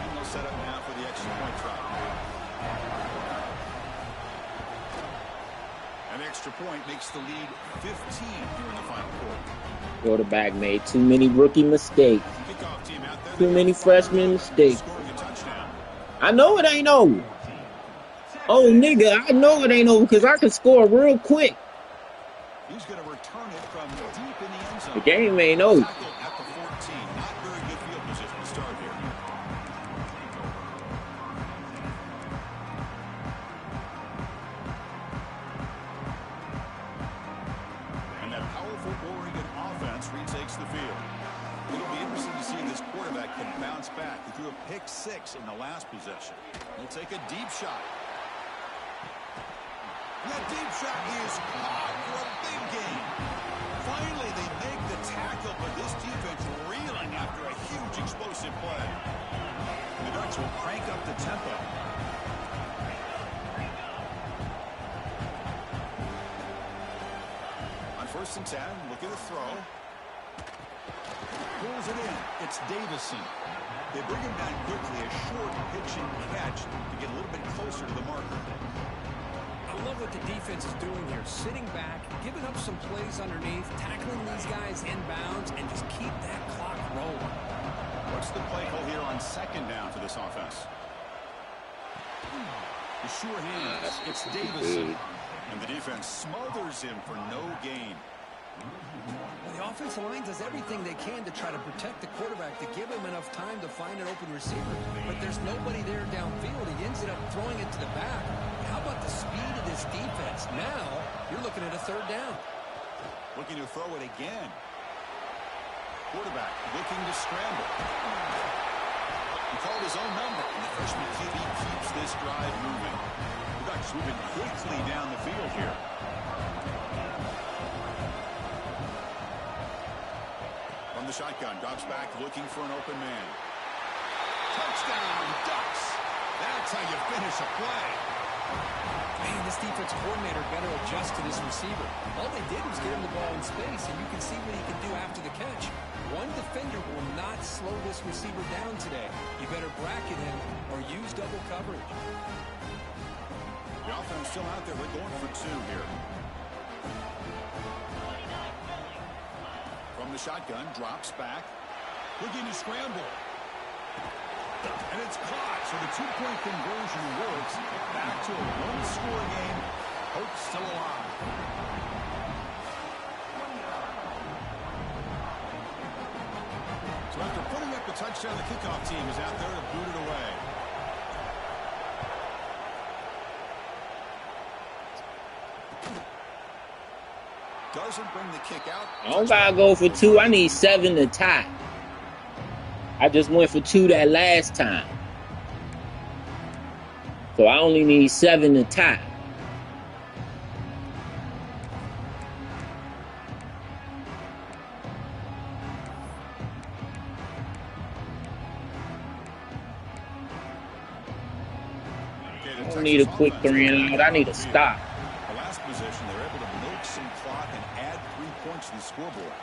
Speaker 1: And they'll set up now for the extra point try. An extra point makes the lead 15 here in the final quarter.
Speaker 3: Quarterback made too many rookie mistakes.
Speaker 1: Kickoff team out there.
Speaker 3: Too many freshman mistakes. I know it ain't over. Oh, nigga, I know it ain't over because I can score real quick.
Speaker 1: He's going to return it from deep in the end zone.
Speaker 3: The game ain't over.
Speaker 1: At the 14. Not very good field position to start here. And that powerful Oregon offense retakes the field. It'll be interesting to see if this quarterback can bounce back. He threw a pick-6 in the last possession. He'll take a deep shot. That deep shot is caught for a big gain. Finally, they make the tackle, but this defense reeling after a huge explosive play. The Ducks will crank up the tempo. On 1st and 10, looking to throw. Pulls it in. It's Davison. They bring him down quickly, a short pitch and catch to get a little bit closer to the marker.
Speaker 2: I love what the defense is doing here. Sitting back, giving up some plays underneath, tackling these guys inbounds, and just keep that clock rolling.
Speaker 1: What's the play call here on 2nd down for this offense? The sure hands. It's Davison. And the defense smothers him for no gain.
Speaker 2: Well, the offensive line does everything they can to try to protect the quarterback, to give him enough time to find an open receiver. But there's nobody there downfield. He ends up throwing it to the back. How about the speed of this defense? Now, you're looking at a 3rd down.
Speaker 1: Looking to throw it again. Quarterback looking to scramble. He called his own number, and the freshman QB keeps this drive moving. The Ducks moving quickly down the field here. From the shotgun, drops back, looking for an open man. Touchdown, Ducks! That's how you finish a play.
Speaker 2: Man, this defense coordinator better adjust to this receiver. All they did was get him the ball in space, and you can see what he can do after the catch. One defender will not slow this receiver down today. You better bracket him or use double coverage.
Speaker 1: The offense still out there. They're going for 2 here. From the shotgun, drops back. Looking to scramble. And it's caught, so the two-point conversion works. Back to a one-score game. Hope still alive. So after putting up the touchdown, the kickoff team is out there to boot it away. Doesn't bring the kick out.
Speaker 3: I don't gotta go for 2. I need 7 to tie. I just went for 2 that last time. So I only need 7 to tie. I don't need a quick 3 and out. I need a stop.
Speaker 1: The last possession, they're able to milk some clock and add 3 points to the scoreboard.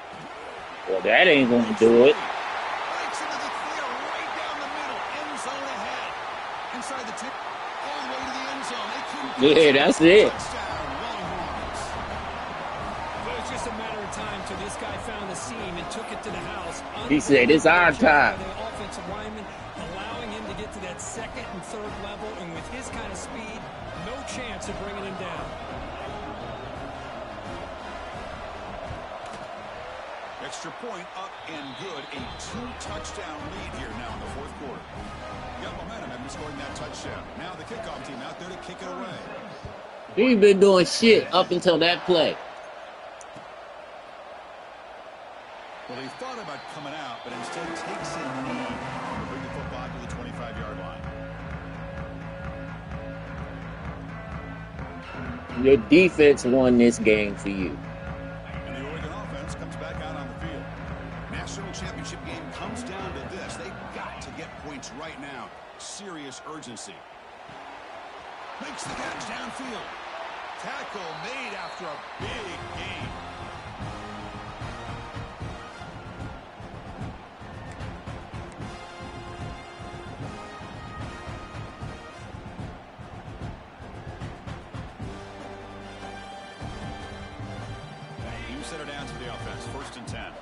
Speaker 3: Well, that ain't gonna do it.
Speaker 1: Breaks into the clear right down the middle. End zone ahead. Inside the 10, all the way to the end zone. They couldn't.
Speaker 3: Yeah, that's it.
Speaker 1: Touchdown, Longhorns.
Speaker 2: Well, it's just a matter of time till this guy found the seam and took it to the house.
Speaker 3: He said, "It's our time."
Speaker 2: The offensive lineman allowing him to get to that second and third level, and with his kind of speed, no chance of bringing him down.
Speaker 1: Extra point up and good. A 2-touchdown lead here now in the fourth quarter. Got momentum after scoring that touchdown. Now the kickoff team out there to kick it away.
Speaker 3: He's been doing shit up until that play.
Speaker 1: Well, he thought about coming out, but instead takes a knee to bring the football to the 25-yard line.
Speaker 3: Your defense won this game for you.
Speaker 1: And the Oregon offense comes back out on the field. National championship game comes down to this. They've got to get points right now. Serious urgency. Makes the catch downfield. Tackle made after a big gain. Set her down to the offense. 1st and 10.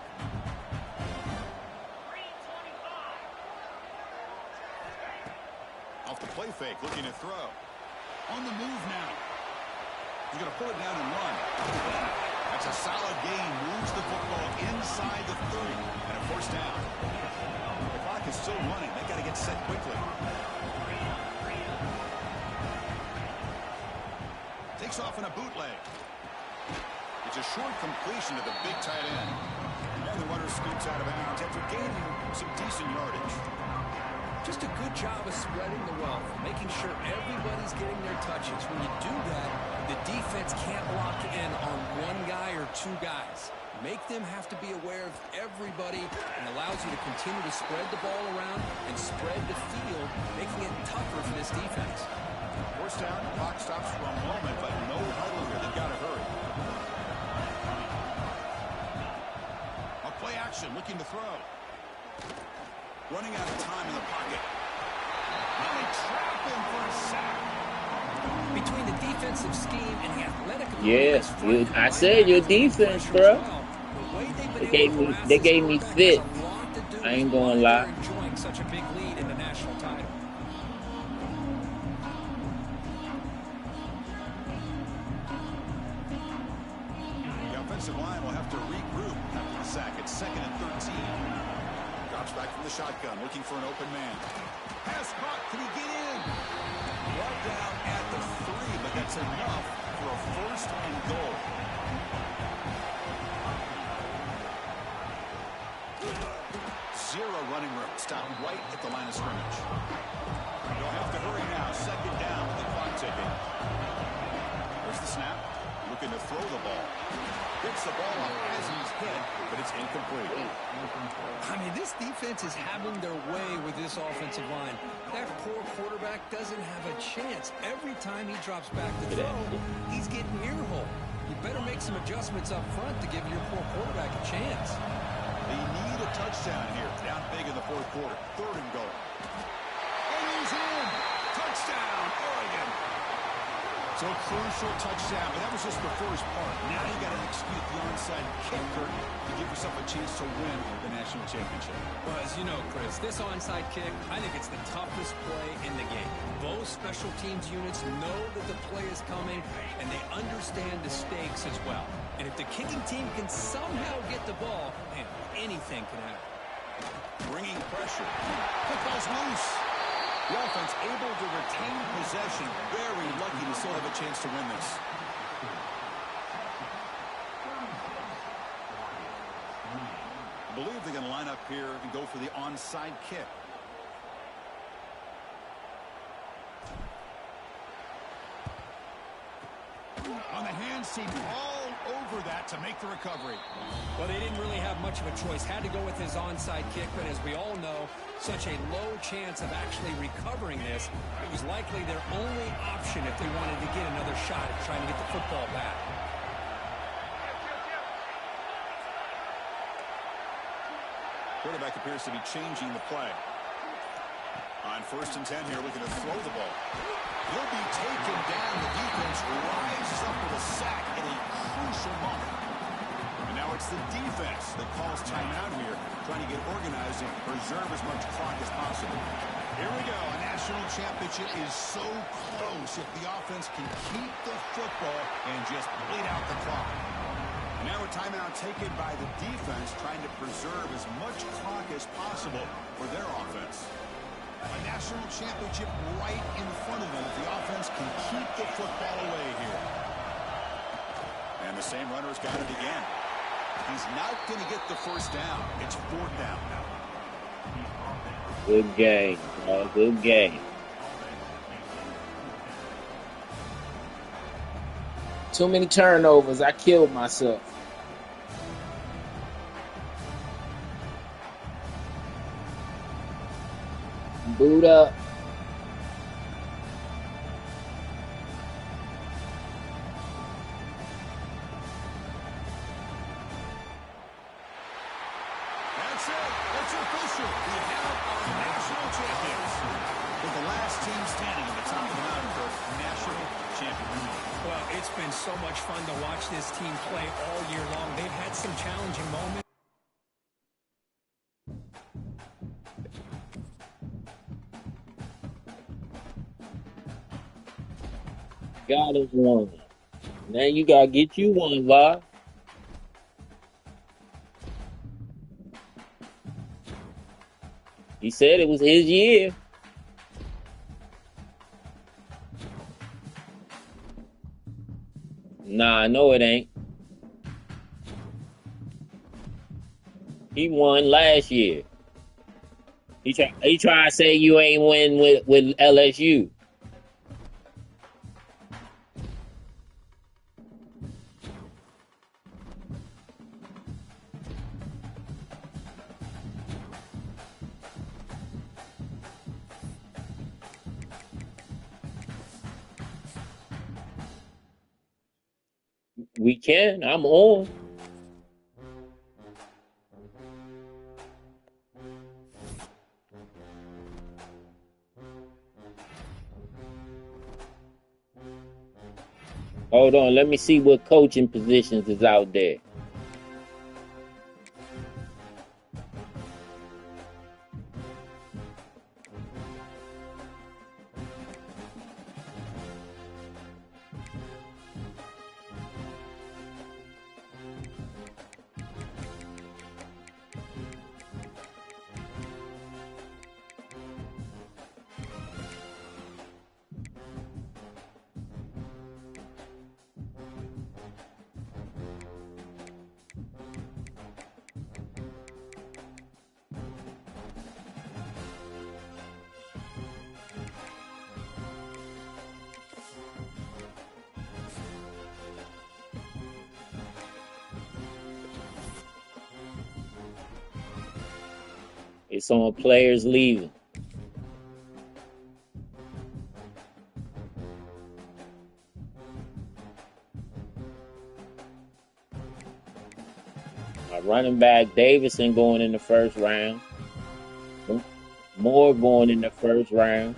Speaker 1: Off the play fake, looking to throw. On the move now. He's going to pull it down and run. That's a solid gain. Moves the football inside the 30. And a 1st down. The clock is still running. They got to get set quickly. Takes off in a bootleg. It's a short completion to the big tight end. And the runner scoots out of bounds after gaining some decent yardage.
Speaker 2: Just a good job of spreading the wealth, making sure everybody's getting their touches. When you do that, the defense can't lock in on one guy or 2 guys. Make them have to be aware of everybody and allows you to continue to spread the ball around and spread the field, making it tougher for this defense.
Speaker 1: 1st down, clock stops for a moment, but no huddle here. They've got to hurry. Play action, looking to throw. Running out of time in the pocket. Now they trap him for a sack.
Speaker 2: Between the defensive scheme and the athletic
Speaker 3: Yes, I said your defense, bro. They gave me fit. I ain't gonna lie.
Speaker 2: Enjoying such a big lead in the national title.
Speaker 1: The offensive line will have to regroup after the sack. It's 2nd and 13. Drops back from the shotgun, looking for an open man. Pass caught. Can he get in? Brought down at the 3, but that's enough for a 1st and goal. Zero running room. Stop right at the line of scrimmage. They'll have to hurry now. 2nd down with the clock ticking. There's the snap. Looking to throw the ball. Gets the ball off as he's hit, but it's incomplete.
Speaker 2: I mean, this defense is having their way with this offensive line. That poor quarterback doesn't have a chance. Every time he drops back to throw, he's getting earhole. You better make some adjustments up front to give your poor quarterback a chance.
Speaker 1: They need a touchdown here. Down big in the 4th quarter. 3rd and goal. And he's in. Touchdown, Oregon. So a crucial touchdown, but that was just the first part. Now you got to execute the onside kick, Kurt, to give yourself a chance to win the national championship.
Speaker 2: Well, as you know, Chris, this onside kick, I think it's the toughest play in the game. Both special teams units know that the play is coming, and they understand the stakes as well. And if the kicking team can somehow get the ball, man, anything can happen.
Speaker 1: Bringing pressure. Football's loose. The offense able to retain possession. Very lucky to still have a chance to win this. I believe they're going to line up here and go for the onside kick. On the hand seam, all over that to make the recovery.
Speaker 2: Well, they didn't really have much of a choice. Had to go with his onside kick, but as we all know, such a low chance of actually recovering this. It was likely their only option if they wanted to get another shot at trying to get the football back.
Speaker 1: Quarterback appears to be changing the play. On 1st and 10 here, looking to throw the ball. He'll be taken down. The defense rises up with a sack at a crucial moment. And now it's the defense that calls timeout here, trying to get organized and preserve as much clock as possible. Here we go. A national championship is so close if the offense can keep the football and just bleed out the clock. And now a timeout taken by the defense, trying to preserve as much clock as possible for their offense. A national championship right in front of them if the offense can keep the football away here. And the same runner's got it again. He's not going to get the first down. It's 4th down now.
Speaker 3: Good game. Good game. Too many turnovers. I killed myself. Boot up.
Speaker 1: That's it. It's official. We have our national champions. With the last team standing at the top of the mountain for national champions.
Speaker 2: Well, it's been so much fun to watch this team play all year long. They've had some challenging moments.
Speaker 3: Got us one. Now you gotta get you one, Vi. He said it was his year. Nah, no it ain't. He won last year. He try to say you ain't win with LSU. We can. I'm on. Hold on. Let me see what coaching positions is out there. It's on players leaving. Running back Davison going in the first round. Moore going in the first round.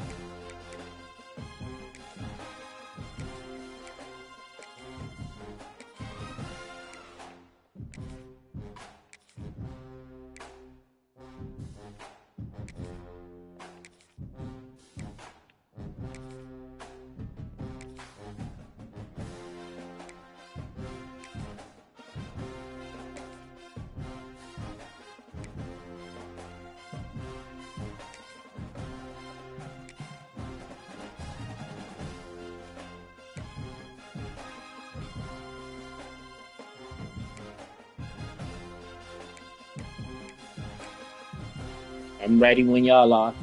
Speaker 3: I'm ready when y'all are.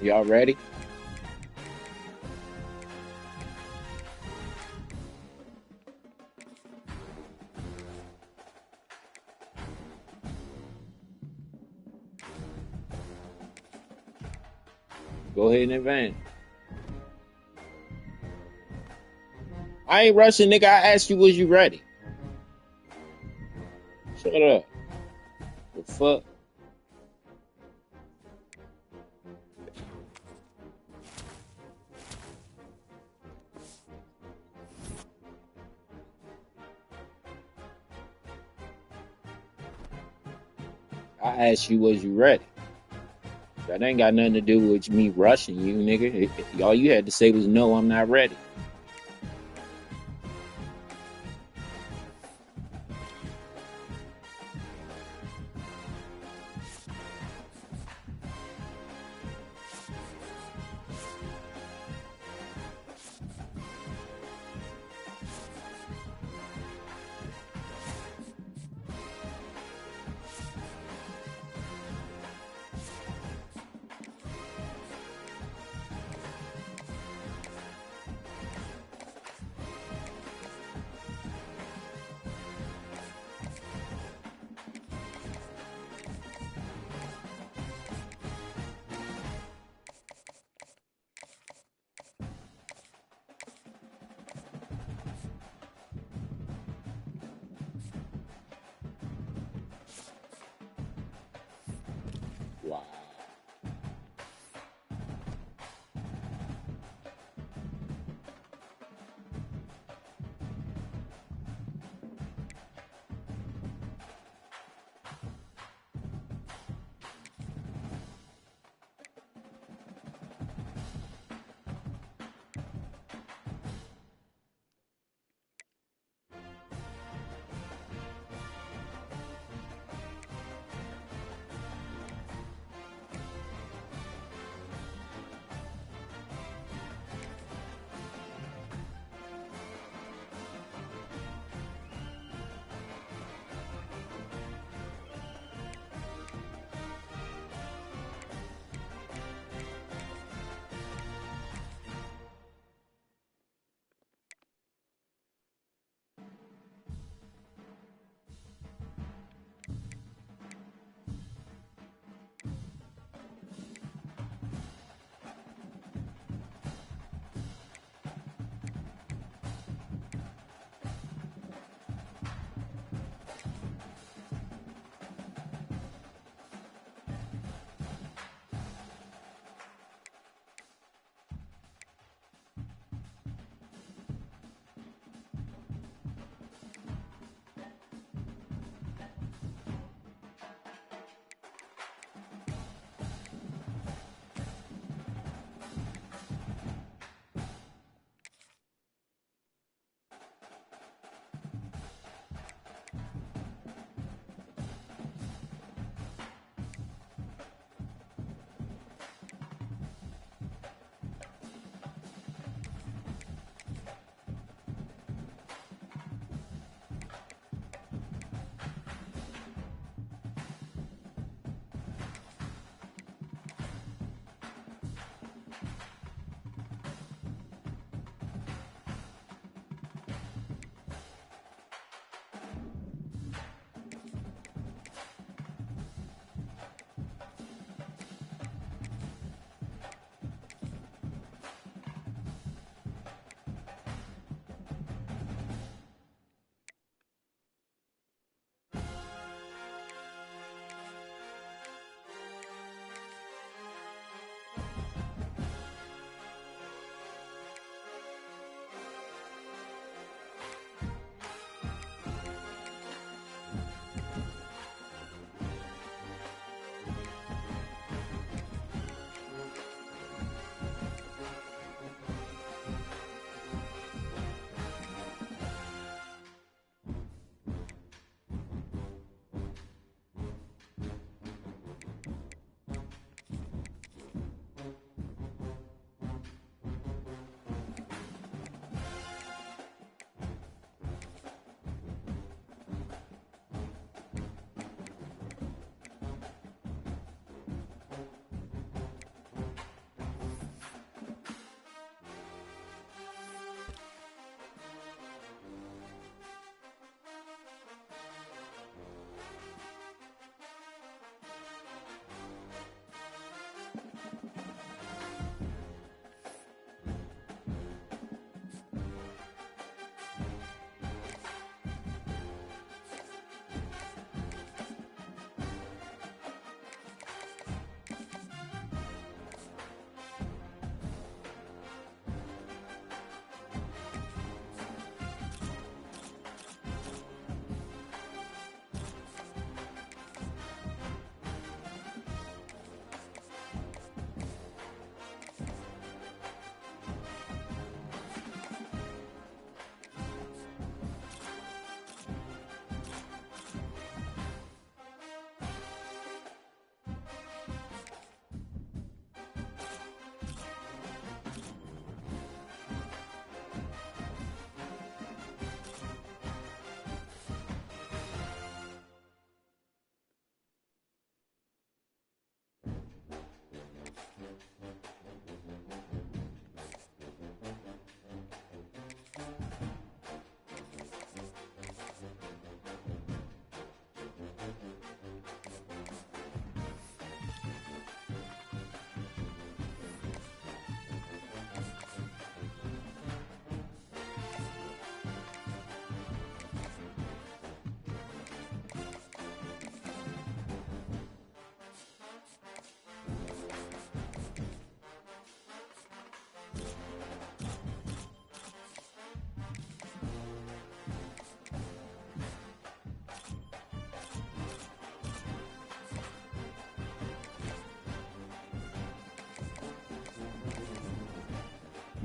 Speaker 3: Y'all ready? Go ahead and advance. I ain't rushing, nigga. I asked you, was you ready? Shut up. The fuck? I asked you, was you ready? That ain't got nothing to do with me rushing you, nigga. All you had to say was, no, I'm not ready.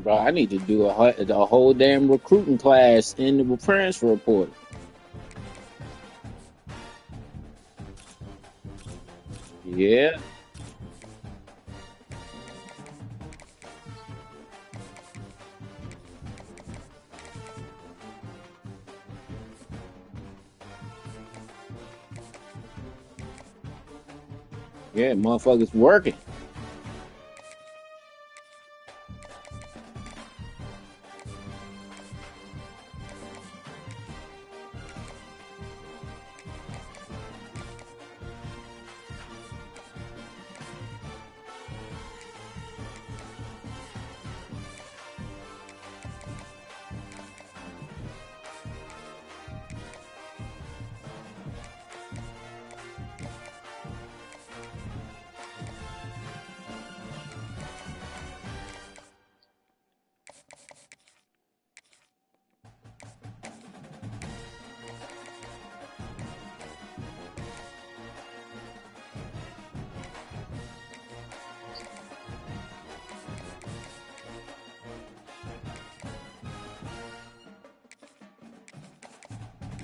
Speaker 3: Bro, I need to do a whole damn recruiting class in the transfer portal. Yeah. Yeah, motherfuckers working.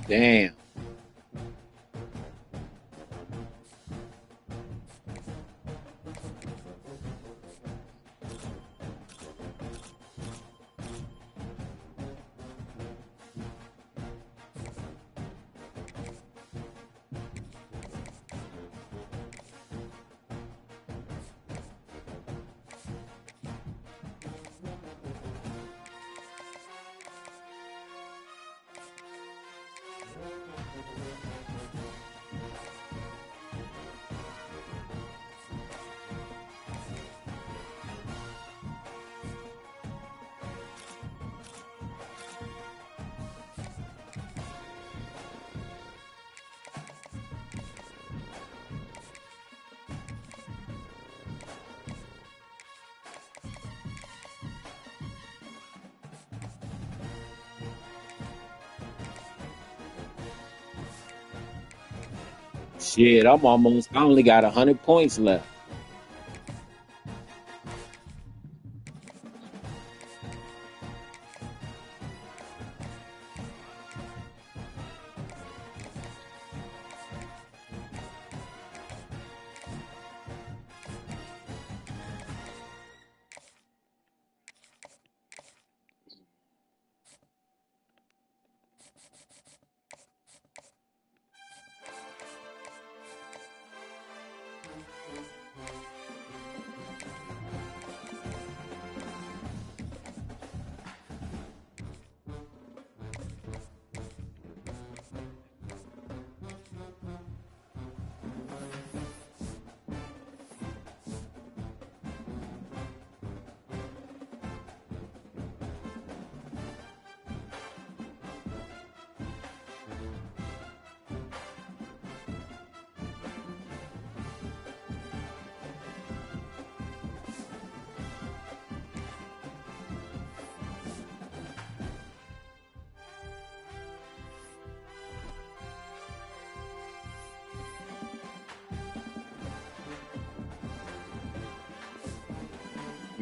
Speaker 3: Damn. Shit, I only got 100 points left.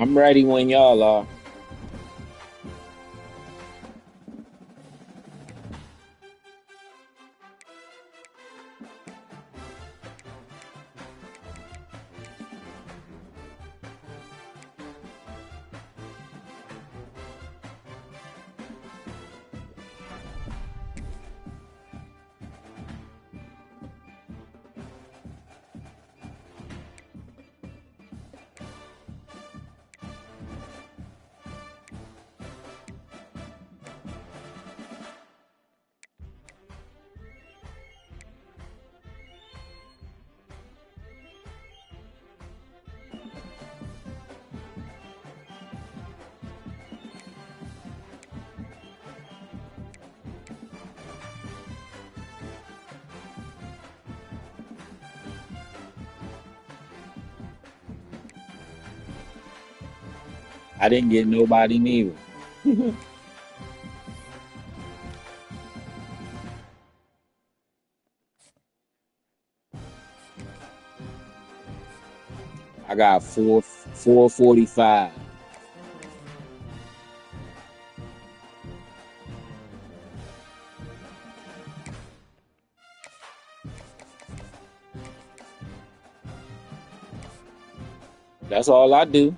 Speaker 3: I'm ready when y'all are. I didn't get nobody neither. I got 445. That's all I do.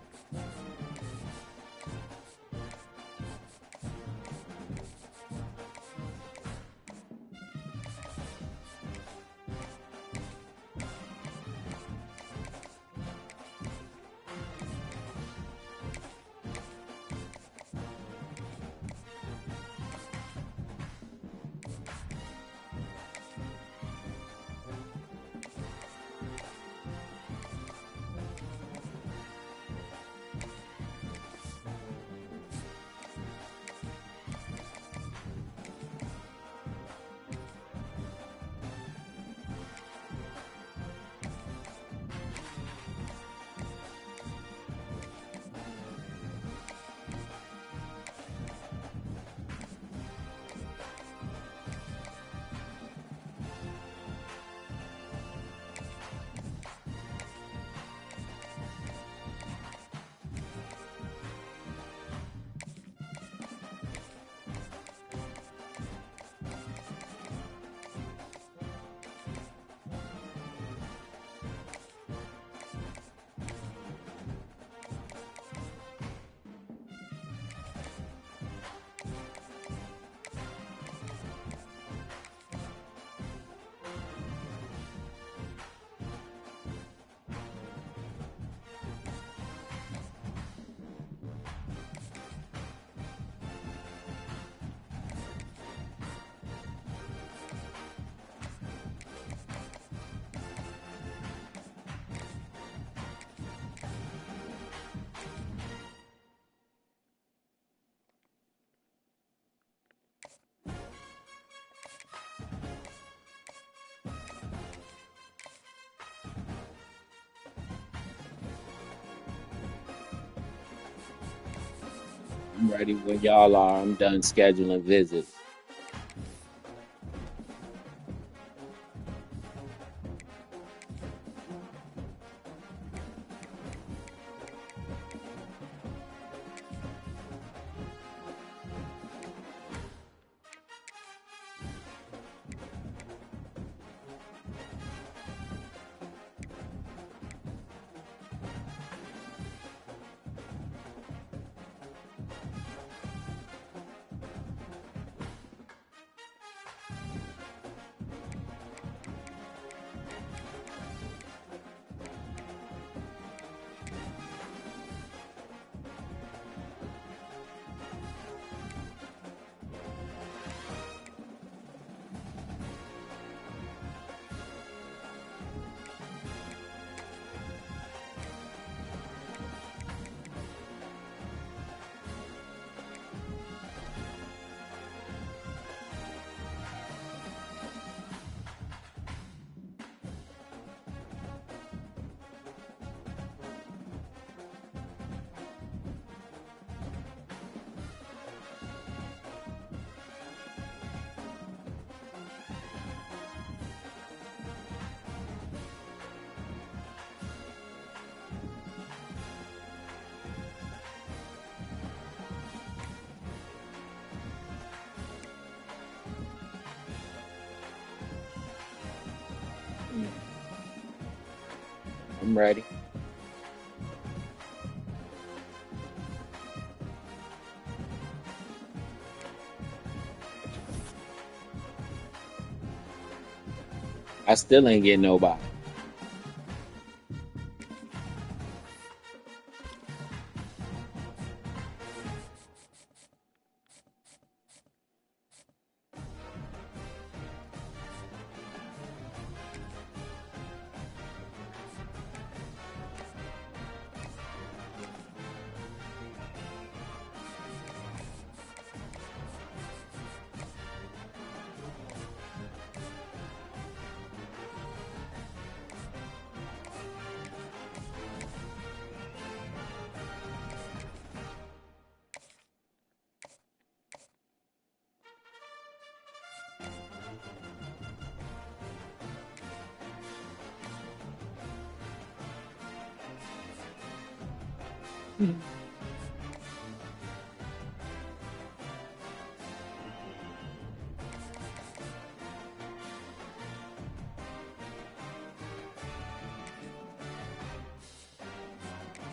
Speaker 3: I'm ready when y'all are. I'm done scheduling visits. I'm ready. I still ain't getting nobody.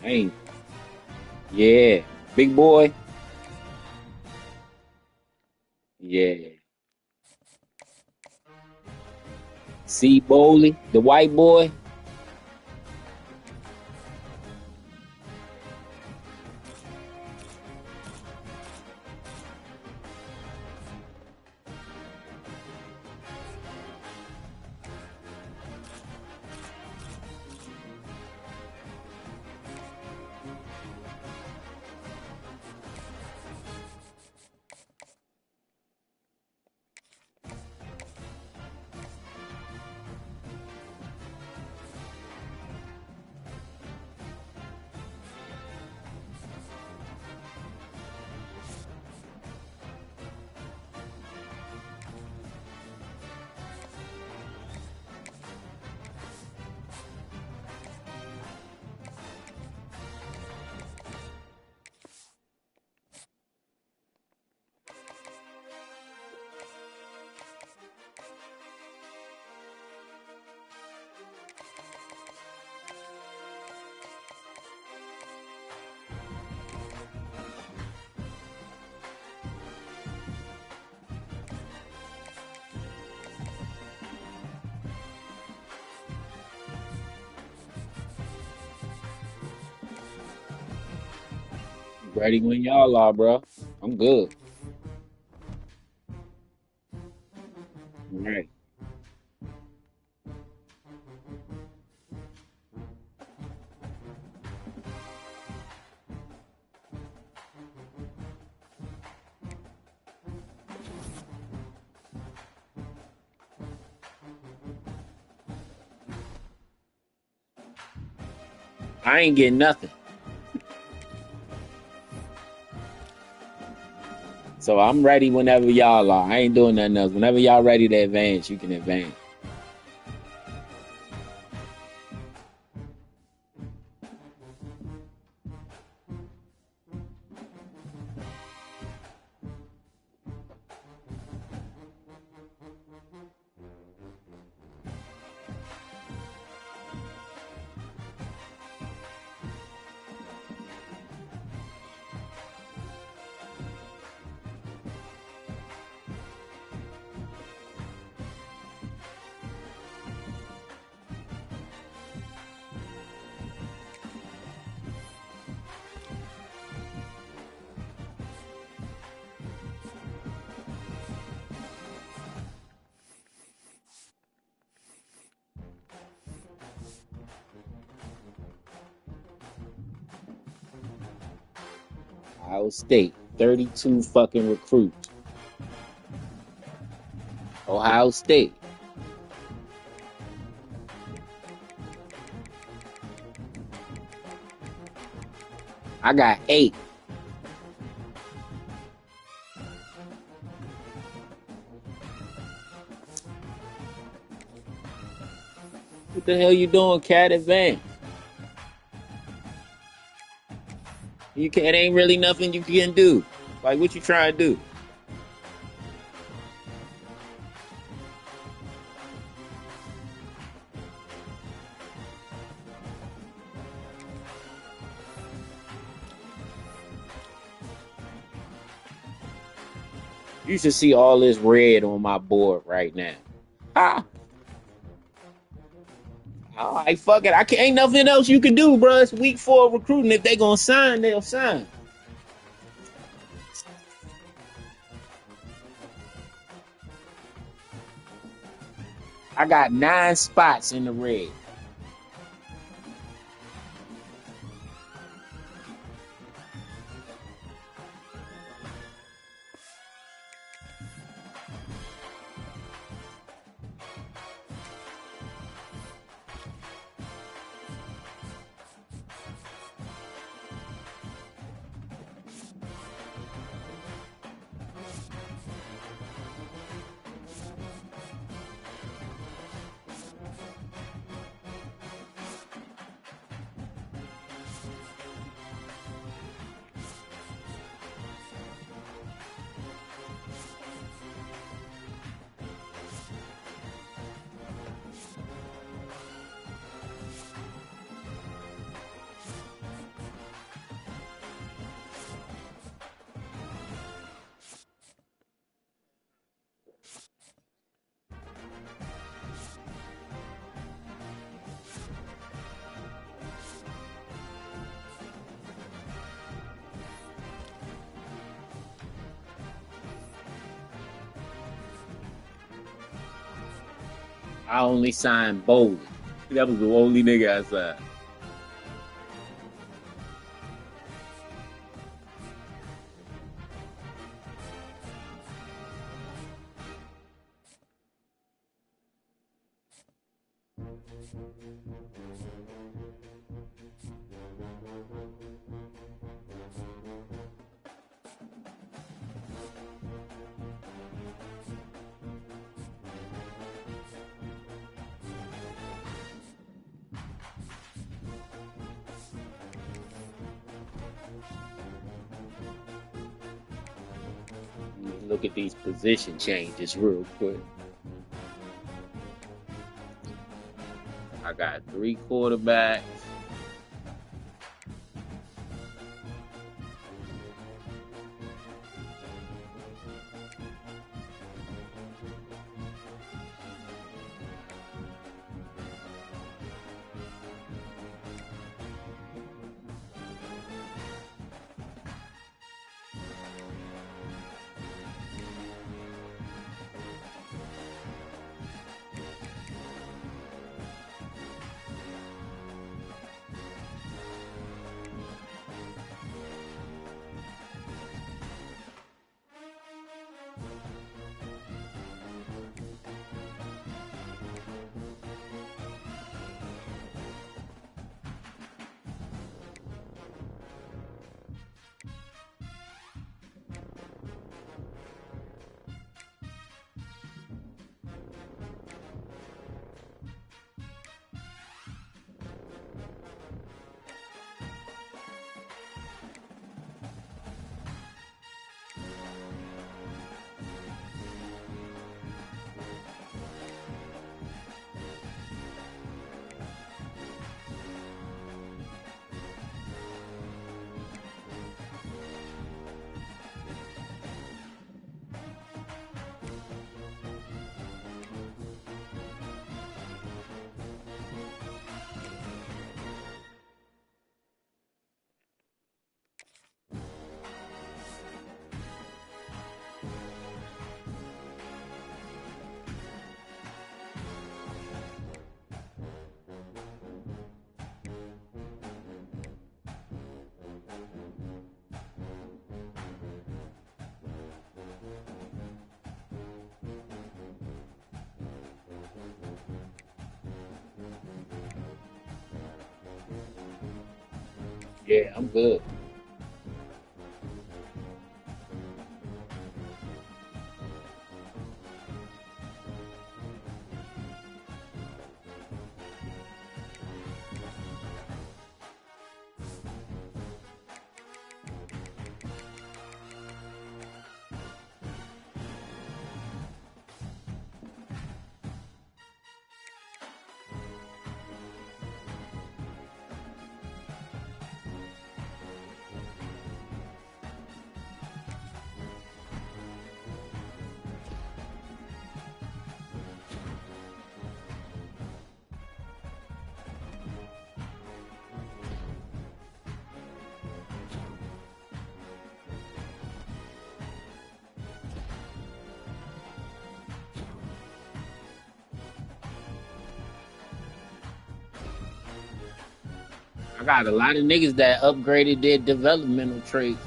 Speaker 3: ain't. Yeah. Big boy. Yeah. C. Bowley, the white boy. Ready when y'all are, bro. I'm good. All right. I ain't getting nothing. So I'm ready whenever y'all are. I ain't doing nothing else. Whenever y'all ready to advance, you can advance. Ohio State, 32 fucking recruits. Ohio State. I got 8. What the hell you doing, cat? Advance. You can. It ain't really nothing you can do. Like, what you trying to do? You should see all this red on my board right now. Ah. All right, fuck it. Ain't nothing else you can do, bro. It's week 4 recruiting. If they gonna sign, they'll sign. I got 9 spots in the red. I only signed Bowling. That was the only nigga I signed. Look at these position changes real quick. I got 3 quarterbacks. Yeah, I'm good. I got a lot of niggas that upgraded their developmental traits.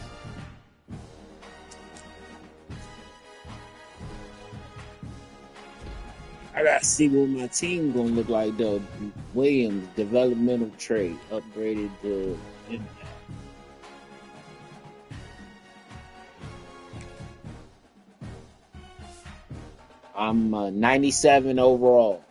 Speaker 3: I gotta see what my team gonna look like though. Williams, developmental trait, upgraded to impact. I'm 97 overall.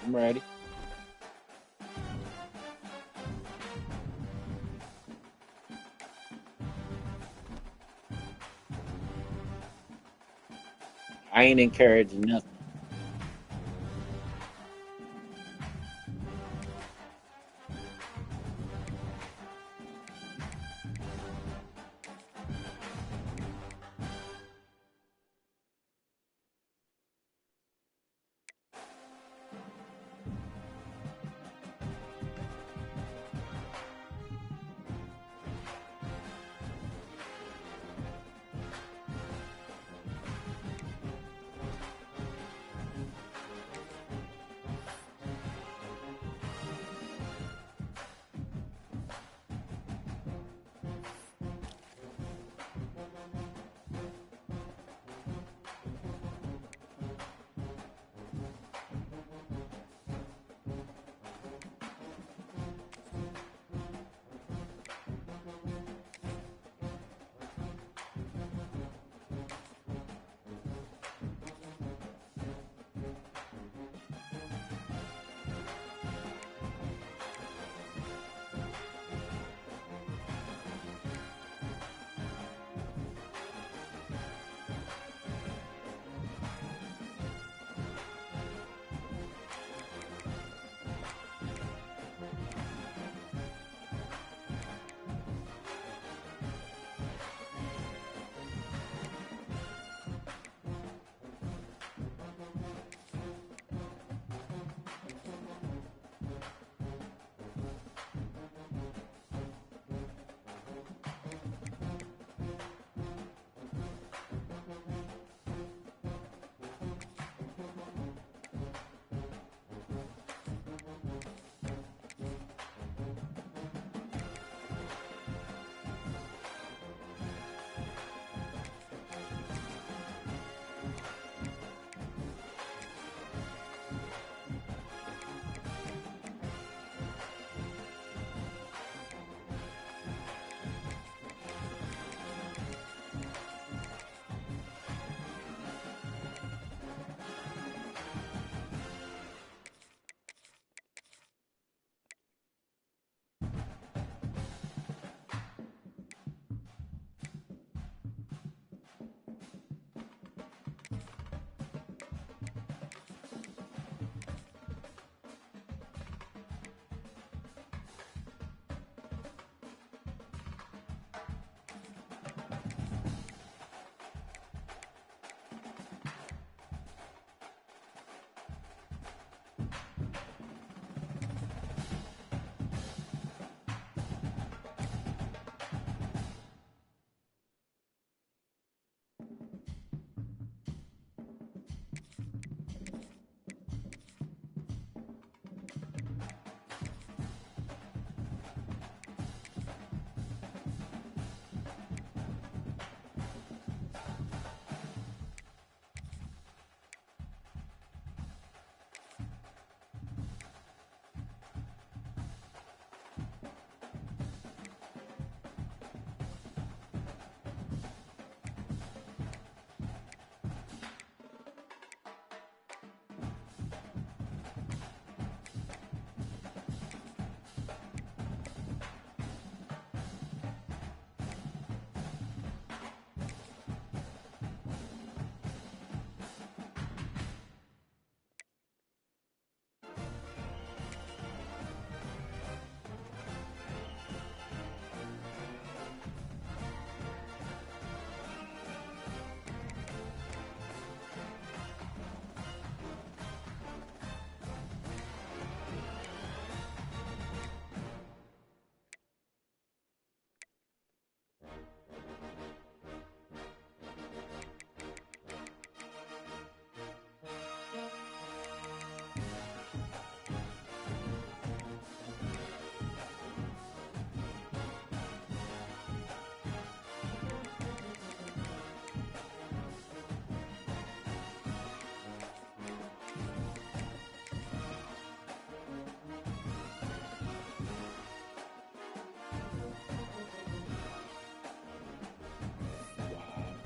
Speaker 3: I'm ready. I ain't encouraging nothing.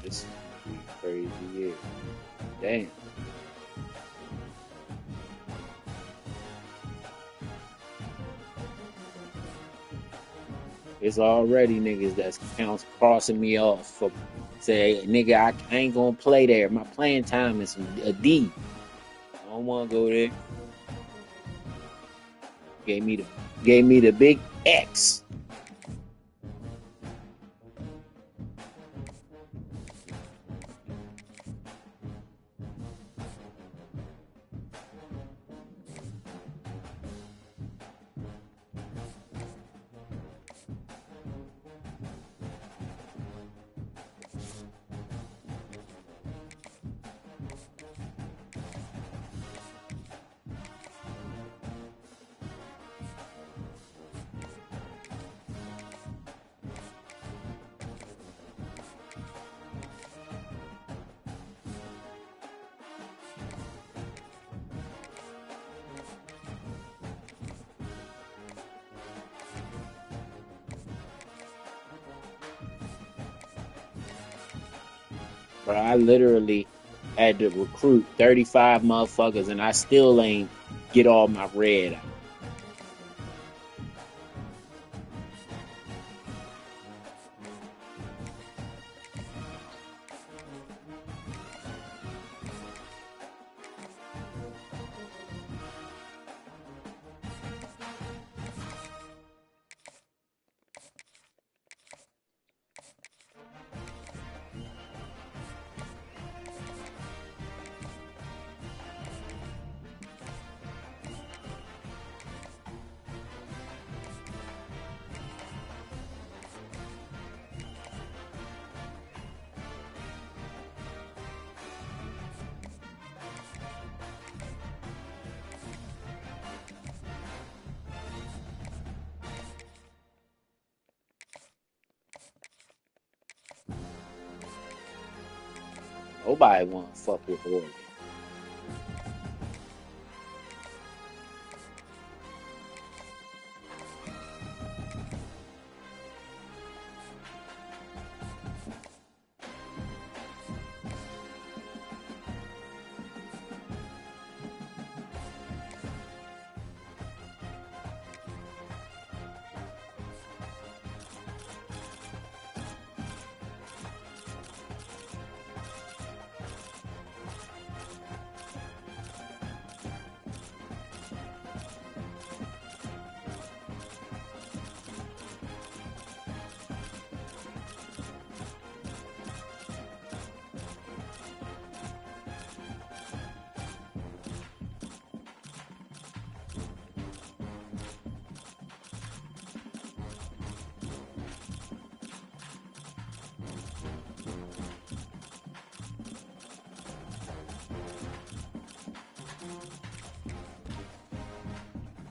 Speaker 3: This is gonna be a crazy year. Damn. It's already niggas that's crossing me off for say, nigga, I ain't gonna play there. My playing time is a D. I don't wanna go there. Gave me the big X. But I literally had to recruit 35 motherfuckers and I still ain't get all my red out. Nobody want to fuck with Oregon.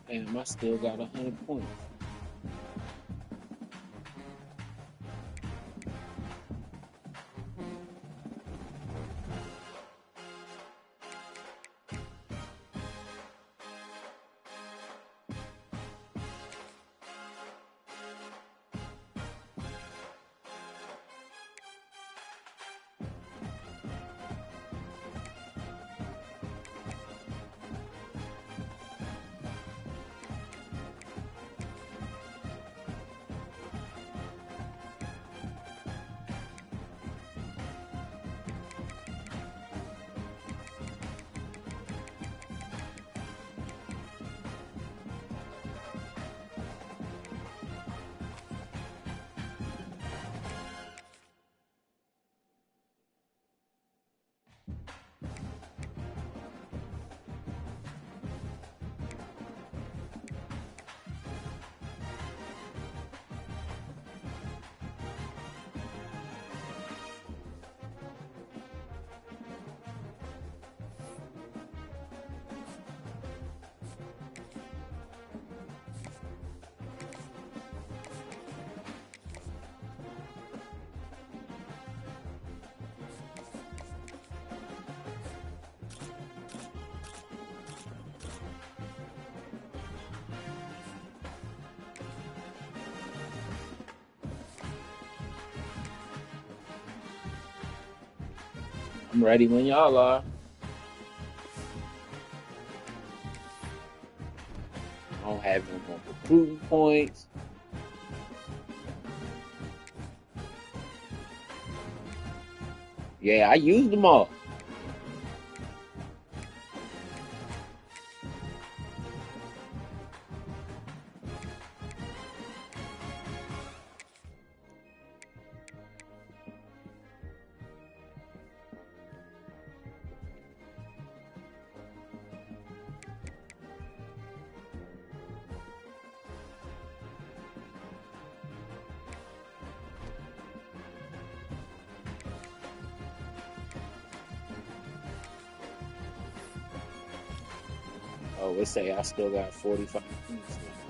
Speaker 3: Damn, I still got 100 points. I'm ready when y'all are. I don't have no more recruiting points. Yeah, I used them all. Oh, let's say I still got 45 minutes left.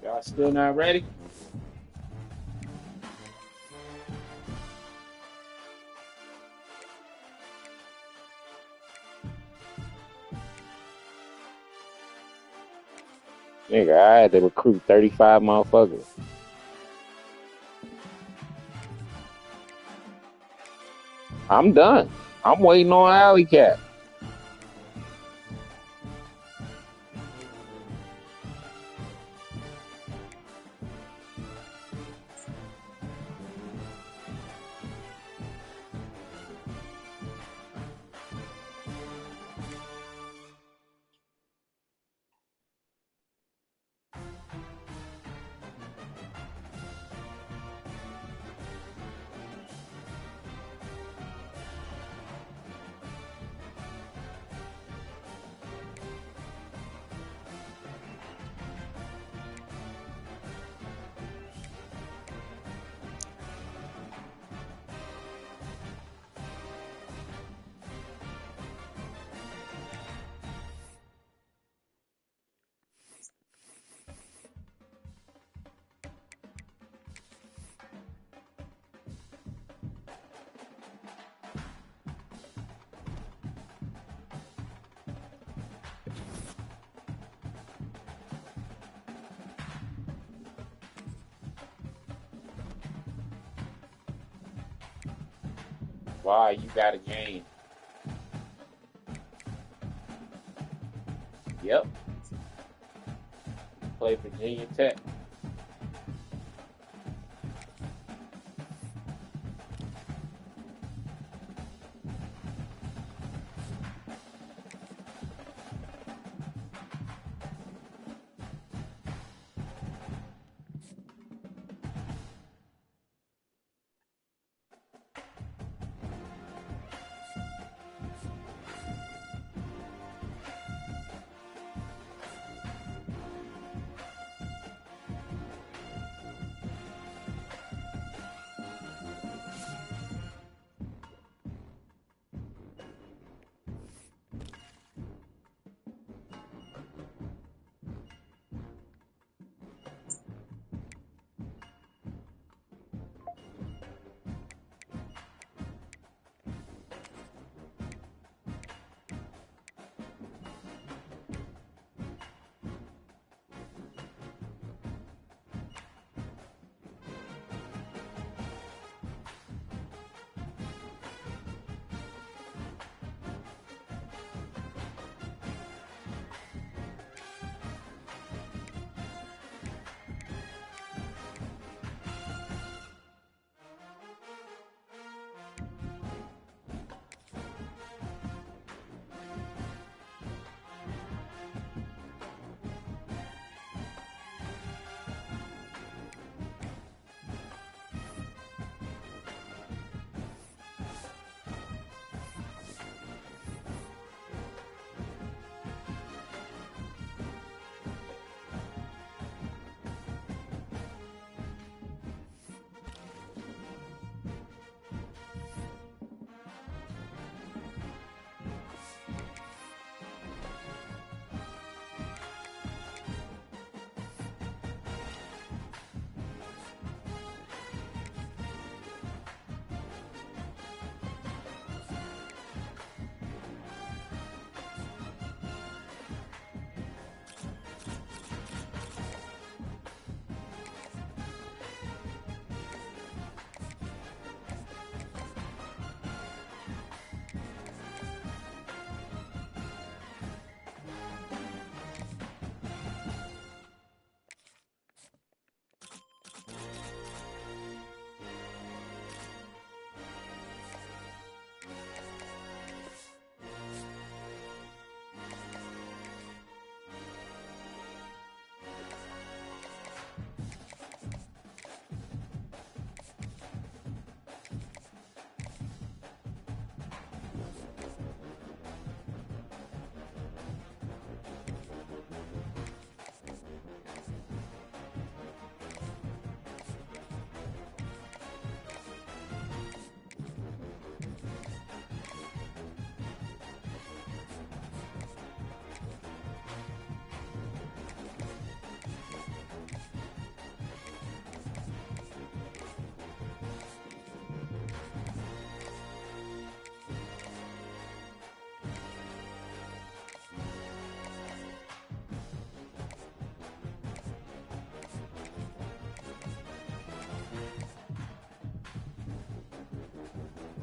Speaker 3: Y'all still not ready? Nigga, I had to recruit 35 motherfuckers. I'm done. I'm waiting on Alley Cat. Why you got a game? Yep. Play Virginia Tech.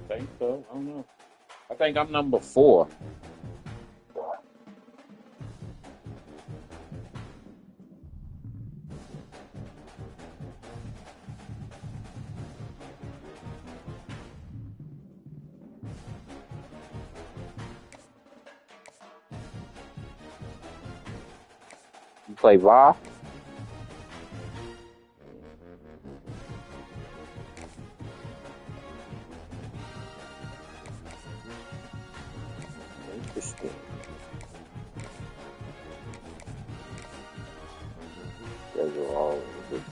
Speaker 3: think so. I don't know. I think I'm number 4. You play VAR? Interesting. Those are all good.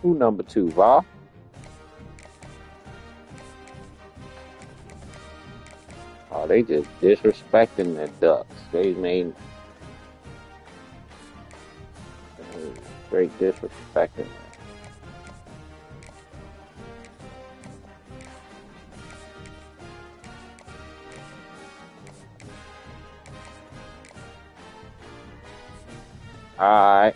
Speaker 3: Who number 2, VAR? Oh, they just disrespecting the Ducks. They made straight disrespecting. All right.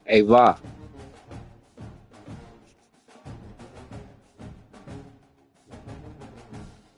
Speaker 3: Hey, Va.